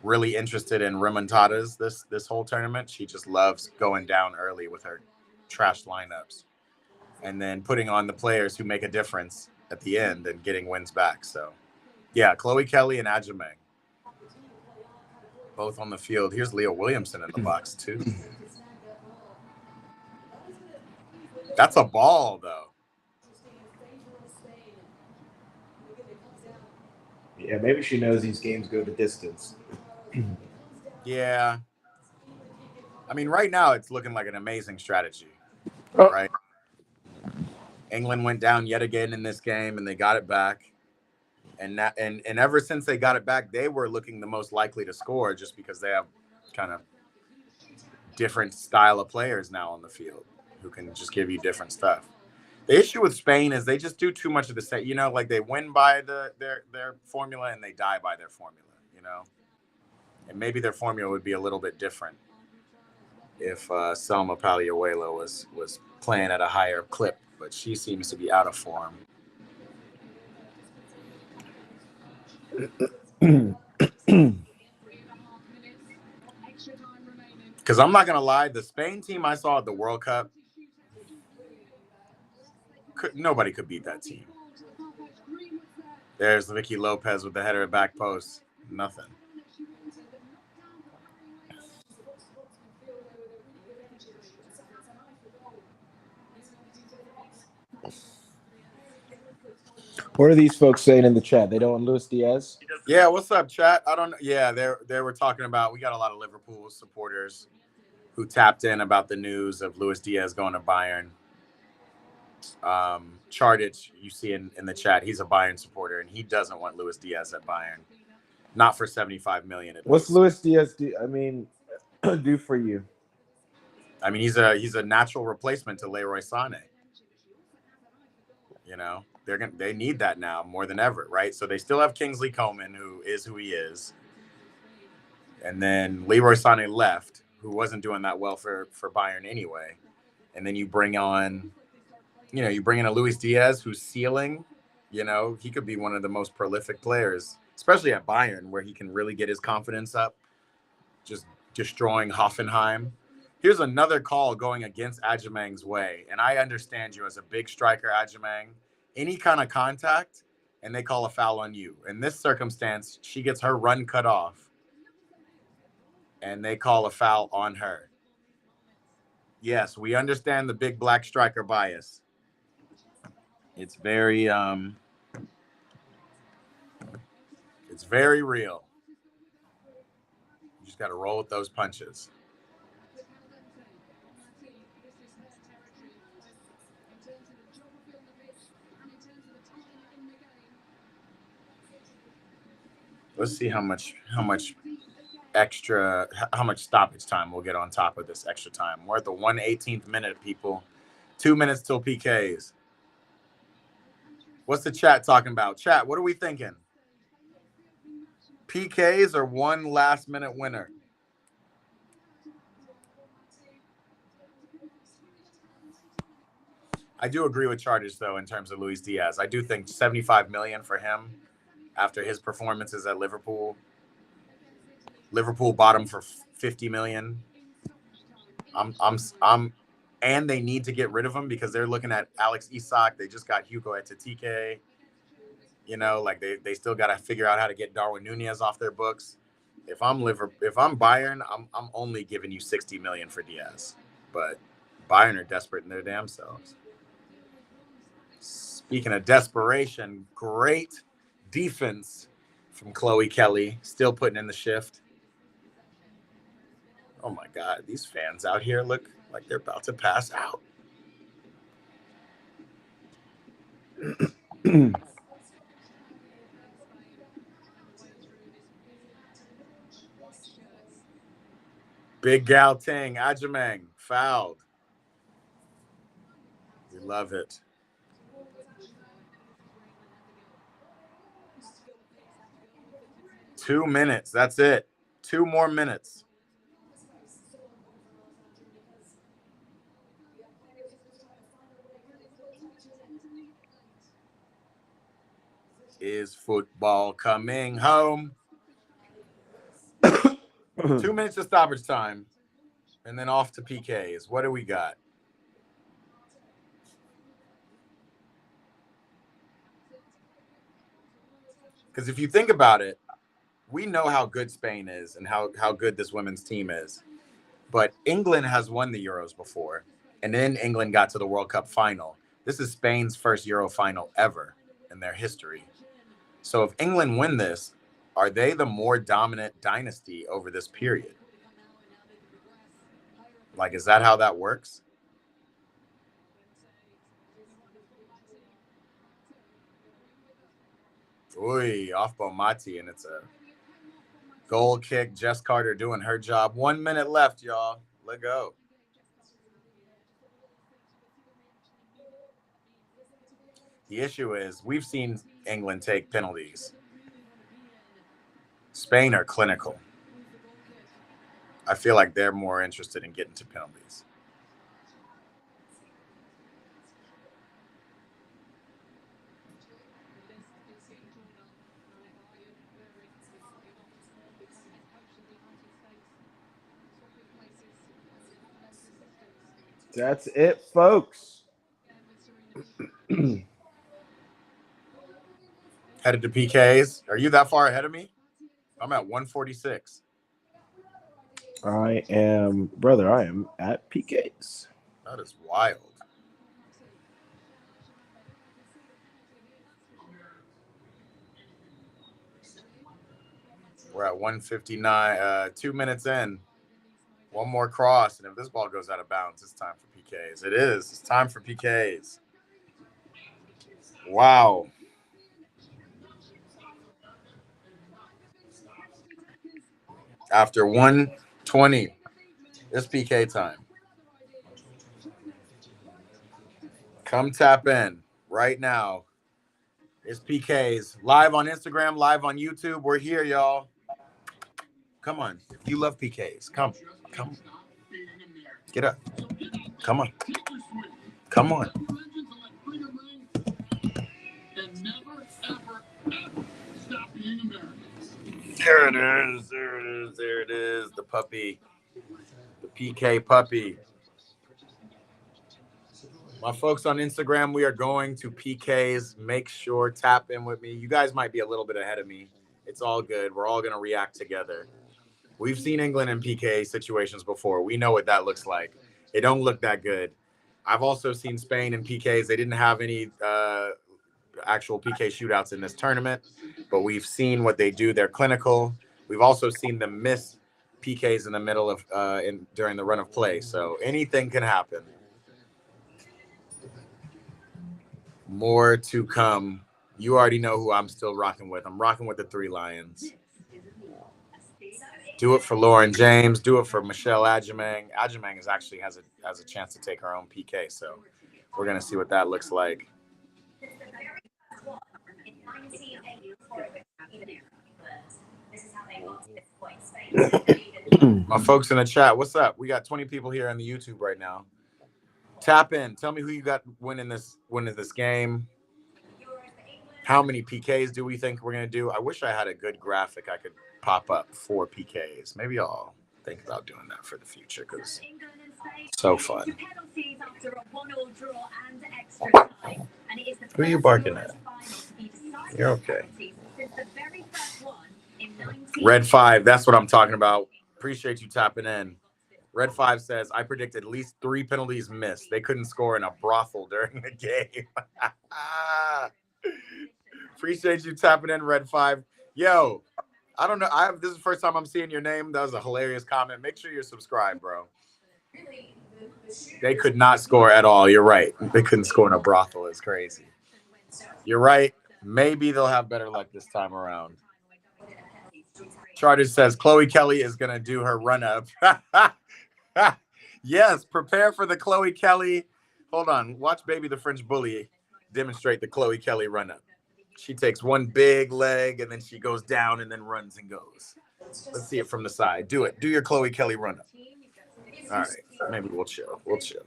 really interested in remontadas this whole tournament. She just loves going down early with her trash lineups and then putting on the players who make a difference at the end and getting wins back. So, yeah, Chloe Kelly and Ajameng, both on the field. Here's Leah Williamson in the box, too. That's a ball, though. Yeah, maybe she knows these games go the distance. Yeah. I mean, right now it's looking like an amazing strategy, right? England went down yet again in this game, and they got it back. And ever since they got it back, they were looking the most likely to score just because they have kind of different style of players now on the field who can just give you different stuff. The issue with Spain is they just do too much of the same. You know, like they win by their formula and they die by their formula, you know? And maybe their formula would be a little bit different if Selma Paliuelo was playing at a higher clip, but she seems to be out of form. Because I'm not going to lie, the Spain team I saw at the World Cup, nobody could beat that team. There's Vicky Lopez with the header at back post. Nothing. What are these folks saying in the chat? They don't want Luis Diaz? Yeah, what's up, chat? I don't know. Yeah, they were talking about, we got a lot of Liverpool supporters who tapped in about the news of Luis Diaz going to Bayern. Chartich, you see in the chat, he's a Bayern supporter, and he doesn't want Luis Diaz at Bayern. Not for $75 million. What's Luis Diaz do for you? I mean, he's a natural replacement to Leroy Sané. You know, they need that now more than ever, right? So they still have Kingsley Coman, who is who he is, and then Leroy Sané left, who wasn't doing that well for Bayern anyway. And then you bring in a Luis Diaz who's ceiling. You know, he could be one of the most prolific players, especially at Bayern, where he can really get his confidence up, just destroying Hoffenheim. Here's another call going against Ajamang's way. And I understand you as a big striker, Ajamang. Any kind of contact, and they call a foul on you. In this circumstance, she gets her run cut off, and they call a foul on her. Yes, we understand the big black striker bias. It's very real. You just got to roll with those punches. Let's see how much stoppage time we'll get on top of this extra time. We're at the 118th minute, people. 2 minutes till PKs. What's the chat talking about? Chat, what are we thinking? PKs or one last-minute winner? I do agree with Charters, though, in terms of Luis Diaz. I do think $75 million for him after his performances at Liverpool. Liverpool bought him for $50 million. And they need to get rid of him because they're looking at Alex Isak. They just got Hugo Ekitike. You know, like they still got to figure out how to get Darwin Nunez off their books. If I'm Bayern, I'm only giving you $60 million for Diaz. But Bayern are desperate in their damn selves. Speaking of desperation, great defense from Chloe Kelly, still putting in the shift. Oh my God, these fans out here look like they're about to pass out. Big Gal Ting, Ajamang, fouled. We love it. 2 minutes. That's it. 2 more minutes. Is football coming home? 2 minutes of stoppage time. And then off to PKs. What do we got? Because if you think about it, we know how good Spain is and how good this women's team is. But England has won the Euros before. And then England got to the World Cup final. This is Spain's first Euro final ever in their history. So if England win this, are they the more dominant dynasty over this period? Like, is that how that works? Oy, off Bomati, and it's a goal kick. Jess Carter doing her job. 1 minute left, y'all. Let go. The issue is we've seen England take penalties. Spain are clinical. I feel like they're more interested in getting to penalties. That's it, folks. Headed to PKs. Are you that far ahead of me? I'm at 146. I am at PKs. That is wild. We're at 159, 2 minutes in. One more cross, and if this ball goes out of bounds, it's time for PKs. It is. It's time for PKs. Wow. After 120, it's PK time. Come tap in right now. It's PKs. Live on Instagram, live on YouTube. We're here, y'all. Come on. If you love PKs, come. Get up. Come on. Come on. There it is. There it is. There it is. The puppy. The PK puppy. My folks on Instagram, we are going to PKs. Make sure, tap in with me. You guys might be a little bit ahead of me. It's all good. We're all going to react together. We've seen England in PK situations before. We know what that looks like. It don't look that good. I've also seen Spain in PKs. They didn't have any actual PK shootouts in this tournament, but we've seen what they do. They're clinical. We've also seen them miss PKs in the middle of during the run of play. So anything can happen. More to come. You already know who I'm still rocking with. I'm rocking with the 3 Lions. Do it for Lauren James. Do it for Michelle Ajamang. Ajamang actually has a chance to take her own PK, so we're gonna see what that looks like. My folks in the chat, what's up? We got 20 people here on the YouTube right now. Tap in. Tell me who you got winning this game. How many PKs do we think we're gonna do? I wish I had a good graphic I could pop up for PKs. Maybe I'll think about doing that for the future because it's so fun. Who are you barking at? You're okay. Red 5, that's what I'm talking about. Appreciate you tapping in. Red 5 says, I predict at least 3 penalties missed. They couldn't score in a brothel during the game. Appreciate you tapping in, Red 5. Yo, I don't know. This is the first time I'm seeing your name. That was a hilarious comment. Make sure you're subscribed, bro. They could not score at all. You're right. They couldn't score in a brothel. It's crazy. You're right. Maybe they'll have better luck this time around. Charter says Chloe Kelly is going to do her run-up. Yes, prepare for the Chloe Kelly. Hold on. Watch Baby the French Bully demonstrate the Chloe Kelly run-up. She takes one big leg, and then she goes down and then runs and goes. Let's see it from the side. Do it. Do your Chloe Kelly run-up. All right. Maybe we'll chill. We'll chill.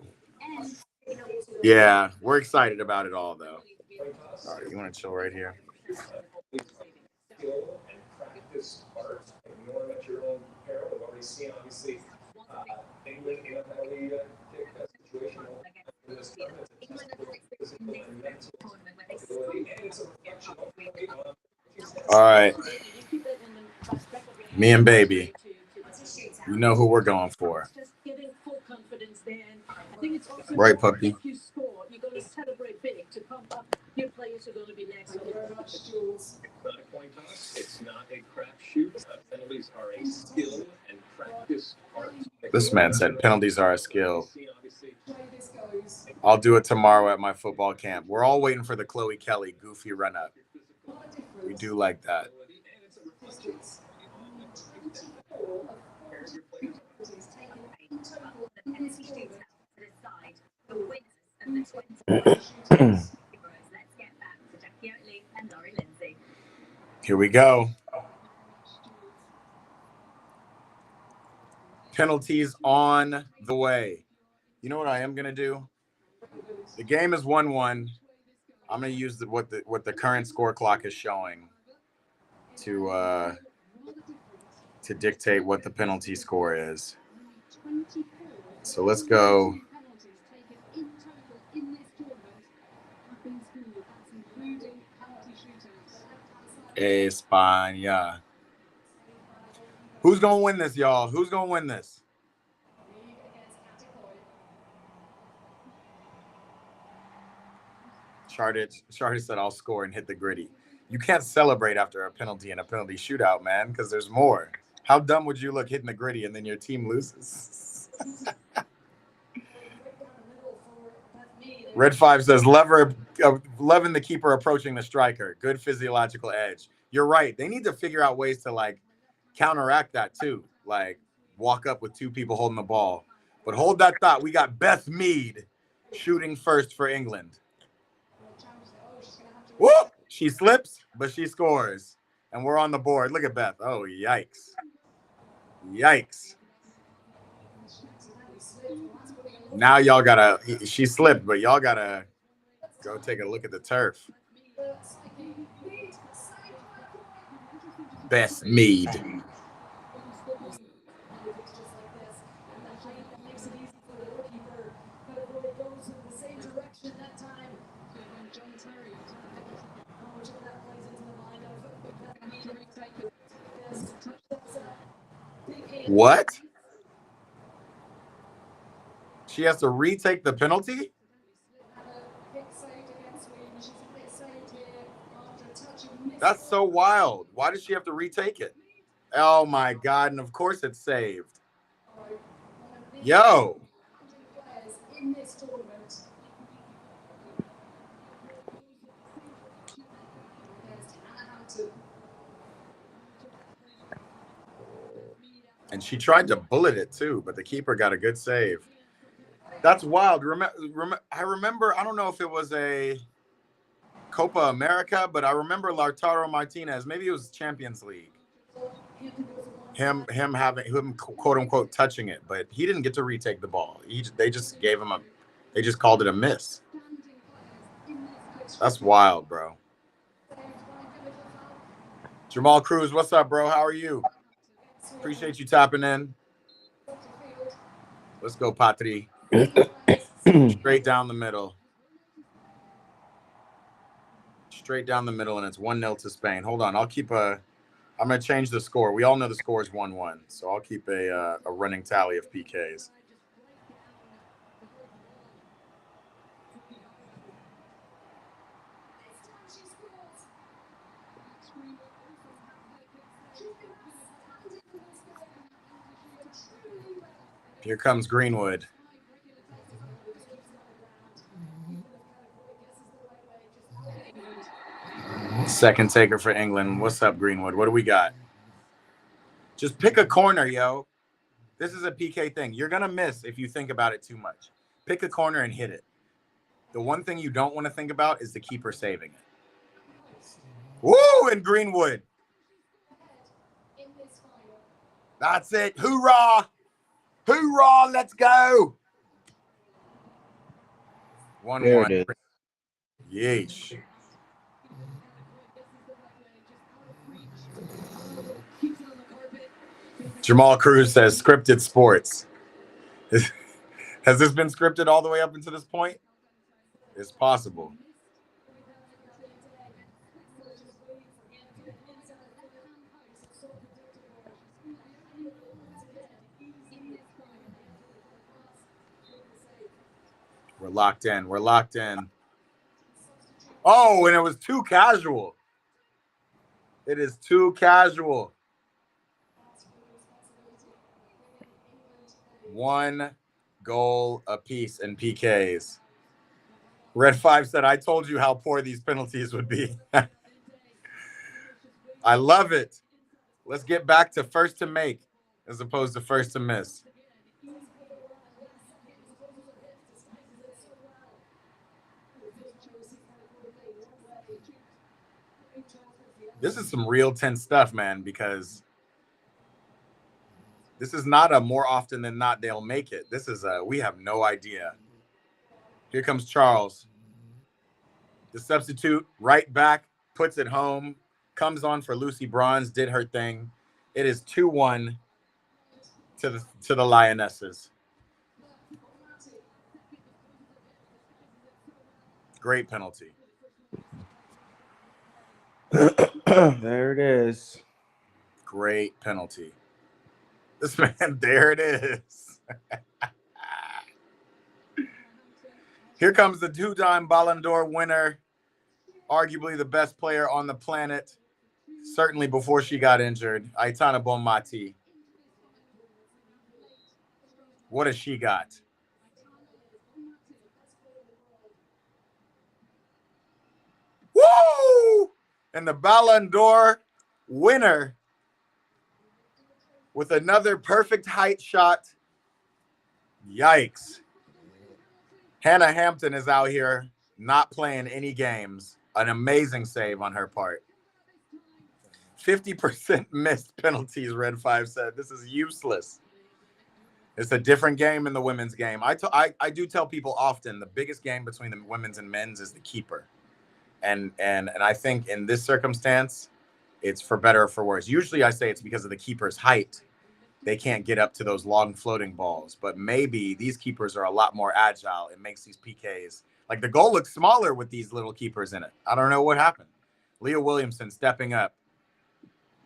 Yeah, we're excited about it all, though. All right, you want to chill right here? All right. Me and Baby. You know who we're going for. Right, puppy. If you score, you're going to celebrate big to pump up your players who are going to be next. It's not a coin toss. It's not a crapshoot. Penalties are a skill and practice art. This man said penalties are a skill. I'll do it tomorrow at my football camp. We're all waiting for the Chloe Kelly goofy run-up. We do like that. Here we go. Penalties on the way. You know what I am gonna do? The game is 1-1. I'm gonna use what the current score clock is showing to dictate what the penalty score is. So let's go. España. Who's gonna win this, y'all? Who's gonna win this? Charted said I'll score and hit the gritty. You can't celebrate after a penalty in a penalty shootout, man, because there's more. How dumb would you look hitting the gritty and then your team loses? Red 5 says loving the keeper approaching the striker. Good physiological edge. You're right. They need to figure out ways to like counteract that too. Like walk up with two people holding the ball. But hold that thought. We got Beth Mead shooting first for England. Whoop! She slips, but she scores. And we're on the board. Look at Beth. Oh, yikes. Yikes. Now y'all gotta, she slipped, but y'all gotta go take a look at the turf. Beth Mead. What? She has to retake the penalty? That's so wild. Why does she have to retake it? Oh my God. And of course it's saved. Yo. And she tried to bullet it too, but the keeper got a good save. That's wild. I remember, I don't know if it was a Copa America, but I remember Lautaro Martinez, maybe it was Champions League. Him quote unquote touching it, but he didn't get to retake the ball. They just called it a miss. That's wild, bro. Jamal Cruz, what's up, bro? How are you? Appreciate you tapping in. Let's go, Patri. Straight down the middle. Straight down the middle, and it's 1-0 to Spain. Hold on, I'm going to change the score. We all know the score is 1-1, so I'll keep a running tally of PKs. Here comes Greenwood. Second taker for England. What's up, Greenwood? What do we got? Just pick a corner, yo. This is a PK thing. You're going to miss if you think about it too much. Pick a corner and hit it. The one thing you don't want to think about is the keeper saving it. Woo! And Greenwood. That's it. Hoorah! Hoorah! Let's go! 1-1. There it is. Yeesh. Jamal Cruz says scripted sports. Has this been scripted all the way up until this point? It's possible. We're locked in. We're locked in. Oh, and it was too casual. It is too casual. 1 goal apiece in PKs. Red 5 said, I told you how poor these penalties would be. I love it. Let's get back to first to make as opposed to first to miss. This is some real tense stuff, man, because this is not a more often than not they'll make it. This is we have no idea. Here comes Charles. The substitute right back, puts it home, comes on for Lucy Bronze, did her thing. It is 2-1 to the Lionesses. Great penalty. There it is. Great penalty. This man, there it is. Here comes the 2-time Ballon d'Or winner, arguably the best player on the planet, certainly before she got injured, Aitana Bonmati. What has she got? Woo! And the Ballon d'Or winner with another perfect height shot. Yikes. Hannah Hampton is out here not playing any games. An amazing save on her part. 50% missed penalties, Red 5 said. This is useless. It's a different game in the women's game. I do tell people often the biggest game between the women's and men's is the keeper. And I think in this circumstance, it's for better or for worse. Usually I say it's because of the keeper's height. They can't get up to those long floating balls. But maybe these keepers are a lot more agile. It makes these PKs. Like the goal looks smaller with these little keepers in it. I don't know what happened. Leah Williamson stepping up.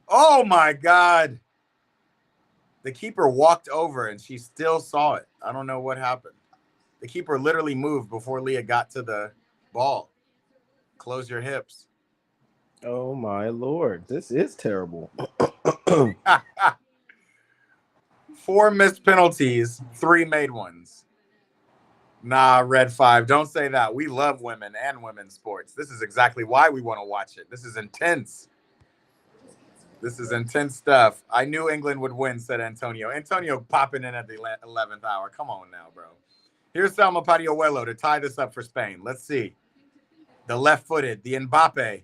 Oh, my God. The keeper walked over and she still saw it. I don't know what happened. The keeper literally moved before Leah got to the ball. Close your hips. Oh, my Lord. This is terrible. 4 missed penalties, 3 made ones. Nah, Red 5, don't say that. We love women and women's sports. This is exactly why we want to watch it. This is intense. This is intense stuff. I knew England would win, said Antonio. Antonio popping in at the 11th hour. Come on now, bro. Here's Salma Padiuelo to tie this up for Spain. Let's see. The left-footed, the Mbappe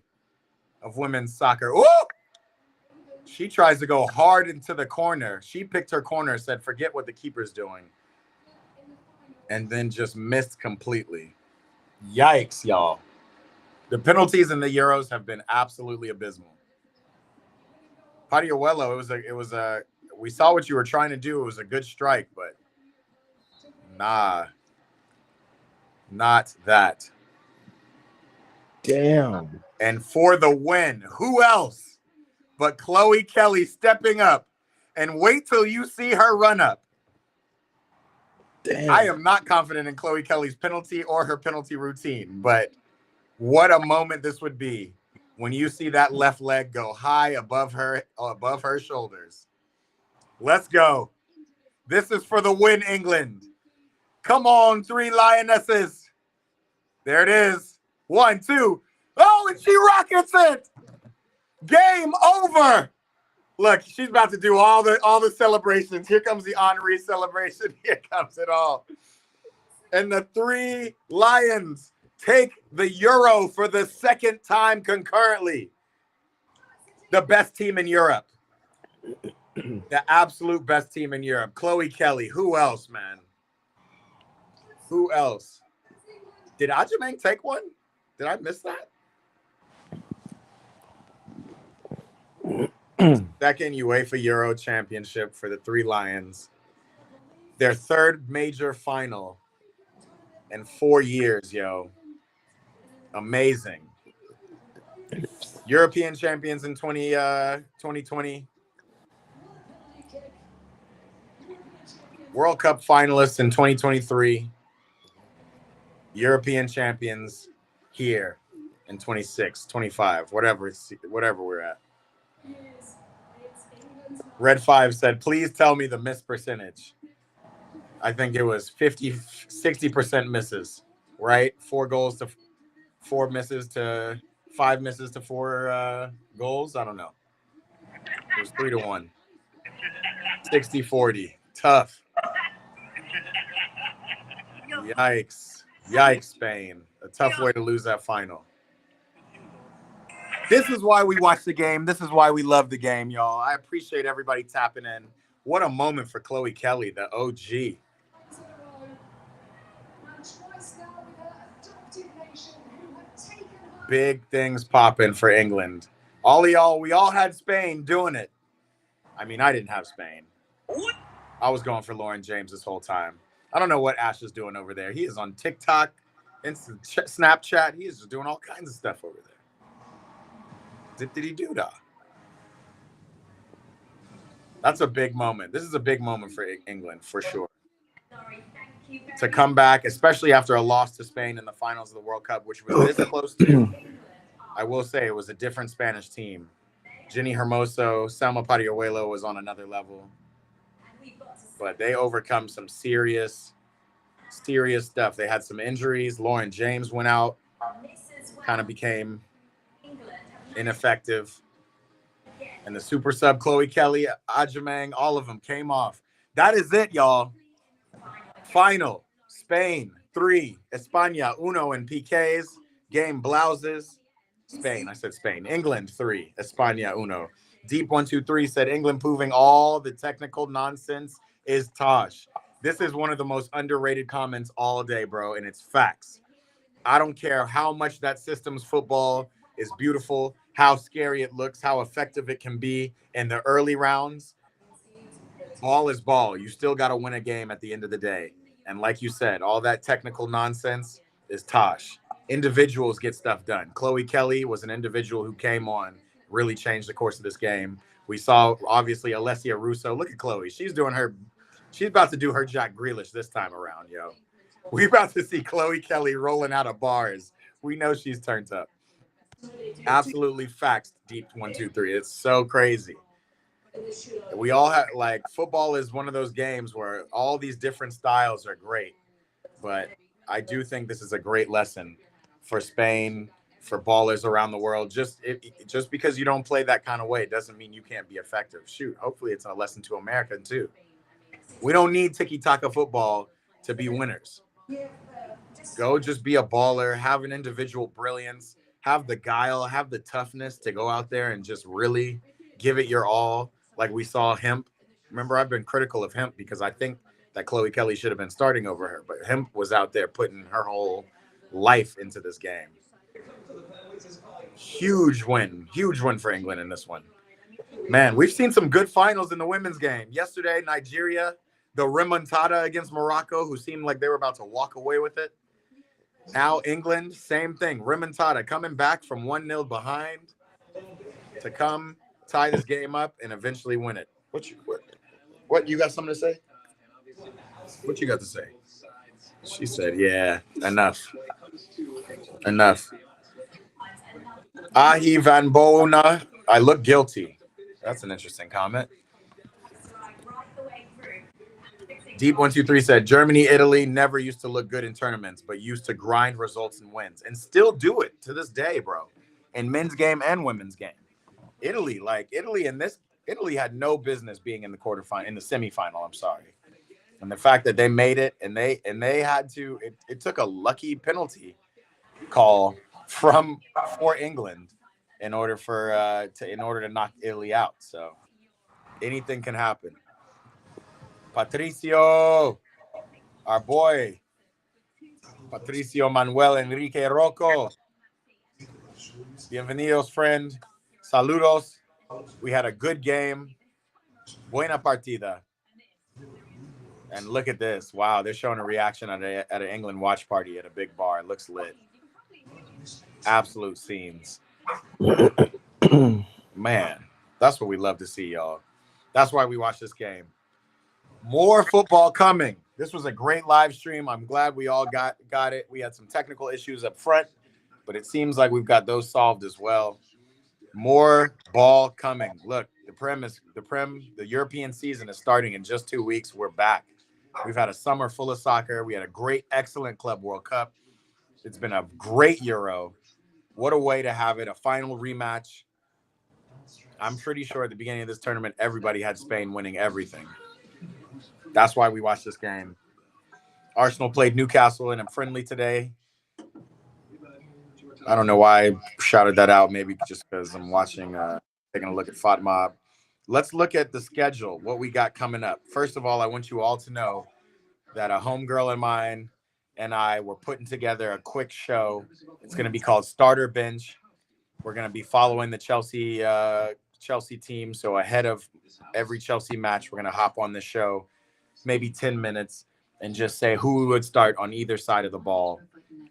of women's soccer. Ooh! She tries to go hard into the corner. She picked her corner, said, forget what the keeper's doing. And then just missed completely. Yikes, y'all. The penalties in the Euros have been absolutely abysmal. Padiuelo, we saw what you were trying to do. It was a good strike, but nah, not that. Damn. And for the win, who else but Chloe Kelly stepping up? And wait till you see her run up. Damn. I am not confident in Chloe Kelly's penalty or her penalty routine, but what a moment this would be when you see that left leg go high above her shoulders. Let's go. This is for the win, England. Come on, 3 Lionesses. There it is. 1, 2. Oh, and she rockets it. Game over. Look, she's about to do all the celebrations. Here comes the Henri celebration. Here comes it all. And the 3 Lions take the Euro for the second time concurrently. The best team in Europe. The absolute best team in Europe. Chloe Kelly. Who else, man? Who else? Did Ajamang take one? Did I miss that? Second UEFA Euro Championship for the 3 Lions. Their third major final in 4 years, yo. Amazing. European champions in 2020. World Cup finalists in 2023. European champions here in 26, 25, whatever we're at. Red 5 said, please tell me the miss percentage. I think it was 60% misses, right? 4 goals to 4 misses to 5 misses to 4 goals. I don't know. It was 3-1. 60-40. Tough. Yikes. Yikes, Spain. A tough way to lose that final. This is why we watch the game. This is why we love the game, y'all. I appreciate everybody tapping in. What a moment for Chloe Kelly, the OG. Big things popping for England. All of y'all, we all had Spain doing it. I mean, I didn't have Spain. I was going for Lauren James this whole time. I don't know what Ash is doing over there. He is on TikTok, Snapchat. He is just doing all kinds of stuff over there. Zippity-doo-dah. That's a big moment. This is a big moment for England, for sure. To come back, especially after a loss to Spain in the finals of the World Cup, which was this close to. I will say it was a different Spanish team. Ginny Hermoso, Selma Pariuelo was on another level. But they overcome some serious stuff. They had some injuries. Lauren James went out, kind of became ineffective. And the super sub, Chloe Kelly, Ajamang, all of them came off. That is it, y'all. Final. Spain, 3. España, 1 in PKs. Game blouses. Spain. I said Spain. England, 3. España, 1. Deep 123 said England proving all the technical nonsense is Tosh. This is one of the most underrated comments all day, bro, and it's facts. I don't care how much that system's football is beautiful, how scary it looks, how effective it can be in the early rounds. Ball is ball. You still got to win a game at the end of the day. And like you said, all that technical nonsense is Tosh. Individuals get stuff done. Chloe Kelly was an individual who came on, really changed the course of this game. We saw, obviously, Alessia Russo. Look at Chloe. She's about to do her Jack Grealish this time around, yo. We about to see Chloe Kelly rolling out of bars. We know she's turned up. Absolutely facts, Deep 123. It's so crazy. We all have, like, football is one of those games where all these different styles are great. But I do think this is a great lesson for Spain, for ballers around the world. Just because you don't play that kind of way doesn't mean you can't be effective. Shoot, hopefully it's a lesson to America too. We don't need tiki-taka football to be winners. Go just be a baller, have an individual brilliance, have the guile, have the toughness to go out there and just really give it your all. Like we saw Hemp. Remember, I've been critical of Hemp because I think that Chloe Kelly should have been starting over her, but Hemp was out there putting her whole life into this game. Huge win for England in this one. Man, we've seen some good finals in the women's game. Yesterday, Nigeria, the remontada against Morocco, who seemed like they were about to walk away with it. Now England, same thing. Remontada coming back from 1-0 behind to come tie this game up and eventually win it. What you got something to say? What you got to say? She said, yeah, enough. Ahi Van Bona, I look guilty. That's an interesting comment. Deep123 said Germany, Italy never used to look good in tournaments, but used to grind results and wins, and still do it to this day, bro. In men's game and women's game, Italy had no business being in the quarterfinal, in the semifinal. I'm sorry, and the fact that they made it, and they had to, it took a lucky penalty call for England in order to knock Italy out. So anything can happen. Patricio, our boy, Patricio Manuel Enrique Rocco. Bienvenidos, friend. Saludos. We had a good game. Buena partida. And look at this. Wow, they're showing a reaction at an England watch party at a big bar. It looks lit. Absolute scenes. Man, that's what we love to see, y'all. That's why we watch this game. More football coming. This was a great live stream. I'm glad we all got it. We had some technical issues up front, but it seems like we've got those solved as well. More ball coming. Look, the European season is starting in just 2 weeks. We're back. We've had a summer full of soccer. We had a great, excellent Club World Cup. It's been a great Euro. What a way to have it. A final rematch. I'm pretty sure at the beginning of this tournament, everybody had Spain winning everything. That's why we watched this game. Arsenal played Newcastle in a friendly today. I don't know why I shouted that out. Maybe just because I'm watching, taking a look at FOTMob. Let's look at the schedule, what we got coming up. First of all, I want you all to know that a homegirl of mine and I were putting together a quick show. It's going to be called Starter Bench. We're going to be following the Chelsea team. So ahead of every Chelsea match, we're going to hop on the show, maybe 10 minutes, and just say who would start on either side of the ball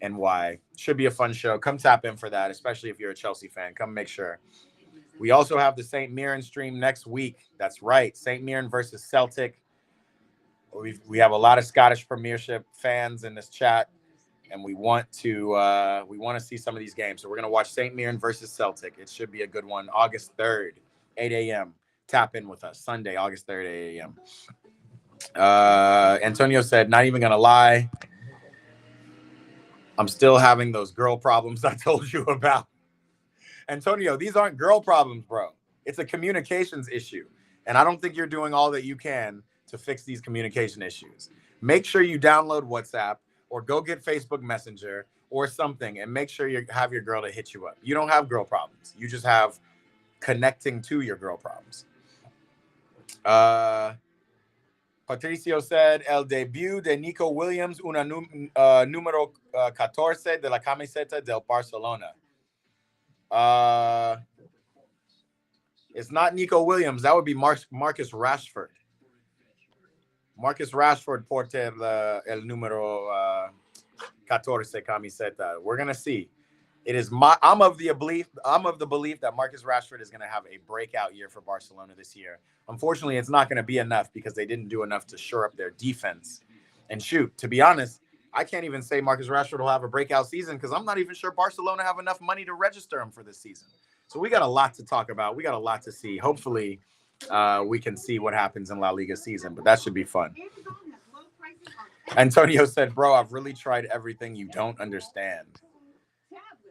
and why. Should be a fun show. Come tap in for that, especially if you're a Chelsea fan. Come make sure. We also have the St. Mirren stream next week. That's right. St. Mirren versus Celtic. We have a lot of Scottish Premiership fans in this chat, and we want to see some of these games. So we're going to watch St. Mirren versus Celtic. It should be a good one. August 3rd, 8 a.m. Tap in with us. Sunday, August 3rd, 8 a.m. Antonio said, not even going to lie, I'm still having those girl problems I told you about. Antonio, these aren't girl problems, bro. It's a communications issue. And I don't think you're doing all that you can to fix these communication issues. Make sure you download WhatsApp or go get Facebook Messenger or something and make sure you have your girl to hit you up. You don't have girl problems. You just have connecting to your girl problems. Patricio said, el debut de Nico Williams, número 14 de la camiseta del Barcelona. It's not Nico Williams. That would be Marcus Rashford. Marcus Rashford porter el número 14 camiseta. We're gonna see. I'm of the belief that Marcus Rashford is gonna have a breakout year for Barcelona this year. Unfortunately, it's not gonna be enough because they didn't do enough to shore up their defense and shoot. To be honest, I can't even say Marcus Rashford will have a breakout season because I'm not even sure Barcelona have enough money to register him for this season. So we got a lot to talk about. We got a lot to see. Hopefully, we can see what happens in La Liga season, but that should be fun. Antonio said, bro, I've really tried everything. You don't understand.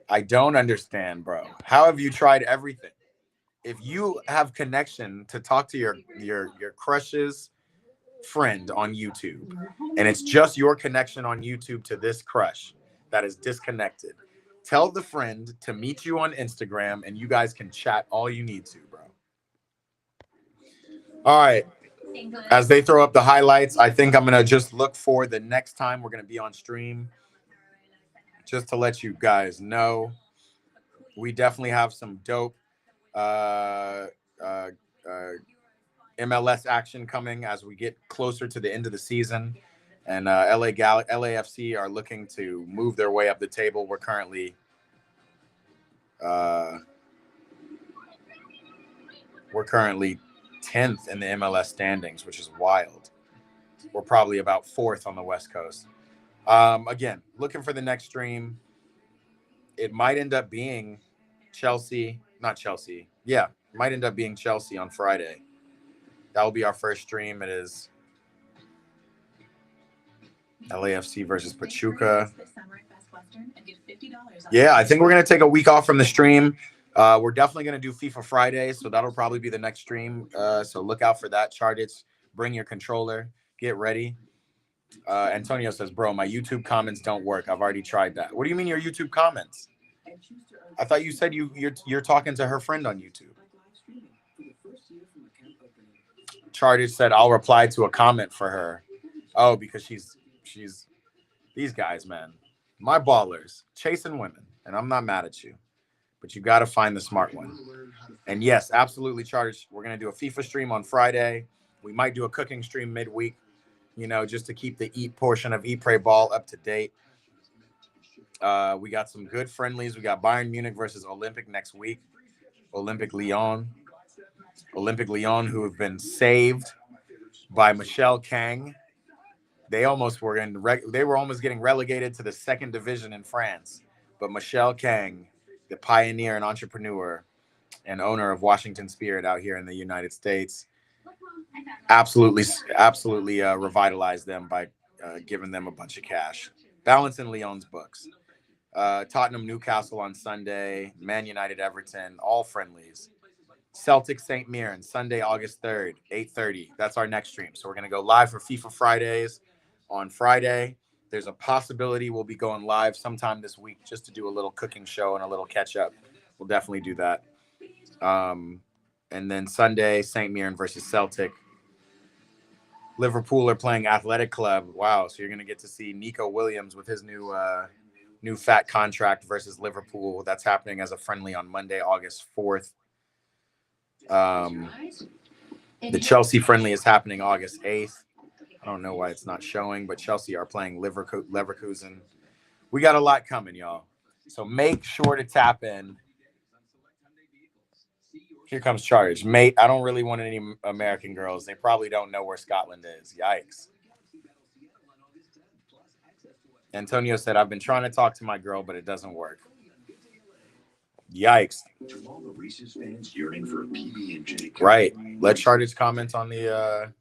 I don't understand, bro. How have you tried everything? If you have connection to talk to your crush's friend on YouTube, and it's just your connection on YouTube to this crush that is disconnected, tell the friend to meet you on Instagram and you guys can chat all you need to, bro. All right. As they throw up the highlights, I think I'm going to just look for the next time we're going to be on stream. Just to let you guys know, we definitely have some dope MLS action coming as we get closer to the end of the season. And LAFC are looking to move their way up the table. We're currently 10th in the MLS standings, which is wild. We're probably about 4th on the West Coast. Again, looking for the next stream. It might end up being Chelsea. Yeah, it might end up being Chelsea on Friday. That will be our first stream. It is LAFC versus Pachuca. Yeah, I think we're going to take a week off from the stream. We're definitely going to do FIFA Friday, so that'll probably be the next stream. So look out for that. Chartits, bring your controller. Get ready. Antonio says, bro, my YouTube comments don't work. I've already tried that. What do you mean your YouTube comments? I thought you said you're talking to her friend on YouTube. Chartits said, I'll reply to a comment for her. Oh, because she's these guys, man. My ballers, chasing women. And I'm not mad at you. But you got to find the smart one. And yes, absolutely, Charters. We're going to do a FIFA stream on Friday. We might do a cooking stream midweek, just to keep the eat portion of Eat, Pray, Ball up to date. We got some good friendlies. We got Bayern Munich versus Olympic next week. Olympic Lyon, who have been saved by Michelle Kang. They almost were almost getting relegated to the second division in France. But Michelle Kang, the pioneer and entrepreneur and owner of Washington Spirit out here in the United States, absolutely revitalized them by giving them a bunch of cash. Balancing Lyon's books. Tottenham Newcastle on Sunday, Man United Everton, all friendlies. Celtic St. Mirren, Sunday, August 3rd, 8:30. That's our next stream. So we're going to go live for FIFA Fridays on Friday. There's a possibility we'll be going live sometime this week just to do a little cooking show and a little catch up. We'll definitely do that. And then Sunday, St. Mirren versus Celtic. Liverpool are playing Athletic Club. Wow. So you're going to get to see Nico Williams with his new fat contract versus Liverpool. That's happening as a friendly on Monday, August 4th. The Chelsea friendly is happening August 8th. I don't know why it's not showing, but Chelsea are playing Leverkusen. We got a lot coming, y'all. So make sure to tap in. Here comes Charge. Mate, I don't really want any American girls. They probably don't know where Scotland is. Yikes. Antonio said, I've been trying to talk to my girl, but it doesn't work. Yikes. To all the Reese's fans yearning for a PB&J. Right. Let Charters comment on the...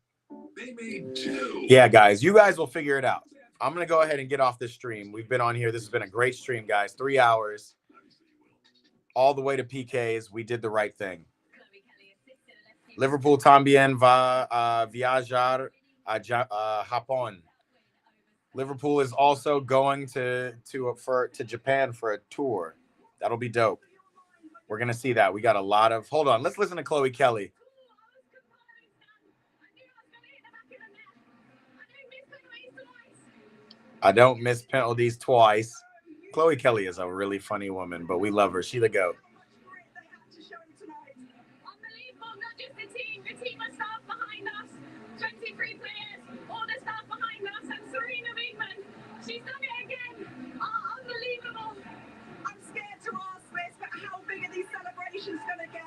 They made two. Yeah, guys. You guys will figure it out. I'm going to go ahead and get off this stream. We've been on here. This has been a great stream, guys. 3 hours. All the way to PKs. We did the right thing. Liverpool también va a viajar a Japón. Liverpool is also going to Japan for a tour. That'll be dope. We're going to see that. We got a lot of... Hold on. Let's listen to Chloe Kelly. I don't miss penalties twice. Chloe Kelly is a really funny woman, but we love her. She the GOAT. Unbelievable, not just the team of staff behind us, 23 players, all the staff behind us, and Serena Wiegman. She's done it again. Oh, unbelievable. I'm scared to ask this, but how big are these celebrations going to get?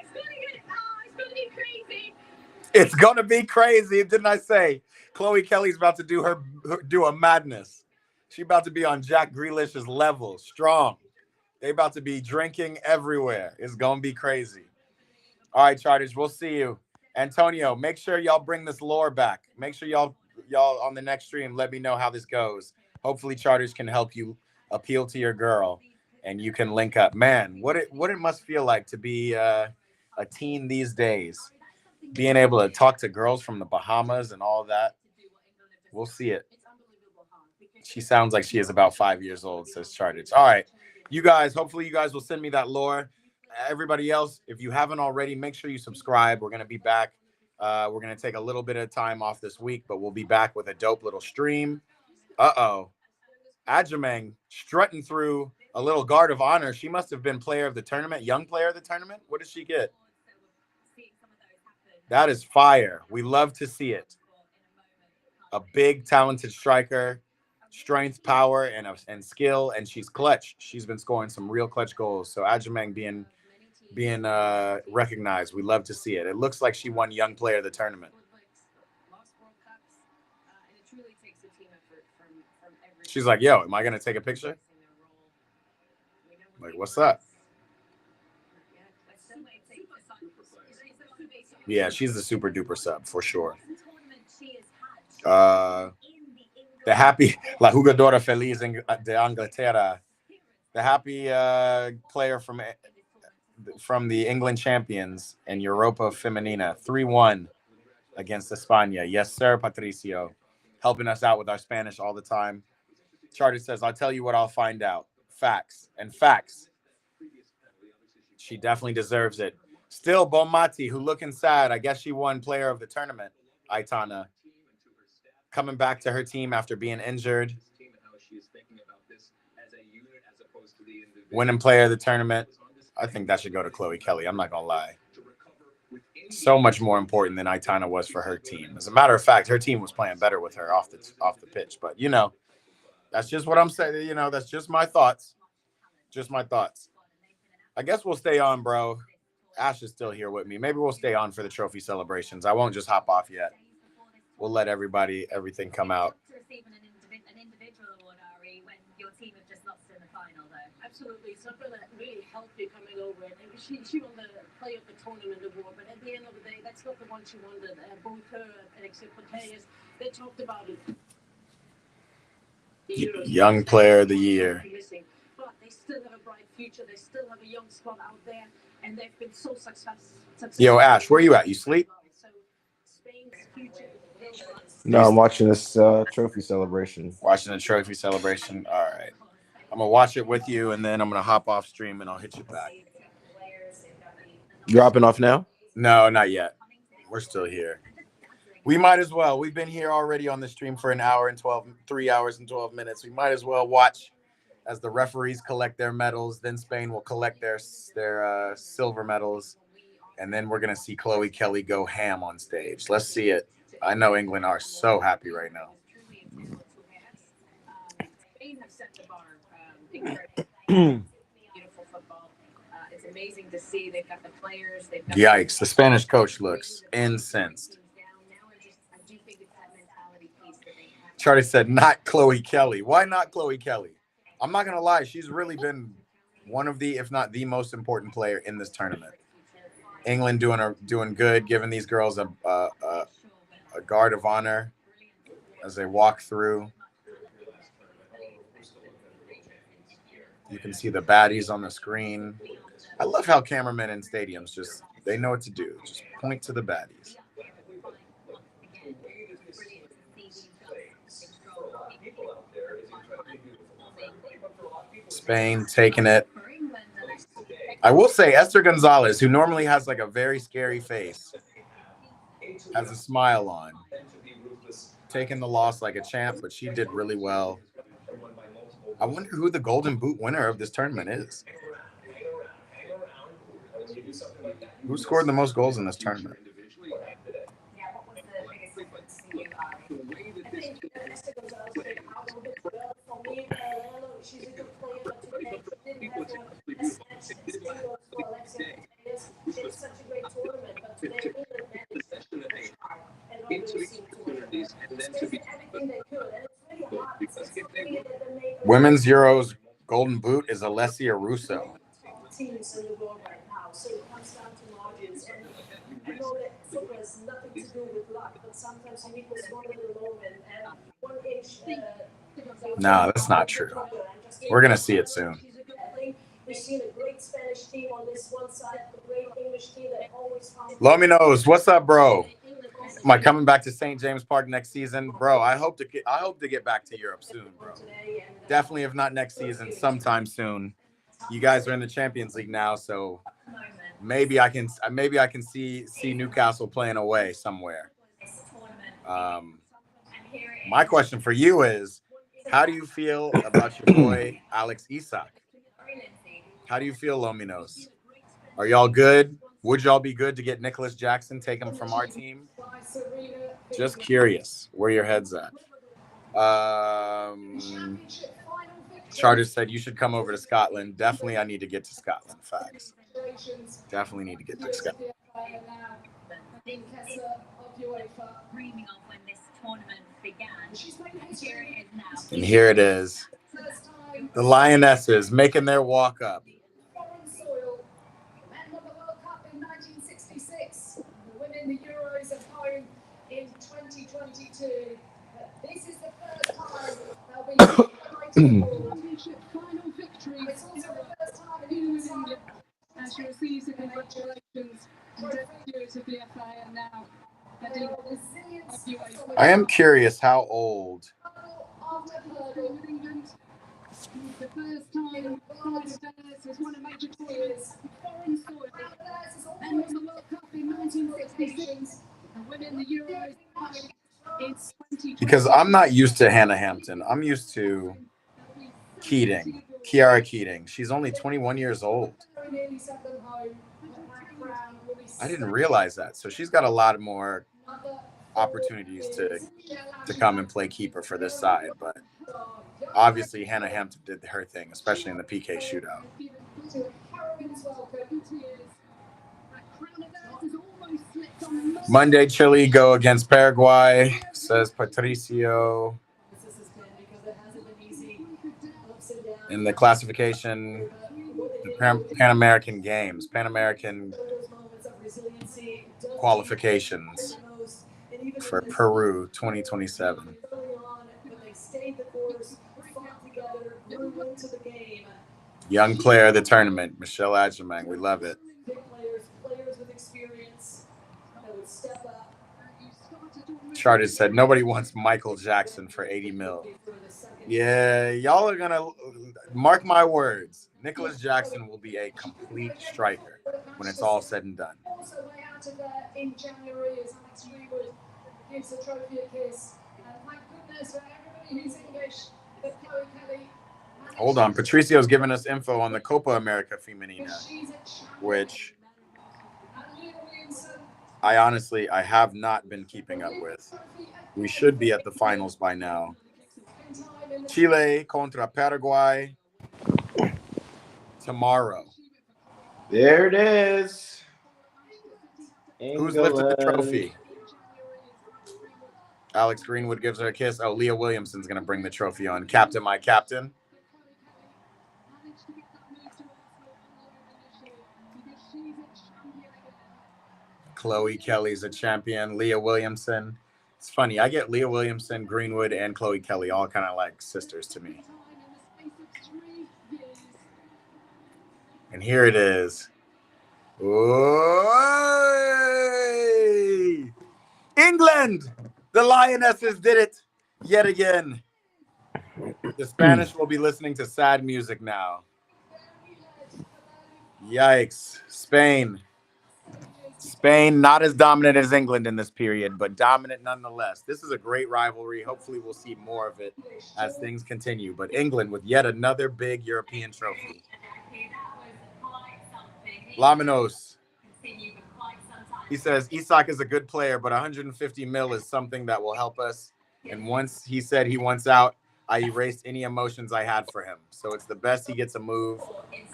It's going to be crazy. It's going to be crazy, didn't I say? Chloe Kelly's about to do a madness. She's about to be on Jack Grealish's level, strong. They about to be drinking everywhere. It's going to be crazy. All right, Charters, we'll see you. Antonio, make sure y'all bring this lore back. Make sure y'all on the next stream let me know how this goes. Hopefully Charters can help you appeal to your girl and you can link up. Man, what it must feel like to be a teen these days. Being able to talk to girls from the Bahamas and all that. We'll see it. She sounds like she is about 5 years old, says Charters. All right, you guys, hopefully you guys will send me that lore. Everybody else, if you haven't already, make sure you subscribe. We're going to be back. We're going to take a little bit of time off this week, but we'll be back with a dope little stream. Ajamang strutting through a little guard of honor. She must have been player of the tournament, young player of the tournament. What did she get? That is fire. We love to see it. A big, talented striker, strength, power, and skill, and she's clutch. She's been scoring some real clutch goals. So Ajamang being recognized. We love to see it. It looks like she won young player of the tournament. She's like, yo, am I going to take a picture? Like, what's up? Yeah, she's the super duper sub for sure. The happy La Jugadora Feliz de Inglaterra. The happy player from the England champions in Europa Femenina. 3-1 against España. Yes, sir, Patricio. Helping us out with our Spanish all the time. Charter says, I'll tell you what I'll find out. Facts. And facts. She definitely deserves it. Still, Bonmati, who looking sad. I guess she won player of the tournament, Aitana. Coming back to her team after being injured. Winning player of the tournament. I think that should go to Chloe Kelly. I'm not going to lie. So much more important than Aitana was for her team. As a matter of fact, her team was playing better with her off the pitch. But, you know, that's just what I'm saying. You know, that's just my thoughts. Just my thoughts. I guess we'll stay on, bro. Ash is still here with me. Maybe we'll stay on for the trophy celebrations. I won't just hop off yet. We'll let everything come out. An individual award, Ari, when your team have just lost in the final, though. Absolutely. Something that really helped you coming over. And she won the Player of the Tournament award, but at the end of the day, that's not the one she wanted. Both her and Alexia Putellas, they talked about it. Young Player of the Year. But they still have a bright future. They still have a young squad out there, and they've been so successful. Yo, Ash, where you at? You sleep? So Spain's future. No, I'm watching this trophy celebration. Watching the trophy celebration. All right. I'm going to watch it with you, and then I'm going to hop off stream, and I'll hit you back. Dropping off now? No, not yet. We're still here. We might as well. We've been here already on the stream for 3 hours and 12 minutes. We might as well watch as the referees collect their medals. Then Spain will collect their silver medals. And then we're going to see Chloe Kelly go ham on stage. Let's see it. I know England are so happy right now. Spain have set the bar. Beautiful football. It's amazing to see. They've got the players. Yikes. The Spanish coach looks incensed. Charlie said, not Chloe Kelly. Why not Chloe Kelly? I'm not going to lie. She's really been one of the, if not the most important player in this tournament. England doing good, giving these girls a guard of honor as they walk through. You can see the baddies on the screen. I love how cameramen in stadiums they know what to do. Just point to the baddies. Spain taking it. I will say Esther Gonzalez, who normally has like a very scary face, has a smile on. Taking the loss like a champ, but she did really well. I wonder who the Golden Boot winner of this tournament is. Who scored the most goals in this tournament? She's a good player, but today she didn't have as much same goes for Alexia Putellas. She had such a great tournament, but today England managed to push hard and not really seem to win. Spain did everything they could, and it's really hard. It's not clear that they make Women's Euros Golden Boot is Alessia Russo. teams in the world right now, so it comes down to margins. And I know that football has nothing to do with luck, but sometimes you need this one little moment and 1 inch. No, that's not true. We're going to see it soon. We've seen a great Spanish team on this one side, a great English team that always found. Lominos, what's up, bro? Am I coming back to St. James Park next season, bro? I hope to get back to Europe soon, bro. Definitely, if not next season, sometime soon. You guys are in the Champions League now, so maybe I can see Newcastle playing away somewhere. My question for you is, how do you feel about your boy Alex Isak? How do you feel, Lominos? Are y'all good? Would y'all be good to get Nicholas Jackson, take him from our team? Just curious where your head's at. Charter said you should come over to Scotland. Definitely, I need to get to Scotland. Facts. Definitely need to get to Scotland. Dreaming of when this tournament began. And here it is. The Lionesses making their walk up. Foreign soil. The men won the World Cup in 1966. The women the Euros at home in 2022. Championship final victory in England as she receives the congratulations and deputies of the FA and now heading I am curious how old. with England. The first time Pride of Bears has won a major tournament on foreign soil and won the World Cup in 1966 and winning the Euros in 2020. Because I'm not used to Hannah Hampton. I'm used to Keating, Kiara Keating. She's only 21 years old. I didn't realize that. So she's got a lot more opportunities to come and play keeper for this side. But obviously Hannah Hampton did her thing, especially in the PK shootout. Monday, Chile go against Paraguay, says Patricio. In the classification, the Pan American Games, Pan American qualifications for Peru 2027. Young player of the tournament, Michelle Adjamang. We love it. Charted said nobody wants Michael Jackson for 80 mil. Yeah, y'all are gonna mark my words. Nicholas Jackson will be a complete striker when it's all said and done. Also way out of there in January as Alex Greenwood gives the trophy a kiss. Thank goodness for everybody who's English that Chloe Kelly. Hold on, Patricio's giving us info on the Copa America Femenina, which I have not been keeping up with. We should be at the finals by now. Chile contra Paraguay tomorrow. There it is. Who's lifted the trophy? Alex Greenwood gives her a kiss. Oh, Leah Williamson's going to bring the trophy on. Captain, my captain. Chloe Kelly's a champion. Leah Williamson. It's funny. I get Leah Williamson, Greenwood, and Chloe Kelly all kind of like sisters to me. And here it is. Oy! England! The Lionesses did it yet again. The Spanish will be listening to sad music now. Yikes. Spain, not as dominant as England in this period, but dominant nonetheless. This is a great rivalry. Hopefully we'll see more of it as things continue. But England with yet another big European trophy. Laminos. He says, Isak is a good player, but 150 mil is something that will help us. And once he said he wants out, I erased any emotions I had for him. So it's the best he gets a move.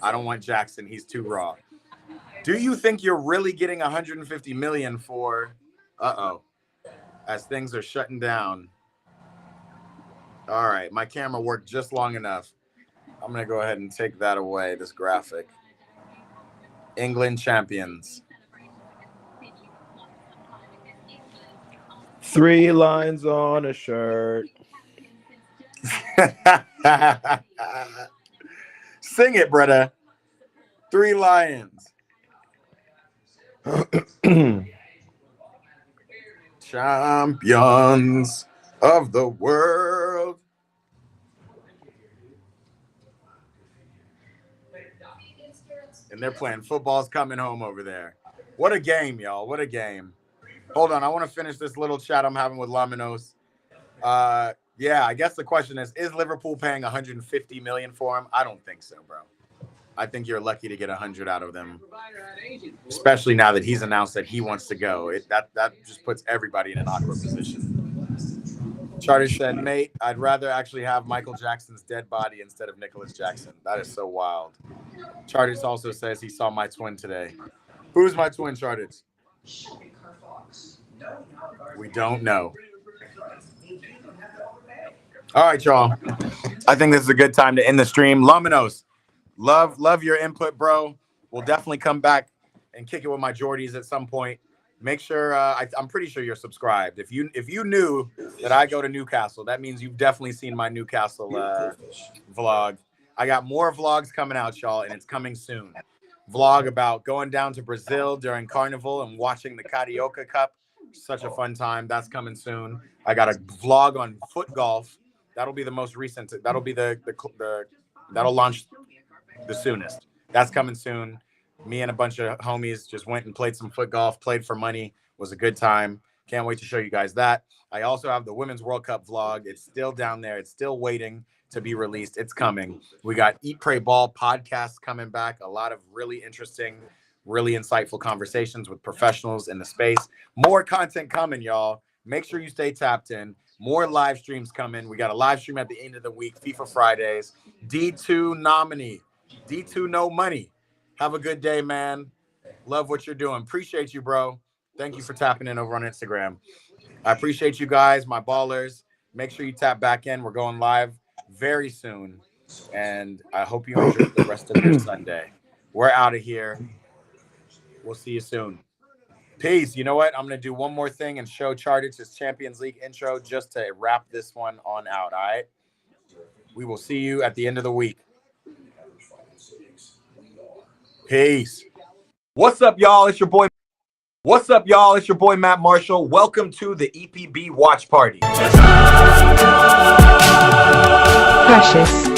I don't want Jackson. He's too raw. Do you think you're really getting 150 million for, as things are shutting down? All right, my camera worked just long enough. I'm going to go ahead and take that away, this graphic. England champions. 3 lines on a shirt. Sing it, brother. 3 lions. Champions of the world. And they're playing football's coming home over there. What a game, y'all. What a game. Hold on. I want to finish this little chat I'm having with Laminos. Yeah, I guess the question is Liverpool paying 150 million for him? I don't think so, bro. I think you're lucky to get 100 out of them, especially now that he's announced that he wants to go. That just puts everybody in an awkward position. Charter said, mate, I'd rather actually have Michael Jackson's dead body instead of Nicholas Jackson. That is so wild. Charters also says he saw my twin today. Who's my twin, Charters? We don't know. All right, y'all. I think this is a good time to end the stream. Luminos, love your input, bro. We'll definitely come back and kick it with my Geordies at some point. Make sure I'm pretty sure you're subscribed. If you knew that I go to Newcastle, that means you've definitely seen my Newcastle vlog. I got more vlogs coming out, y'all, and it's coming soon. Vlog about going down to Brazil during Carnival and watching the Carioca Cup. Such a fun time. That's coming soon. I got a vlog on foot golf. That'll be the most recent. That'll be the that'll launch the soonest. That's coming soon. Me and a bunch of homies just went and played some foot golf, played for money. Was a good time. Can't wait to show you guys that. I also have the Women's World Cup vlog. It's still down there. It's still waiting to be released. It's coming. We got Eat, Pray, Ball podcasts coming back. A lot of really interesting, really insightful conversations with professionals in the space. More content coming, y'all. Make sure you stay tapped in. More live streams coming. We got a live stream at the end of the week, FIFA Fridays. D2 nominee. D2 no money. Have a good day, man. Love what you're doing. Appreciate you, bro. Thank you for tapping in over on Instagram. I appreciate you guys, my ballers. Make sure you tap back in. We're going live very soon. And I hope you enjoy the rest of your Sunday. We're out of here. We'll see you soon. Peace. You know what? I'm going to do one more thing and show Chardich's Champions League intro just to wrap this one on out. All right? We will see you at the end of the week. Peace. What's up, y'all? It's your boy. What's up, y'all? It's your boy, Matt Marshall. Welcome to the EPB Watch Party. Precious.